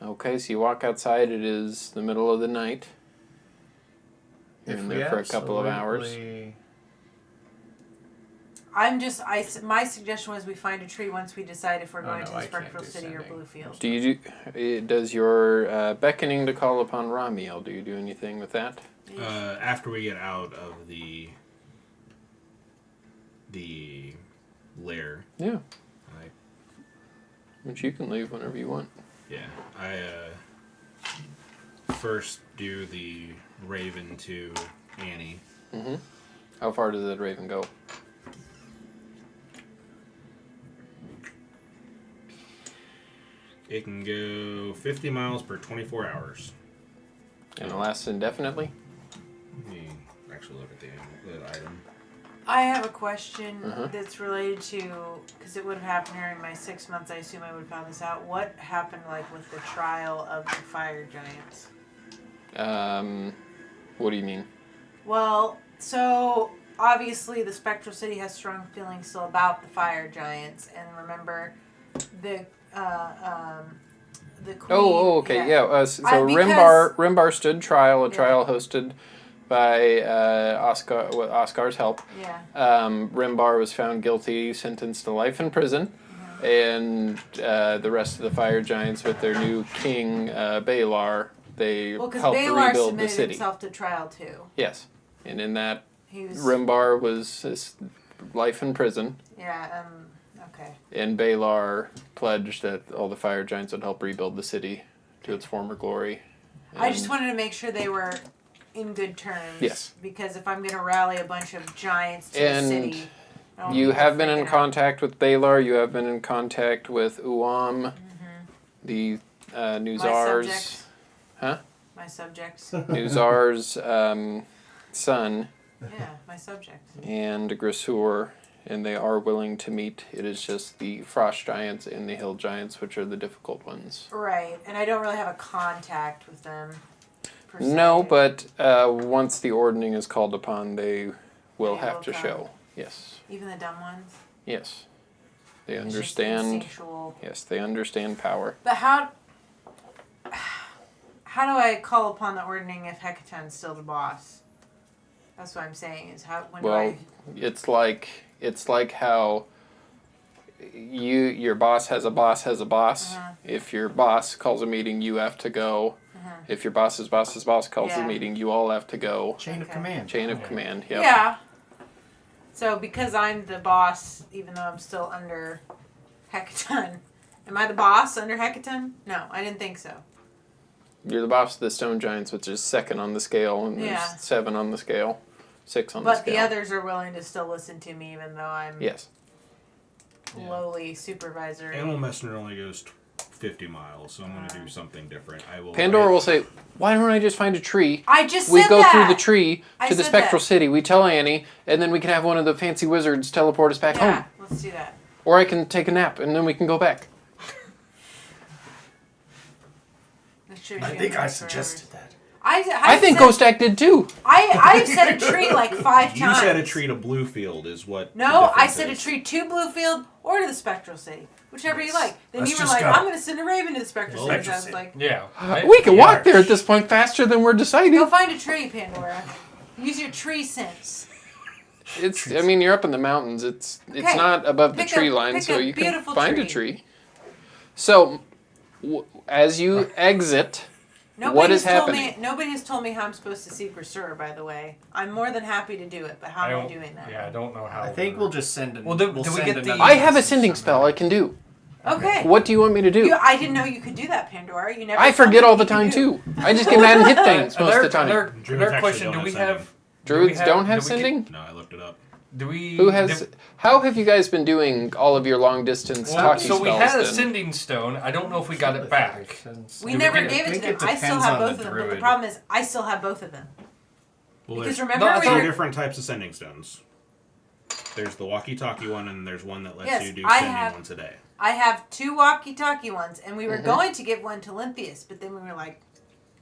Okay, so you walk outside. It is the middle of the night. You're If in we there for a couple of hours. absolutely- My suggestion was we find a tree once we decide if we're going no, to I can't Spectral do City or sending. Bluefield. Do you does your beckoning to call upon Ramiel? Do you do anything with that? After we get out of the lair, Yeah, I which you can leave whenever you want. I first do the raven to Annie. Mm-hmm. How far does that raven go? It can go 50 miles per 24 hours. And it lasts indefinitely? Let me actually look at the item. I have a question Uh-huh. that's related to, because it would have happened during my 6 months. I assume I would have found this out. What happened, like, with the trial of the fire giants? What do you mean? Well, so obviously the Spectral City has strong feelings still about the fire giants, and remember the queen. Oh, okay, yeah. So because- Rimbar stood trial, a Yeah. trial hosted by Oscar with Oscar's help. Yeah. Rimbar was found guilty, sentenced to life in prison, and the rest of the fire giants with their new king, Balar, they Well, because helped Balar rebuild the submitted city. himself to trial too. Yes, and in that, He was. Rimbar was life in prison. Yeah. Okay. And Balar pledged that all the fire giants would help rebuild the city to its former glory. I just And- wanted to make sure they were in good terms. Yes. Because if I'm going to rally a bunch of giants to And the city, I don't You need to have been freak in it out. contact with Balar. You have been in contact with Uam, the new My czar's, subjects. huh? My subjects. New czar's son, Yeah, my subjects. and Grisur, and they are willing to meet. It is just the frost giants and the hill giants which are the difficult ones. Right, and I don't really have a contact with them. Per se. No, but once the ordning is called upon, they will They have will to come. show. Yes. Even the dumb ones. Yes. They It's just understand. instinctual. Yes, they understand power. But how do I call upon the ordning if Hecaton's still the boss? That's what I'm saying. Is how when Well, it's like how your boss has a boss has a boss. Uh-huh. If your boss calls a meeting, you have to go. If your boss's boss's boss calls a Yeah. meeting, you all have to go. Chain of Okay. command. Chain of command. Yep. Yeah. So because I'm the boss, even though I'm still under Hecaton, am I the boss under Hecaton? No, I didn't think so. You're the boss of the stone giants, which is second on the scale, and Yeah. there's 7 on the scale, 6 on the But scale. the others are willing to still listen to me, even though I'm Yes. lowly supervisor. Animal messenger only goes 50 miles, so I'm going to do something different. I will. Pandora will say, "Why don't I just find a tree? I just We said go that. through the tree I to the said spectral that. city. We tell Annie, and then we can have one of the fancy wizards teleport us back Yeah, home. let's do that. Or I can take a nap, and then we can go back." That should I be think good I for suggested that. I think Ghost Act did too. I've said a tree like 5 times. You said a tree to Bluefield is what. No, I said a tree to Bluefield or to the Spectral City, whichever you like. Then Let's you were just like, go. I'm going to send a raven to the Spectral City. Spectral I was City. like, Yeah. We can walk there at this point faster than we're deciding. go find a tree, Pandora. Use your tree sense. It's. I mean, you're up in the mountains. It's Okay. not above the Pick tree a- line, pick so a you can beautiful find a tree. tree. So, as you exit, what is happening? Nobody has told me how I'm supposed to seek Restorer, by the way. I'm more than happy to do it, but how am I doing that? Yeah, I don't know how. I think we'll just send. Well, do we send get the- another I have a message sending somehow. spell I can do. Okay. What do you want me to do? I didn't know you could do that, Pandora. You never. I told forget me all the you could time do. too. I just get mad and hit things most of the time. Druids Another actually question: don't Do we have have? Druids don't have do we sending? No, I looked it up. Do we? Who has? How have you guys been doing all of your long distance Well, talking so we spells? had a then? sending stone. I don't know if we got it back. We Do we never get- gave it to think them. it I still depends have on both the of them, but the druid. problem is I still have both of them. Well, Because there's remember No, I we thought were. two different types of sending stones. There's the walkie-talkie one, and there's one that lets Yes, you do I sending have- once a day. I have 2 walkie-talkie ones, and we Mm-hmm. were going to give one to Lynthius, but then we were like,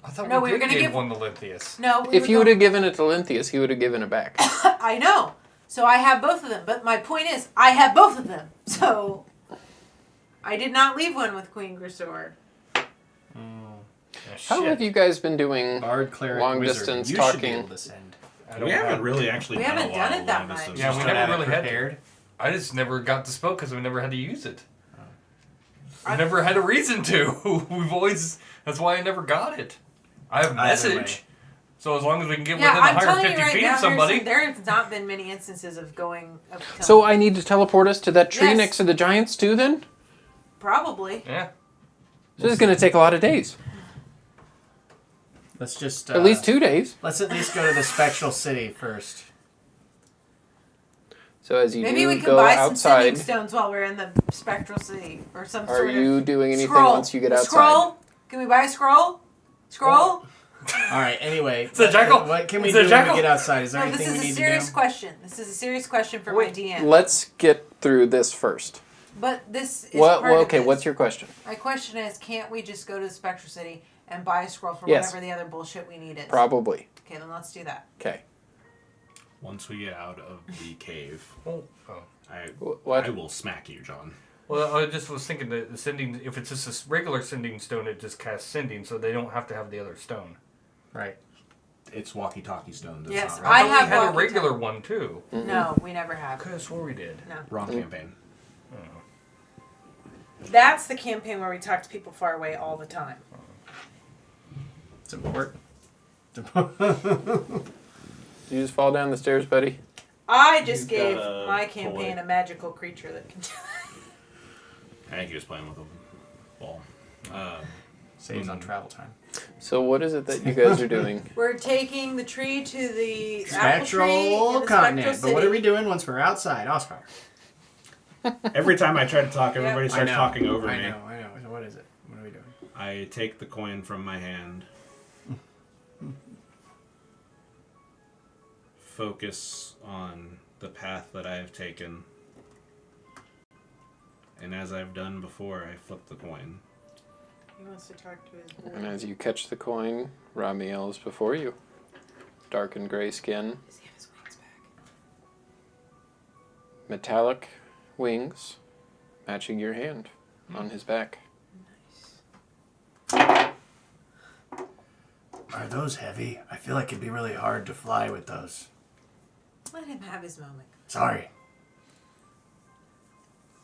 I thought No, we we were did gonna give give- one to Lynthius. no. We If were you would going- have given it to Lynthius, he would have given it back. I know. So I have both of them. But my point is, I have both of them. So I did not leave one with Queen Grisor. How have you guys been doing? Bard, cleric, Long wizard. distance You should be talking. able to send. I don't We haven't have- really actually We done haven't a lot done of it that long much. distance. Yeah, we Just never don't have really it had to. prepared. I just never got to spell because we never had to use it. I I- never had a reason to. We've always. That's why I never got it. I have Either way. message. So as long as we can get Yeah, within I'm telling 150 you right feet now, of somebody. Harrison, there have not been many instances of going up to So I need to teleport us to that tree Yes. next to the giants too. Then Probably. Yeah. this is going to take a lot of days. Let's just At least 2 days. Let's at least go to the Spectral City first. So as you Maybe do we can go buy some sending outside, stones while we're in the Spectral City. Or some are sort you of doing anything scroll. once you get A outside? Scroll? Can we buy a scroll? Scroll? All right. Anyway, Is that Jackal? What can we Is do that when Jackal? we get outside? Is there No, this anything is we a need serious to do? question. This is a serious question for Wait, my DM. Let's get through this first. But this is What? part Well, of okay. this. What's your question? My question is, can't we just go to the Spectral City and buy a scroll for Yes. whatever the other bullshit we need is? Probably. Okay, then let's do that. Okay. Once we get out of the cave, Oh. What? I will smack you, John. Well, I just was thinking that the sending. If it's just a regular sending stone, it just casts sending, so they don't have to have the other stone. Right. It's walkie-talkie stones. It's Yes, not I thought have we had a walkie-talkie. regular one too. No, we never have. Could have swore we did. No. wrong campaign. That's the campaign where we talk to people far away all the time. Support. Did you just fall down the stairs, buddy? I just You've gave got a my campaign toy. a magical creature that can. I think he was playing with a ball. Saves on travel time. So what is it that you guys are doing? We're taking the tree to the apple tree in Spectral the continent. Spectral But what are City. we doing once we're outside, Oscar? Every time I try to talk, everybody Yep. starts talking over I me. know. So what is it? What are we doing? I take the coin from my hand. Focus on the path that I have taken. And as I've done before, I flip the coin. He wants to talk to his boy. And as you catch the coin, Ramiel is before you. Dark and gray skin, Does he have his wings back? metallic wings, matching your hand on his back. Are those heavy? I feel like it'd be really hard to fly with those. Let him have his moment. Sorry.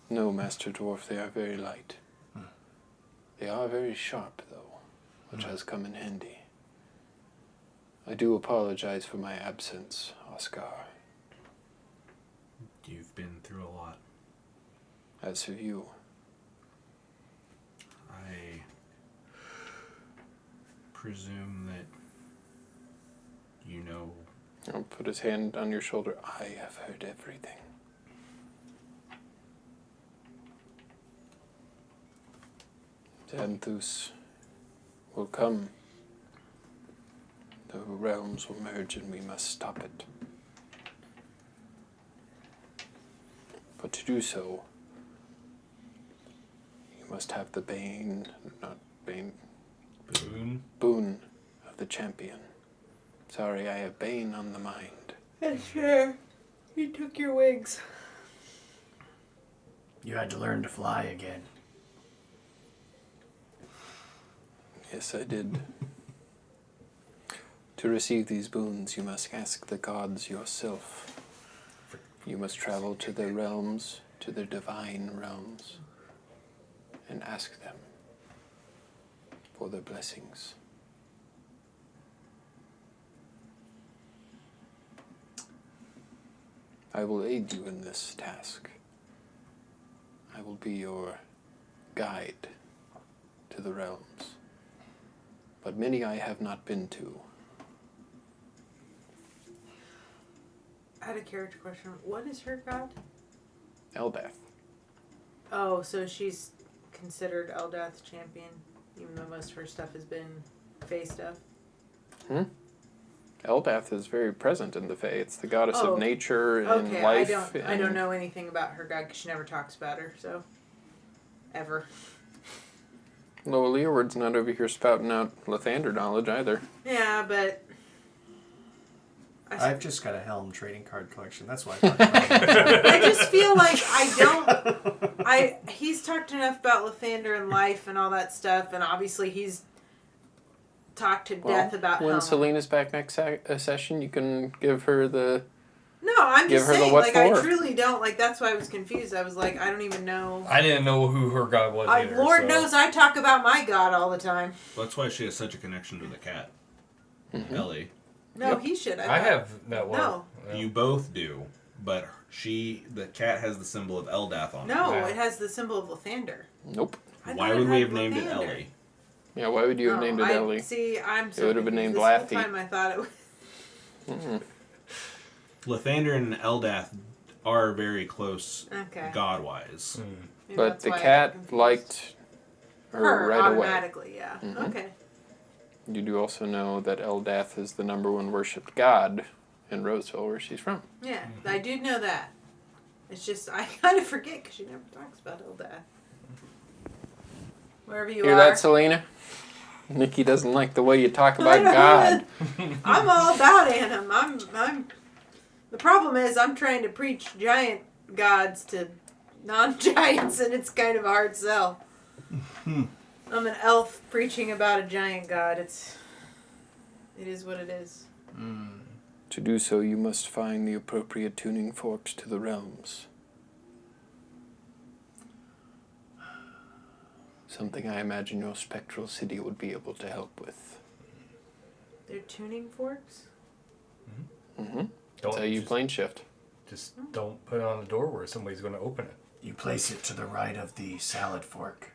No, Master Dwarf, they are very light. They are very sharp, though, which has come in handy. I do apologize for my absence, Oscar, You've been through a lot. as have you. I presume that you know. I'll put his hand on your shoulder. I have heard everything. Xanthus will come. The realms will merge and we must stop it. But to do so, you must have the boon of the champion. Sorry, I have Bane on the mind. That's fair. You took your wings. You had to learn to fly again. Yes, I did. To receive these boons, you must ask the gods yourself. You must travel to their realms, to their divine realms, and ask them for their blessings. I will aid you in this task. I will be your guide to the realms. But many I have not been to. I had a character question. What is her god? Eldath. Oh, so she's considered Eldath's champion, even though most of her stuff has been Fae stuff. Eldath is very present in the Fae. It's the goddess Oh, of nature and Okay, life. I don't know anything about her god because she never talks about her. So, ever. Loa Leeward's not over here spouting out Lathander knowledge either. Yeah, but I've just got a Helm trading card collection. That's why I talk about it. I just feel like he's talked enough about Lathander and life and all that stuff, and obviously he's talked to death about when Helm. Selena's back next session, you can give her the... No, I'm give just her the saying, what like, I for. truly don't, like, that's why I was confused. I was like, I don't even know. I didn't know who her god was either. Lord so. knows I talk about my god all the time. That's why she has such a connection to the cat, Ellie. No, Yep. he should. I have that one. No. Yeah. You both do, but the cat has the symbol of Eldath on it. No, Yeah. it has the symbol of Lathander. Nope. I Why thought would it we had have named it Lathander. Ellie? Yeah, why would you have named it Ellie? See, I'm so It would have been confused. named This whole Lathy. time I thought it was... Lathander and Eldath are very close Okay. god-wise. Maybe But that's the why I got cat confused. liked her right away. automatically, yeah. Mhm. Okay. You do also know that Eldath is the #1 worshipped god in Roseville, where she's from. Yeah, I do know that. It's just, I kind of forget because she never talks about Eldath. Wherever you Hear are. that, Selena? Nikki doesn't like the way you talk about know. God. I'm all about Anim. I'm. The problem is I'm trying to preach giant gods to non-giants, and it's kind of a hard sell. I'm an elf preaching about a giant god. It is what it is. To do so, you must find the appropriate tuning forks to the realms. Something I imagine your spectral city would be able to help with. They're tuning forks. Mm-hmm. That's Don't how you just- plane shift. Just don't put it on the door where somebody's going to open it. You place it to the right of the salad fork.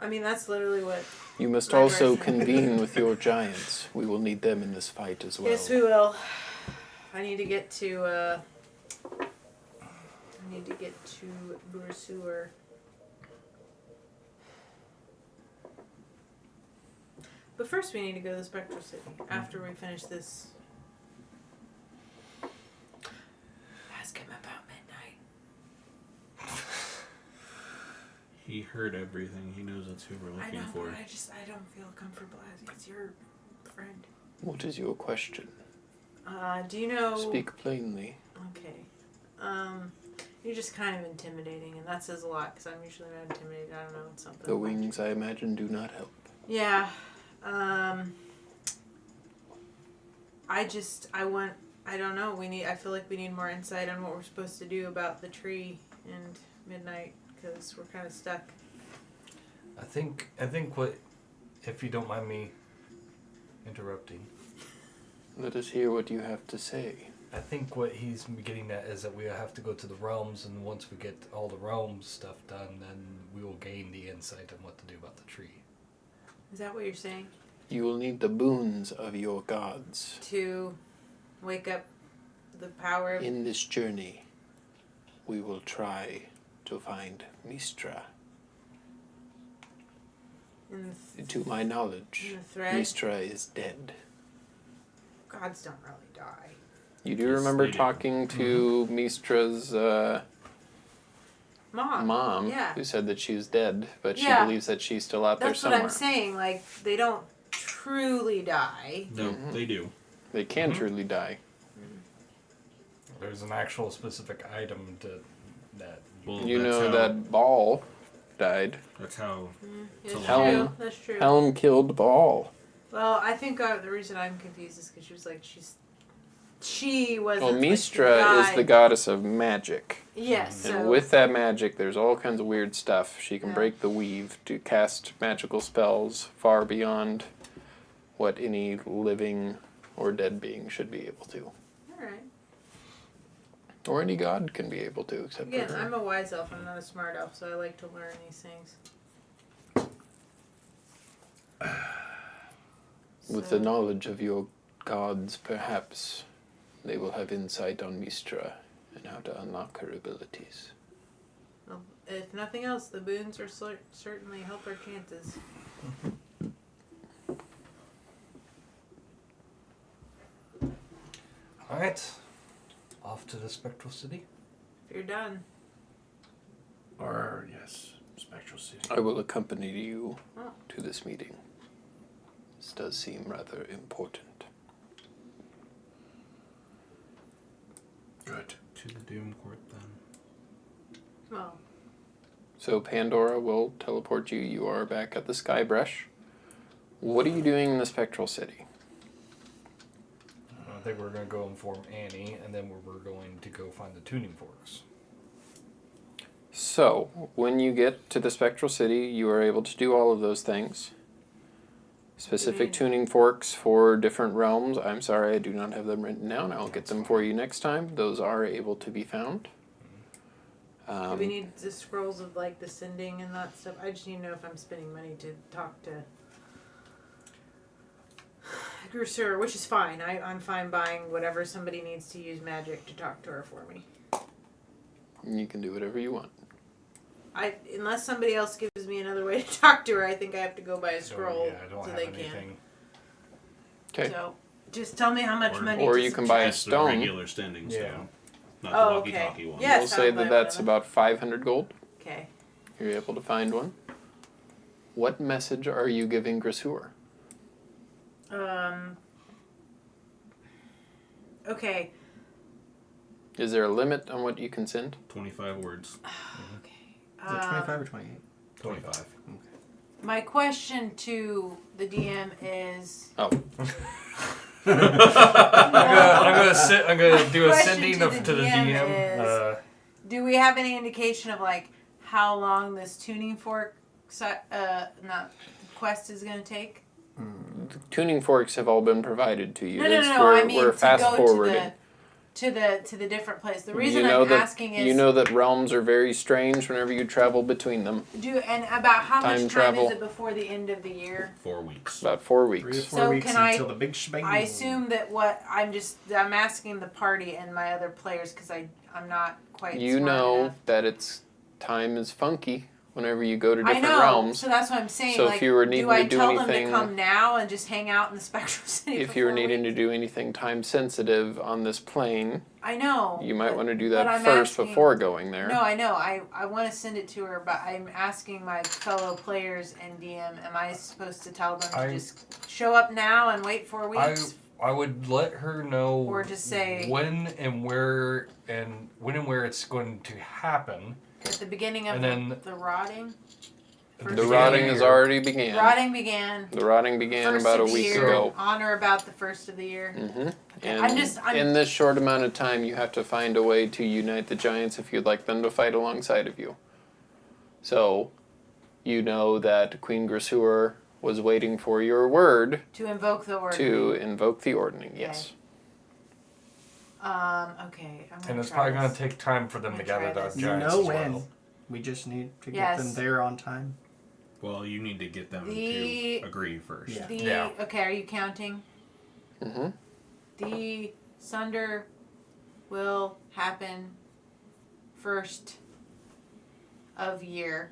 I mean, that's literally what. You must My also direction. convene with your giants. We will need them in this fight as well. Yes, we will. I need to get to. I need to get to Bursuer. But first, we need to go to the Spectral City after we finish this. Ask him about midnight. He heard everything. He knows that's who we're I looking know, for. but I don't feel comfortable as he's your friend. What is your question? Do you know? Speak plainly. Okay. You're just kind of intimidating, and that says a lot because I'm usually not intimidated. I don't know, it's something. The wings, I imagine, do not help. Yeah. I don't know. I feel like we need more insight on what we're supposed to do about the tree and midnight because we're kind of stuck. I think what, if you don't mind me interrupting, Let us hear what you have to say. I think what he's getting at is that we have to go to the realms, and once we get all the realms stuff done, then we will gain the insight on what to do about the tree. Is that what you're saying? You will need the boons of your gods. To wake up the power of... In this journey, we will try to find Mistra. in To my knowledge, In the thread? Mistra is dead. gods don't really die. You do Yes, remember they do. talking to Mistra's Mom. mom, Yeah. who said that she's dead, but she Yeah. believes that she's still out there That's what somewhere. I'm saying. Like, they don't... truly die. No, they do. They can truly die. There's an actual specific item to that. Well, You that's know how, that Ball died. That's how. It's Helm. true. That's true. Helm killed Ball. Well, I think the reason I'm confused is because she was like she wasn't. Well, like, she Mistra is died. the goddess of magic. Yes. And So with that magic, there's all kinds of weird stuff. She can Yeah. break the weave to cast magical spells far beyond what any living or dead being should be able to. all right. Or any god can be able to, except Again, for her. I'm a wise elf. I'm not a smart elf, so I like to learn these things. With the knowledge of your gods, perhaps they will have insight on Mistra and how to unlock her abilities. Well, if nothing else, the boons are certainly help our chances. Alright. Off to the Spectral City. If you're done. Or, yes, Spectral City. I will accompany you Oh. to this meeting. This does seem rather important. Good. To the Doom Court then. Well, So Pandora will teleport you. You are back at the Skybrush. What are you doing in the Spectral City? I think we're going to go inform Annie, and then we're going to go find the tuning forks. So, when you get to the Spectral City, you are able to do all of those things. Specific tuning forks for different realms. I'm sorry, I do not have them written down. I'll get them for you next time. Those are able to be found. do we need the scrolls of like the sending and that stuff? I just need to know if I'm spending money to talk to Grusur, which is fine. I'm fine buying whatever somebody needs to use magic to talk to her for me. You can do whatever you want. Unless somebody else gives me another way to talk to her, I think I have to go buy a scroll So, yeah, I don't so have they anything. Okay. So just tell me how much money. Or to you can buy a That's the stone. regular standing Yeah. stone. Not Oh, the okay. walkie-talkie one. Yes, We'll say I'll buy that that's one of them. about 500 gold. Okay. You're able to find one. What message are you giving Grasur? Okay. Is there a limit on what you can send? 25 words. Okay. Is it 25 or 28? 25. My question to the DM is. Oh, I'm gonna do a Question sending to of the to the DM DM. is- Do we have any indication of like how long this tuning fork quest is going to take? tuning forks have all been provided to you. No. We're, I mean we're to fast go forwarding. to the different place. The reason you know I'm that asking is you know that realms are very strange whenever you travel between them. about how much Time time travel. is it before the end of the year? 4 weeks. About 4 3 to weeks. 4 So weeks can I- until the big shebang. I assume that I'm asking the party and my other players because I'm not quite. You smart know enough. that it's time is funky whenever you go to I different know, realms. so that's what I'm saying. So if like, you were needing do I to do tell anything- them to come now and just hang out in the Spectral City? If for you were 4 needing weeks? to do anything time sensitive on this plane, I know. you might but- want to do but that I'm first asking- before going there. No, I know. I want to send it to her, but I'm asking my fellow players and DM. Am I supposed to tell them to just show up now and wait 4 weeks? I would let her know Or just say- when and where it's going to happen. At the beginning of And then- the rotting. First The of rotting year. has already began. Rotting began. The rotting began First about a of the week year, ago. on or about the first of the year. hmm Okay, And I'm- in this short amount of time, you have to find a way to unite the giants if you'd like them to fight alongside of you. So, you know that Queen Grasur was waiting for your word To invoke the order. to invoke the ordning. Yes. Okay. I'm gonna And it's try probably going this. to take time for them I'm to gonna gather try the this. You giants know as when. well. We just need to get Yes. them there on time. Well, you need to get them The- to agree first. Yeah. Okay, are you counting? hmm The Sunder will happen first of year.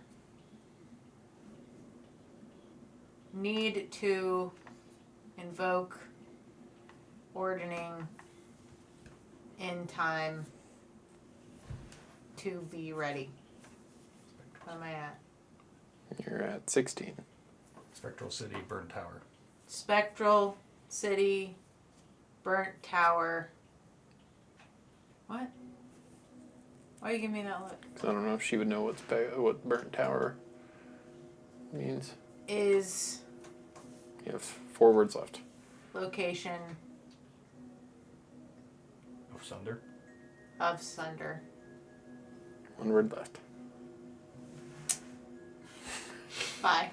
Need to invoke ordering in time to be ready. What am I at? You're at 16. Spectral City, Burn Tower. Spectral City, Burnt Tower. What? Why are you giving me that look? 'Cause I don't know if she would know what burnt tower means. Is You have 4 words left. location Of Sunder. of Sunder. 1 word left. Bye.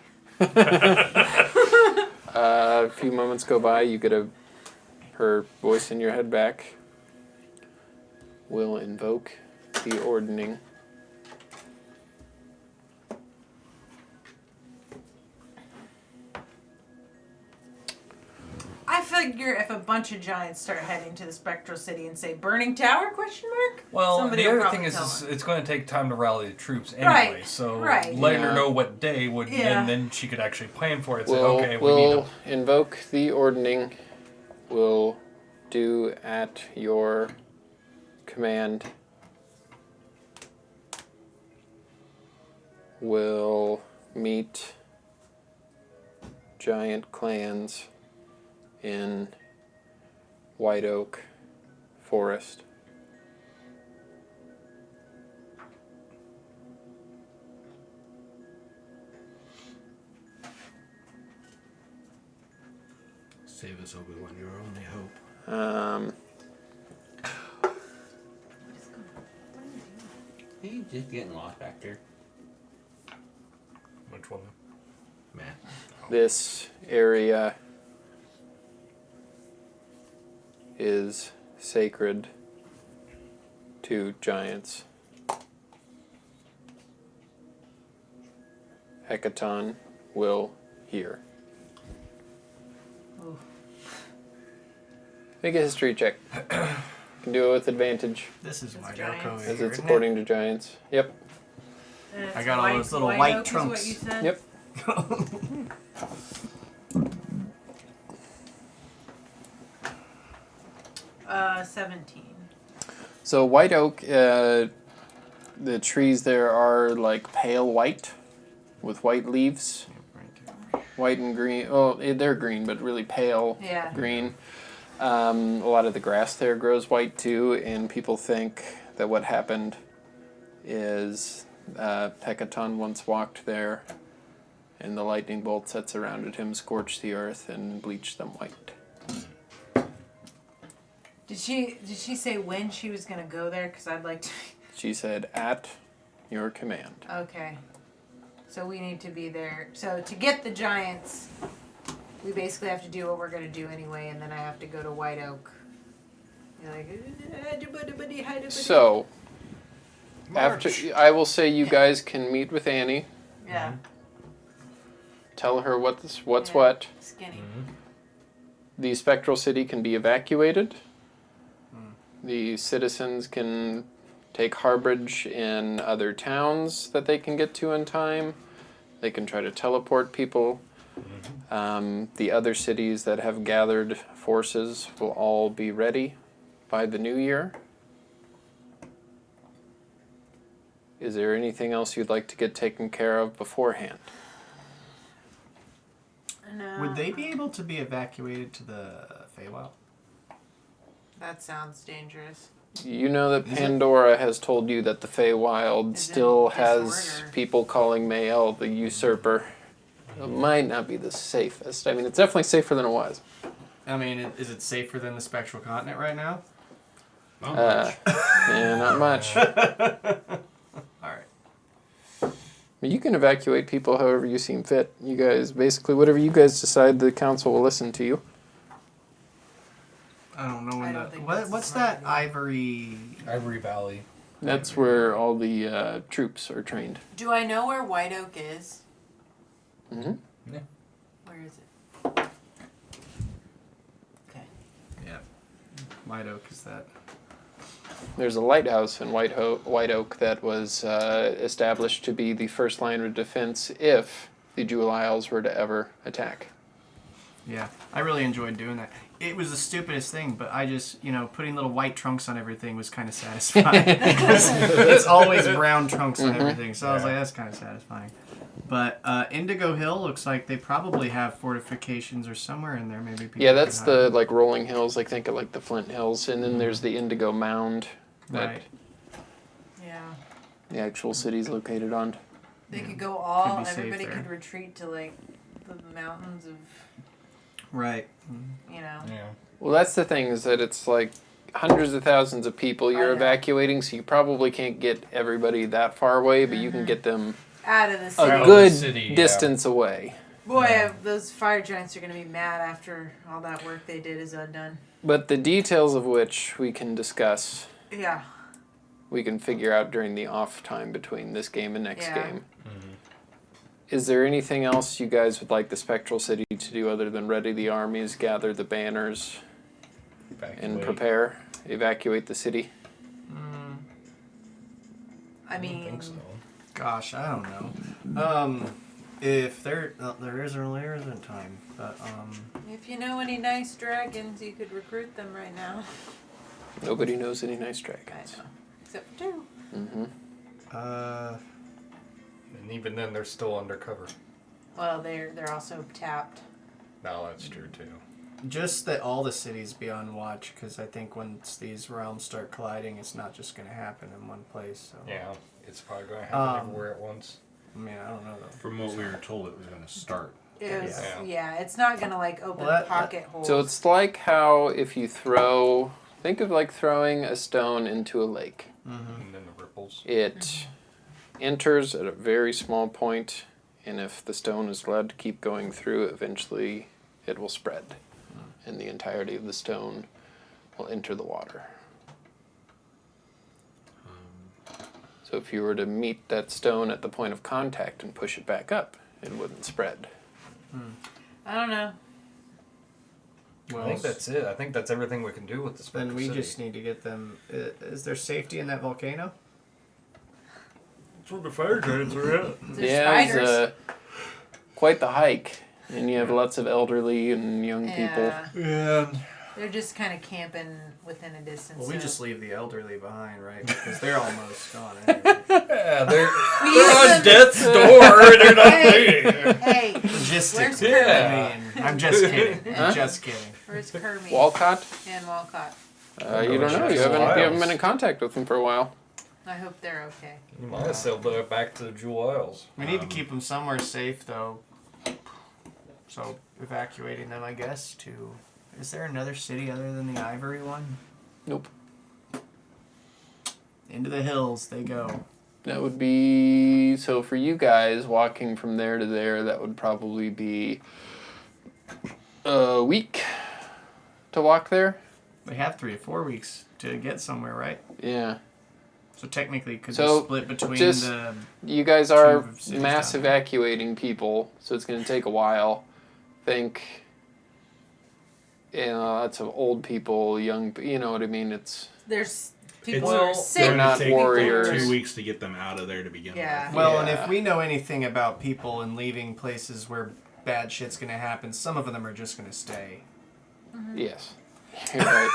A few moments go by. You get her voice in your head back. Will invoke the ordning. I figure if a bunch of giants start heading to the Spectral City and say "Burning Tower?" ? Well, Somebody the will other probably thing is, tell is him. it's going to take time to rally the troops anyway. Right, So right. letting Yeah. her know what day would, Yeah. and then she could actually plan for it. Say, Will okay, we need invoke the ordning. Will do at your command. Will meet giant clans in White Oak Forest. Save us, Obi-Wan. Your only hope. Hey, just getting lost back there. Which one? Man. This area is sacred to giants. Hecaton will hear. Oof. Make a history check. You can do it with advantage, This is It's my giants. Delco as here, it's isn't it? according to giants. Yep. And it's I got all those little white oak is trunks. what you said? Yep. 17. So white oak, the trees there are like pale white, with white leaves, white and green. Oh, they're green, but really pale Yeah. green. A lot of the grass there grows white too, and people think that what happened is Hecaton once walked there, and the lightning bolts that surrounded him scorched the earth and bleached them white. Did she say when she was gonna go there? Because I'd like to. She said, "At your command." Okay. So we need to be there. So to get the giants, we basically have to do what we're gonna do anyway, and then I have to go to White Oak. You're like. So, after I will say, you guys can meet with Annie. Yeah. Tell her what's Yeah. what. Skinny. The Spectral City can be evacuated. The citizens can take harborage in other towns that they can get to in time. They can try to teleport people. The other cities that have gathered forces will all be ready by the new year. Is there anything else you'd like to get taken care of beforehand? No. Would they be able to be evacuated to the Feywild? That sounds dangerous. You know that Is it? Pandora has told you that the Feywild Is in still has disorder. people calling Mael the usurper. It might not be the safest. I mean, it's definitely safer than it was. I mean, is it safer than the Spectral Continent right now? Not much. Yeah, not much. All right. But you can evacuate people however you seem fit. You guys, basically, whatever you guys decide, the council will listen to you. I don't know I when don't think what, that's what's smart that idea. Ivory? Ivory Valley. That's where all the troops are trained. Do I know where White Oak is? Mm-hmm. Where is it? Okay. Yeah. White Oak is that? There's a lighthouse in White Oak that was established to be the first line of defense if the Jewel Isles were to ever attack. Yeah, I really enjoyed doing that. it was the stupidest thing, but I just, putting little white trunks on everything was kind of satisfying. It's always brown trunks on everything, so I was like, that's kind of satisfying. But Indigo Hill looks like they probably have fortifications or somewhere in there. Maybe people Yeah, that's can the hide. like rolling hills. Like think of like the Flint Hills, and then there's the Indigo Mound that Right. Yeah. the actual city's located on. They could go all. Could be safe Everybody there. could retreat to like the mountains of, Right. Yeah. Well, that's the thing is that it's like hundreds of thousands of people you're I know. evacuating, so you probably can't get everybody that far away, but you can get them out of the city. a Out of good the city, yeah. distance away. Boy, those fire giants are gonna be mad after all that work they did is undone. But the details of which we can discuss, Yeah. we can figure out during the off time between this game and next Yeah. game. Is there anything else you guys would like the Spectral City to do other than ready the armies, gather the banners, and prepare, evacuate the city? I mean, I think so. Gosh, I don't know. If there isn't time, but if you know any nice dragons, you could recruit them right now. Nobody knows any nice I dragons. know, except for two. Mm-hmm. And even then, they're still undercover. Well, they're also tapped. No, that's true too. just that all the cities be on watch, because I think once these realms start colliding, it's not just going to happen in one place. So. Yeah, it's probably going to happen everywhere at once. I mean, I don't know though. From what we were told, it was going to start. It was, Yeah. yeah, it's not gonna like open pocket holes. So it's like how if you throw, think of like throwing a stone into a lake. Mm-hmm. And then the ripples. It enters at a very small point, and if the stone is allowed to keep going through, eventually it will spread, and the entirety of the stone will enter the water. So if you were to meet that stone at the point of contact and push it back up, it wouldn't spread. I don't know. Well, I think that's it. I think that's everything we can do with the then Spectre we City. just need to get them. Is there safety in that volcano? That's where the fire giants are at. There's Yeah, spiders. it's quite the hike, and you have lots of elderly and young people. Yeah, Yeah. they're just kind of camping within a distance. Well, we so- just leave the elderly behind, right? Because they're almost gone anyway. Yeah, they're We they're use on them- death's door. They're not Hey. waiting. Hey, Logistics. Where's Yeah. I mean, I'm just kidding. Huh? I'm just kidding. where's Kermit Walcott? and Walcott? You don't know. You haven't been in contact with them for a while. I hope they're okay. You might as well go back to the Jewel Isles. We need to keep them somewhere safe, though. So evacuating them, I guess. To is there another city other than the Ivory one? Nope. Into the hills they go. That would be, so for you guys, walking from there to there, that would probably be a week to walk there. They have 3 or 4 weeks to get somewhere, right? Yeah. So technically, it could So, be split between just- the. You guys are Two cities mass down there. evacuating people, so it's going to take a while. Think, lots of old people, young, you know what I mean? It's, There's people It's- who are Well, sick. they're not take warriors. 2 weeks to get them out of there to begin Yeah. with. Well, and Yeah. if we know anything about people and leaving places where bad shit's gonna happen, some of them are just gonna stay. yes. You're right.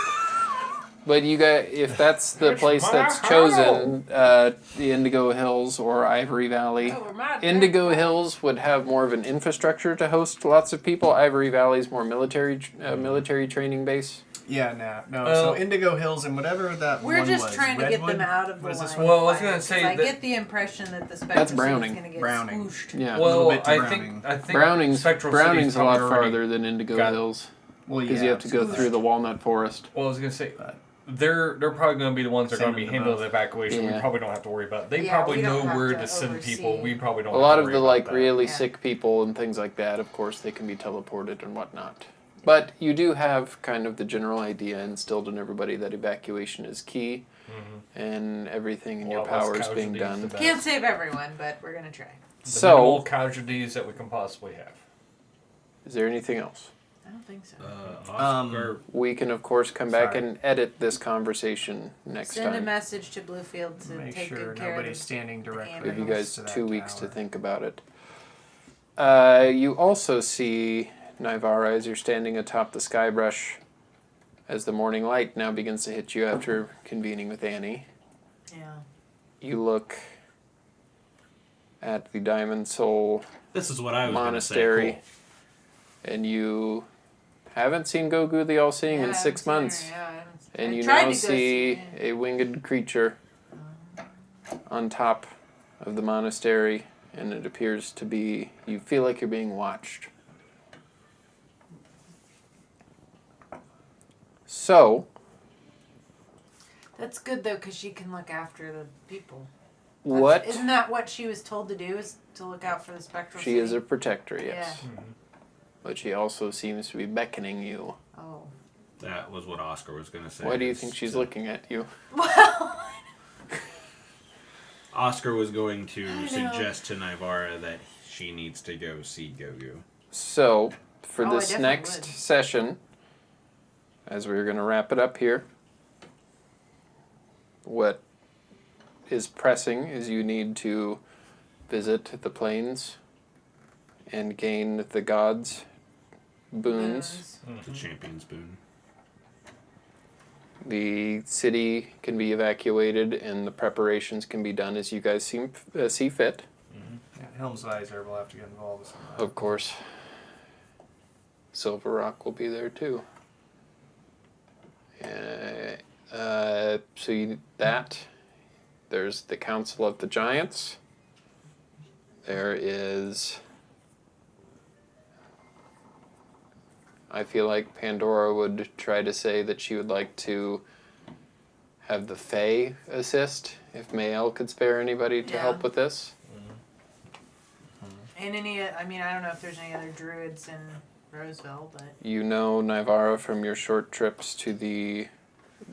But you guys, if that's the It's place my that's house. chosen, the Indigo Hills or Ivory Valley, Oh, we're mad. Indigo Hills would have more of an infrastructure to host lots of people. Ivory Valley's more military training base. Yeah, no. So Indigo Hills and whatever that We're one just was. trying to Redwood? get them out of the What is line. this of Well, I was fire, gonna say 'cause I that- get the impression that the Spectre That's City's Browning. gonna get Browning. swooshed. Yeah. Well, bit to I Browning. think Browning's Spectral Browning's City's a lot probably already farther than Indigo got- Hills Well, because you have to go through the walnut forest. Well, I was gonna say But- they're probably going to be the ones that are Send going to be them to handling the both. evacuation. Yeah. We probably don't have to worry about. They Yeah, probably we know don't have where to to send people. oversee. We probably don't. A have lot to of worry the about like that. really Yeah. sick people and things like that, of course, they can be teleported and whatnot. But you do have kind of the general idea instilled in everybody that evacuation is key, and everything in A your lot less powers being casualties done. than that. Can't save everyone, but we're gonna try. The minimal So, casualties that we can possibly have. is there anything else? I don't think so. Oscar, We can, of course, come back Sorry. and edit this conversation next Send a time. message to Bluefield to Make take sure good care of nobody's the standing directly. Give you animals. guys to that 2 weeks to tower. think about it. You also see Naivara as you're standing atop the skybrush as the morning light now begins to hit you after convening with Annie, Yeah. you look at the Diamond Soul This is what I was Monastery, going to say. and you haven't seen Gogu the All-Seeing in 6 months. And I you tried now to go see see a winged creature on top of the monastery, and it appears to be, you feel like you're being watched. So, That's good though, because she can look after the people. what? Isn't that what she was told to do? Is to look out for the spectral? She is a city? protector, yes. Yeah. But she also seems to be beckoning you. Oh. That was what Oscar was going to say. Why do you think she's looking at you? Well. Oscar was going to know. suggest to Nivara that she needs to go see Gogu. So, for Oh, I this definitely next would. session, as we're going to wrap it up here, what is pressing is you need to visit the plains and gain the gods' boons. The champion's boon. The city can be evacuated and the preparations can be done as you guys see fit. Yeah, Helm's Visor will have to get involved. Of course, Silver Rock will be there too. There's the Council of the Giants. There is... I feel like Pandora would try to say that she would like to have the Fae assist, if Mael could spare anybody to help with this. And I don't know if there's any other druids in Roseville, but... You know Nivara from your short trips to the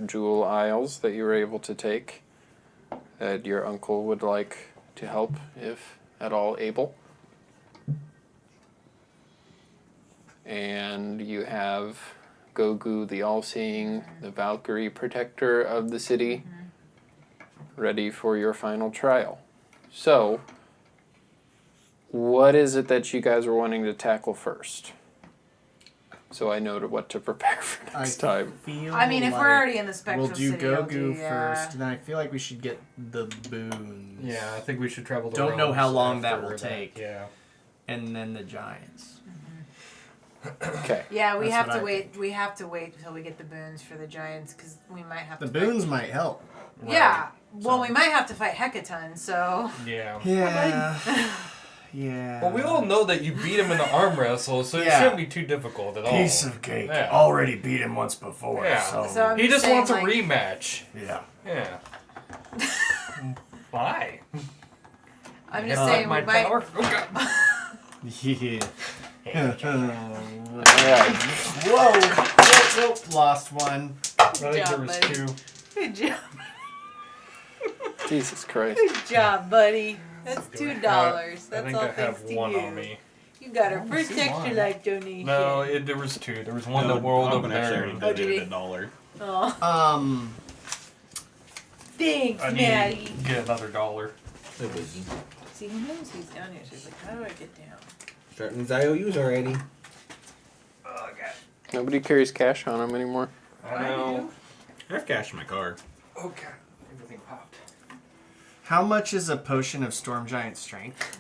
Jewel Isles that you were able to take, that your uncle would like to help, if at all able. And you have Gogu the All-Seeing, the Valkyrie protector of the city, ready for your final trial. So, what is it that you guys are wanting to tackle first? So I know what to prepare for next time. I mean, if we're already in the spectral we'll do city, I'll Gogu do, first, and then I feel like we should get the boons. Yeah, I think we should travel the Don't know how realms long that after will take. Yeah. And then the giants. Okay. Yeah, we That's have what to I wait. We have to wait until we get the boons for the giants, because we might have The to. boons might help. Yeah. Well, So- we might have to fight Hecaton. So. Yeah. Yeah. Yeah. Well, we all know that you beat him in the arm wrestle, so it Yeah. shouldn't be too difficult at all. Piece of cake. Yeah. Already beat him once before. Yeah. So I'm He just saying, wants a like, rematch. Yeah. Yeah. Why? I'm just saying we my might. power? Oh, God. Yeah. Alright. Whoa! Nope, lost one. I think there job, was buddy. 2. Good job. Jesus Christ. Good job, buddy. That's $2. I That's think all I thanks have to one you. on me. You got a first see extra one. life donation. No, there was 2. There was one that rolled over there. Oh, did he? $1. Oh, thanks, I need Maddie. to get another $1. See, he knows he's down here, so he's like, how do I get down? Starting these IOUs already. Oh, God. Nobody carries cash on them anymore. I know. I have cash in my car. Okay. Everything popped. How much is a potion of Storm Giant Strength?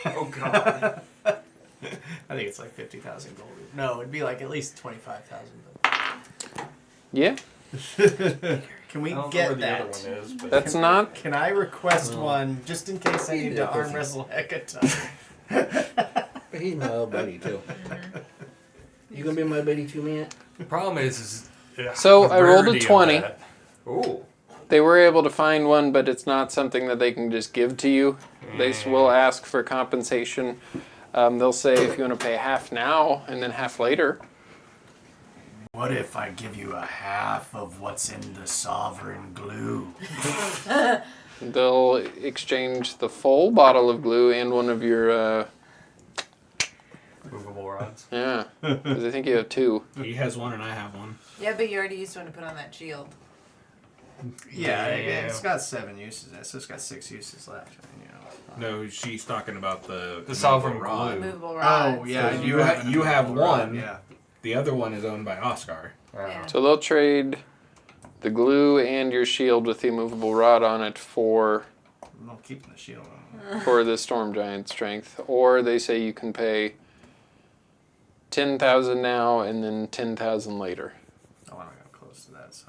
Oh, God. I think it's like 50,000 gold. No, it'd be like at least 25,000. Yeah. Can we I don't get know where that? the other one is, but That's not... Can I request one just in case I need to Yeah, arm pussy. wrestle Hecaton? But he's my old buddy too. You gonna be my buddy too, man? the problem is So, the I rolled a rarity of 20. that. Ooh. They were able to find one, but it's not something that they can just give to you. They will ask for compensation. They'll say if you want to pay half now and then half later. What if I give you a half of what's in the sovereign glue? They'll exchange the full bottle of glue and one of your, Movable rods. yeah, because I think you have 2. He has one and I have one. Yeah, but you already used one to put on that shield. Yeah, Yeah. it's got 7 uses. So it's got 6 uses left. You know, it's fine. No, she's talking about the sovereign rod. glue. Movable rods. Oh, yeah. So you have a one. Yeah. The other one is owned by Oscar. Yeah. So they'll trade the glue and your shield with the immovable rod on it for I'm not keeping the shield on. for the storm giant strength, or they say you can pay 10,000 now and then 10,000 later. Oh, I don't got close to that, so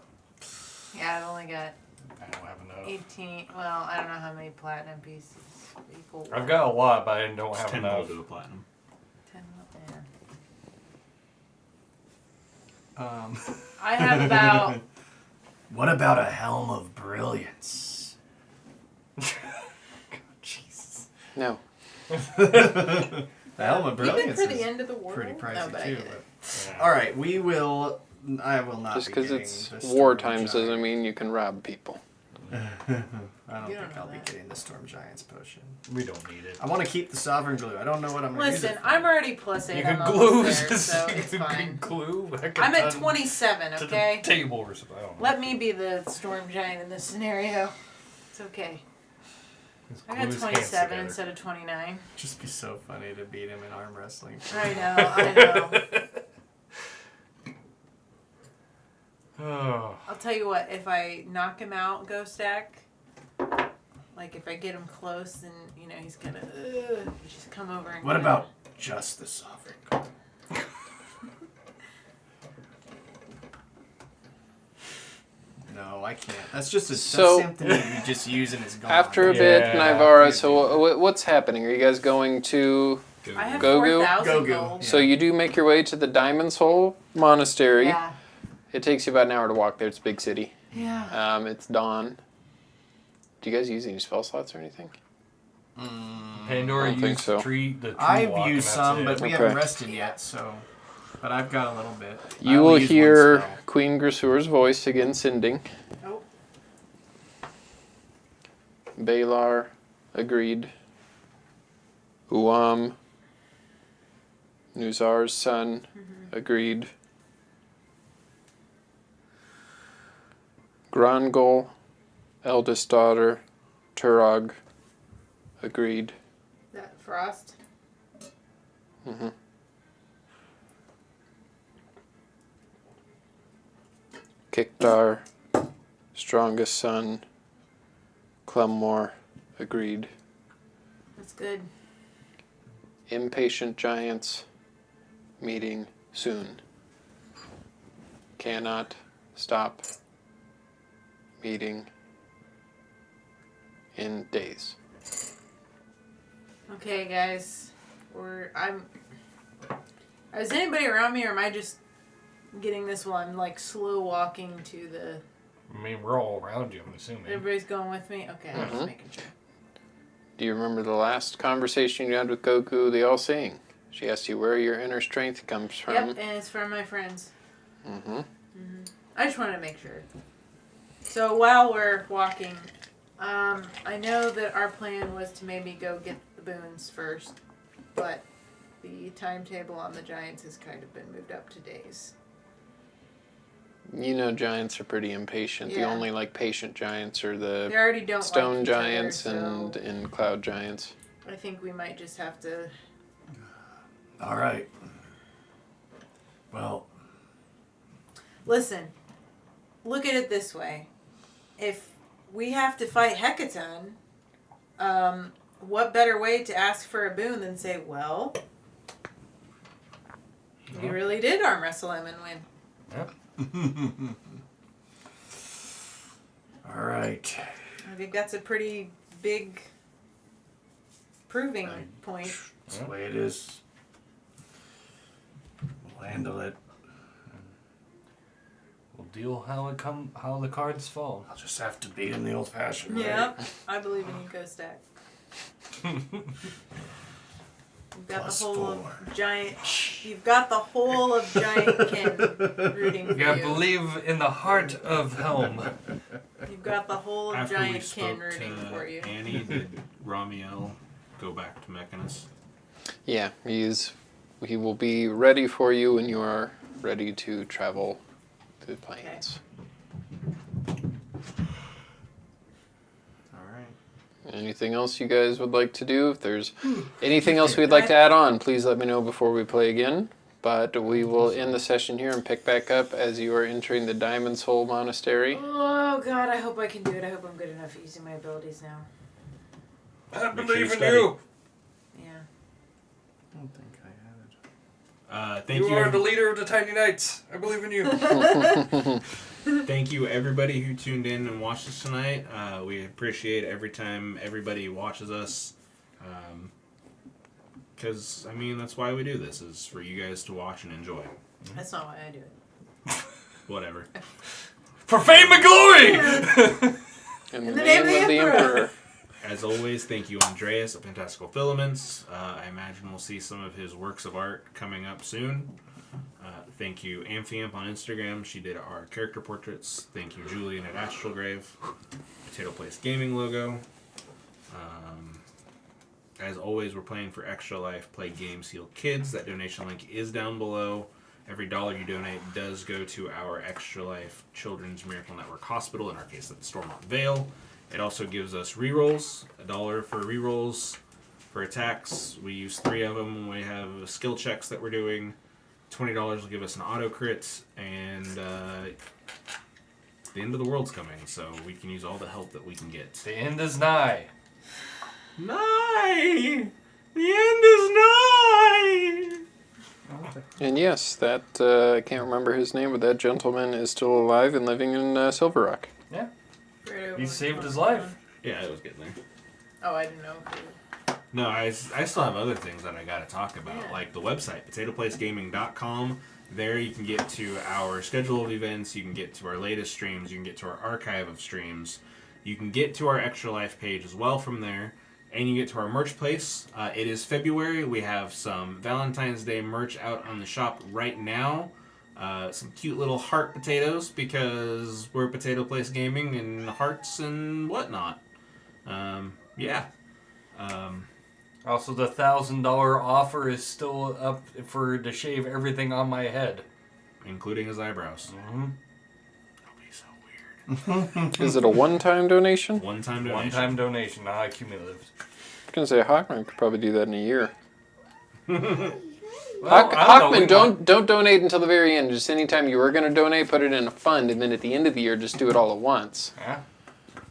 Yeah, I've only got I don't have enough. 18. Well, I don't know how many platinum pieces equal. I've got a lot, but I don't It's have 10 enough. gold to a platinum. 10. Yeah. Um, I have about. What about a helm of brilliance? Jesus. No. The helm of Even brilliance for the is end of the world. pretty pricey no, but I too. get it. But... All right, we will. I will not. Just be because getting it's the storm war times giant. doesn't mean you can rob people. I don't You think don't know I'll be that. getting the storm giant's potion. We don't need it. I want to keep the sovereign glue. I don't know what I'm going to use Listen, it for. I'm already plus 8. You I'm can glue. almost there, so you it's can fine. glue. I'm at 27, To okay? the table or something. I don't know. Let me be the storm giant in this scenario. It's okay. Just I glue got his hands 27 together. instead of 29. Just be so funny to beat him in arm wrestling. I know. Oh. I'll tell you what, if I knock him out, go stack, like if I get him close and, you know, he's kind of, just come over and What kinda- about just the sovereign glue? No, I can't. That's just So- that's something that you just use and it's gone. After a bit, Yeah. Nivara, so what's happening? Are you guys going to... I have Gogu? 4,000 Gogu. gold. So you do make your way to the Diamond's Hole Monastery. Yeah. It takes you about an hour to walk there. It's a big city. Yeah. It's dawn. Do you guys use any spell slots or anything? Pandora I don't think used so. the tree I've walk, and used that's some, it. but we Okay. haven't rested yet, so. But I've got a little bit. I You only will use one hear spell. Queen Grissur's voice again sending. Oh. Balar, agreed. Uam, Nuzar's son, agreed. Grongol, eldest daughter, Turog, agreed. That Frost. Mm-hmm. Kikdar, strongest son, Clemmore, agreed. That's good. Impatient giants, meeting soon. Cannot stop meeting in days. Okay, guys. Is anybody around me, or am I just getting this one, like, slow walking to the... I mean, we're all around you, I'm assuming. Everybody's going with me? Okay, I'm just Mhm. making sure. Do you remember the last conversation you had with Goku, the All-Seeing? She asked you where your inner strength comes from. Yep, and it's from my friends. Mm-hmm. I just wanted to make sure. So while we're walking, I know that our plan was to maybe go get the boons first, but the timetable on the Giants has kind of been moved up to days. You know giants are pretty impatient. The Yeah. only patient giants are They the already don't stone like each giants other, so and cloud giants. I think we might just have to. All right. Well, Listen, look at it this way. If we have to fight Hecaton, what better way to ask for a boon than say, well, we really did arm wrestle him and win. all right. I think that's a pretty big proving point. That's the way it is. We'll handle it. We'll deal how the cards fall. I'll just have to beat him the old-fashioned way. Yep, I believe in you, Go Stack. You've got Plus the whole 4. of giant. You've got the whole of giant kin rooting for You gotta you. believe in the heart of Helm. You've got the whole of After we giant kin spoke rooting for to you. Annie, did Ramiel go back to Mechanus? Yeah, he will be ready for you when you are ready to travel to the plains. All right. Anything else you guys would like to do? If there's anything else we'd like to add on, please let me know before we play again. But we will end the session here and pick back up as you are entering the Diamond's Hole Monastery. Oh God, I hope I can do it. I hope I'm good enough at using my abilities now. I Make sure you believe in study. you. Yeah. I don't think I have it. Thank You you. are the leader of the Tiny Knights. I believe in you. Thank you, everybody who tuned in and watched us tonight. We appreciate every time everybody watches us. Because, I mean, that's why we do this, is for you guys to watch and enjoy. That's not why I do it. Whatever. For fame and glory! In the name of the Emperor. As always, thank you, Andreas at Fantastical Filaments. I imagine we'll see some of his works of art coming up soon. Thank you, Amphiamp on Instagram. She did our character portraits. Thank you, Julian at Astralgrave. Potato Place Gaming logo. As always, we're playing for Extra Life. Play games, heal kids. That donation link is down below. Every dollar you donate does go to our Extra Life Children's Miracle Network Hospital, in our case at the Stormont Vale. It also gives us rerolls, $1 for rerolls for attacks. We use 3 of them when we have skill checks that we're doing. $20 will give us an auto crit, and the end of the world's coming, so we can use all the help that we can get. The end is nigh. Nigh! The end is nigh! And yes, that, I can't remember his name, but that gentleman is still alive and living in Silver Rock. Yeah. Right over He with saved the his phone. life. Yeah, I was getting there. Oh, I didn't know. No, I still have other things that I got to talk about, Yeah. like the website, potatoplacegaming.com. There you can get to our schedule of events, you can get to our latest streams, you can get to our archive of streams, you can get to our Extra Life page as well from there, and you get to our merch place. It is February. We have some Valentine's Day merch out on the shop right now. Some cute little heart potatoes, because we're Potato Place Gaming and hearts and whatnot. Yeah. Also, the $1,000 offer is still up to shave everything on my head. Including his eyebrows. Mm-hmm. That'll be so weird. Is it a one-time donation? One-time donation. One-time donation, not cumulative. I was going to say, Hawkman could probably do that in a year. Well, I don't know, Hawkman, don't donate until the very end. Just anytime you were going to donate, put it in a fund, and then at the end of the year, just do it all at once. Yeah.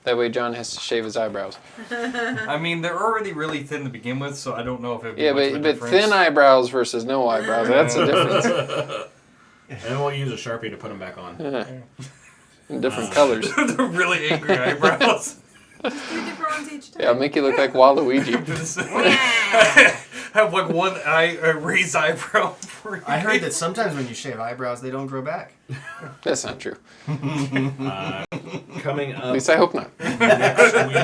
That way John has to shave his eyebrows. I mean, they're already really thin to begin with, so I don't know if it would be Yeah, much of a but difference. thin eyebrows versus no eyebrows, that's the difference. And then we'll use a Sharpie to put them back on. Yeah. In different colors. They're really angry eyebrows. 3 different ones each time. Yeah, I'll make you look like Waluigi. Have like one raised eyebrow. For I heard that sometimes when you shave eyebrows, they don't grow back. That's not true. Coming At up least I hope not. next week,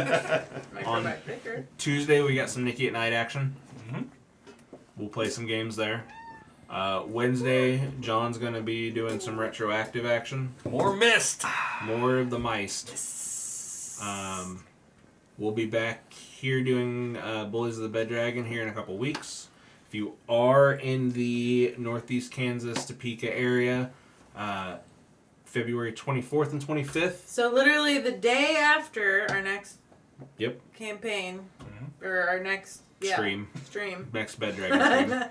Make on- her back bigger. Tuesday, we got some Nikki at Night action. Mm-hmm. We'll play some games there. Wednesday, John's going to be doing some retroactive action. More mist. More of the Meist. We'll be back here doing Bullies of the Bed Dragon here in a couple weeks. If you are in the Northeast Kansas, Topeka area, February 24th and 25th. So literally the day after our next Yep. campaign, or our next Stream. stream. Next Bed Dragon stream.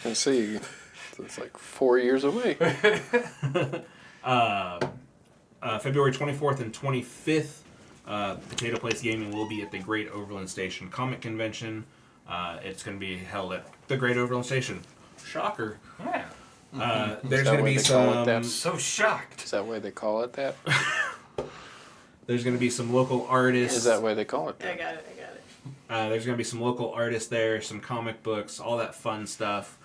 I see. It's like 4 years away. February 24th and 25th, Potato Place Gaming will be at the Great Overland Station Comic Convention. It's going to be held at the Great Overland Station. Shocker. Yeah. There's that going to why be they call it some. that? So shocked. Is that why they call it that? There's going to be some local artists. Is that why they call it I that? got it. There's going to be some local artists there, some comic books, all that fun stuff.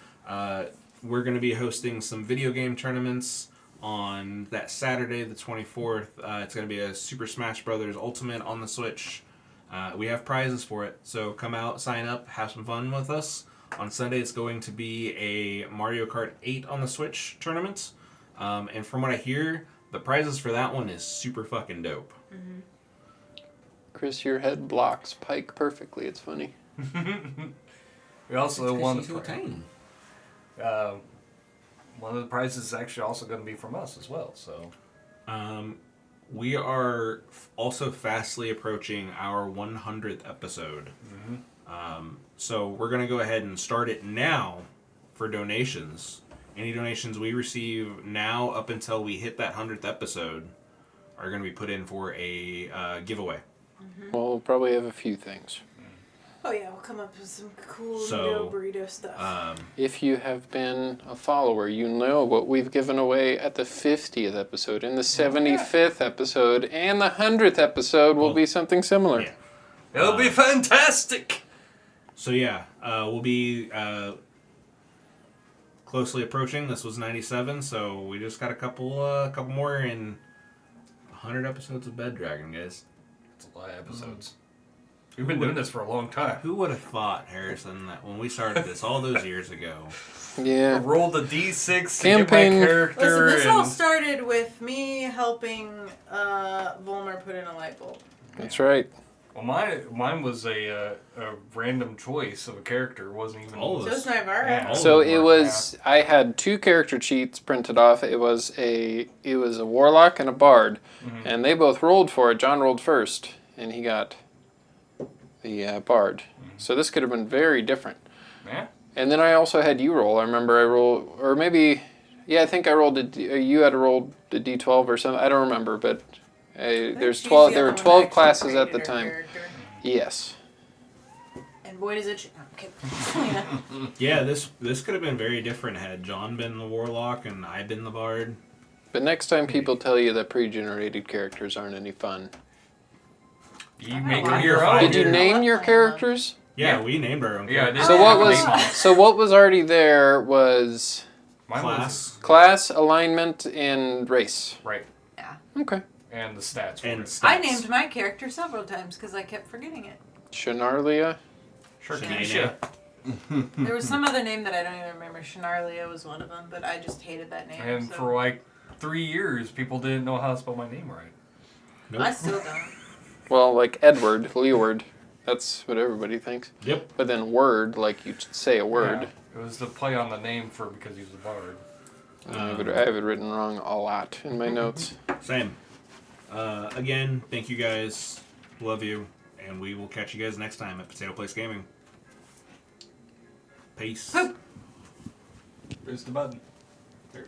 We're going to be hosting some video game tournaments on that Saturday, the 24th. It's going to be a Super Smash Bros. Ultimate on the Switch. We have prizes for it, so come out, sign up, have some fun with us. On Sunday, it's going to be a Mario Kart 8 on the Switch tournament. And from what I hear, the prizes for that one is super fucking dope. Mm-hmm. Chris, your head blocks Pike perfectly. It's funny. We also won He's so tiny. one of the prizes is actually also going to be from us as well. So We are also fastly approaching our 100th episode. So we're going to go ahead and start it now for donations any donations we receive now up until we hit that 100th episode are going to be put in for a giveaway. We'll probably have a few things. Oh yeah, we'll come up with some cool So, burrito stuff. If you have been a follower, you know what we've given away at the 50th episode, and the 75th episode, and the 100th episode will be something similar. Yeah. It'll be fantastic. So yeah, we'll be closely approaching. This was 97, so we just got a couple more in 100 episodes of Bed Dragon, guys. It's a lot of episodes. We've been doing this for a long time. Who would have thought, Harrison, that when we started this all those years ago? Yeah. Roll the d6 Campaign- to get my character. Listen, this all and started with me helping Volmer put in a light bulb. That's right. Well, mine was a random choice of a character. It wasn't even. All of So us. it's Nivara. Yeah. So it was. I had 2 character sheets printed off. It was a warlock and a bard, and they both rolled for it. John rolled first, and he got the bard. So this could have been very different. Yeah. And then I also had you roll. I remember I rolled, or maybe, yeah, I think I rolled. You had to roll the D12 or something. I don't remember, but there's 12. There were 12 classes at the time. Yes. And boy, does it. Okay. Yeah, this could have been very different had John been the warlock and I been the bard. But next time people tell you that pre-generated characters aren't any fun, You make them them your own. did you name your characters? Yeah, we named our own Yeah, characters. So I what have a was name on so what was already there was Mine Class. class, alignment, and race. was right, Okay. and the stats. And were stats. I named my character several times because I kept forgetting it. Shanarlia. Shanae. There was some other name that I don't even remember. Shanarlia was one of them, but I just hated that name. And so. for like 3 years, people didn't know how to spell my name right. Nope. I still don't. Well, like Edward, Leeward. That's what everybody thinks. Yep. But then word, like you say a word. Yeah, it was the play on the name for because he was a bard. I have it written wrong a lot in my notes. Same. Again, thank you guys. Love you. And we will catch you guys next time at Potato Place Gaming. Peace. There's the button. There.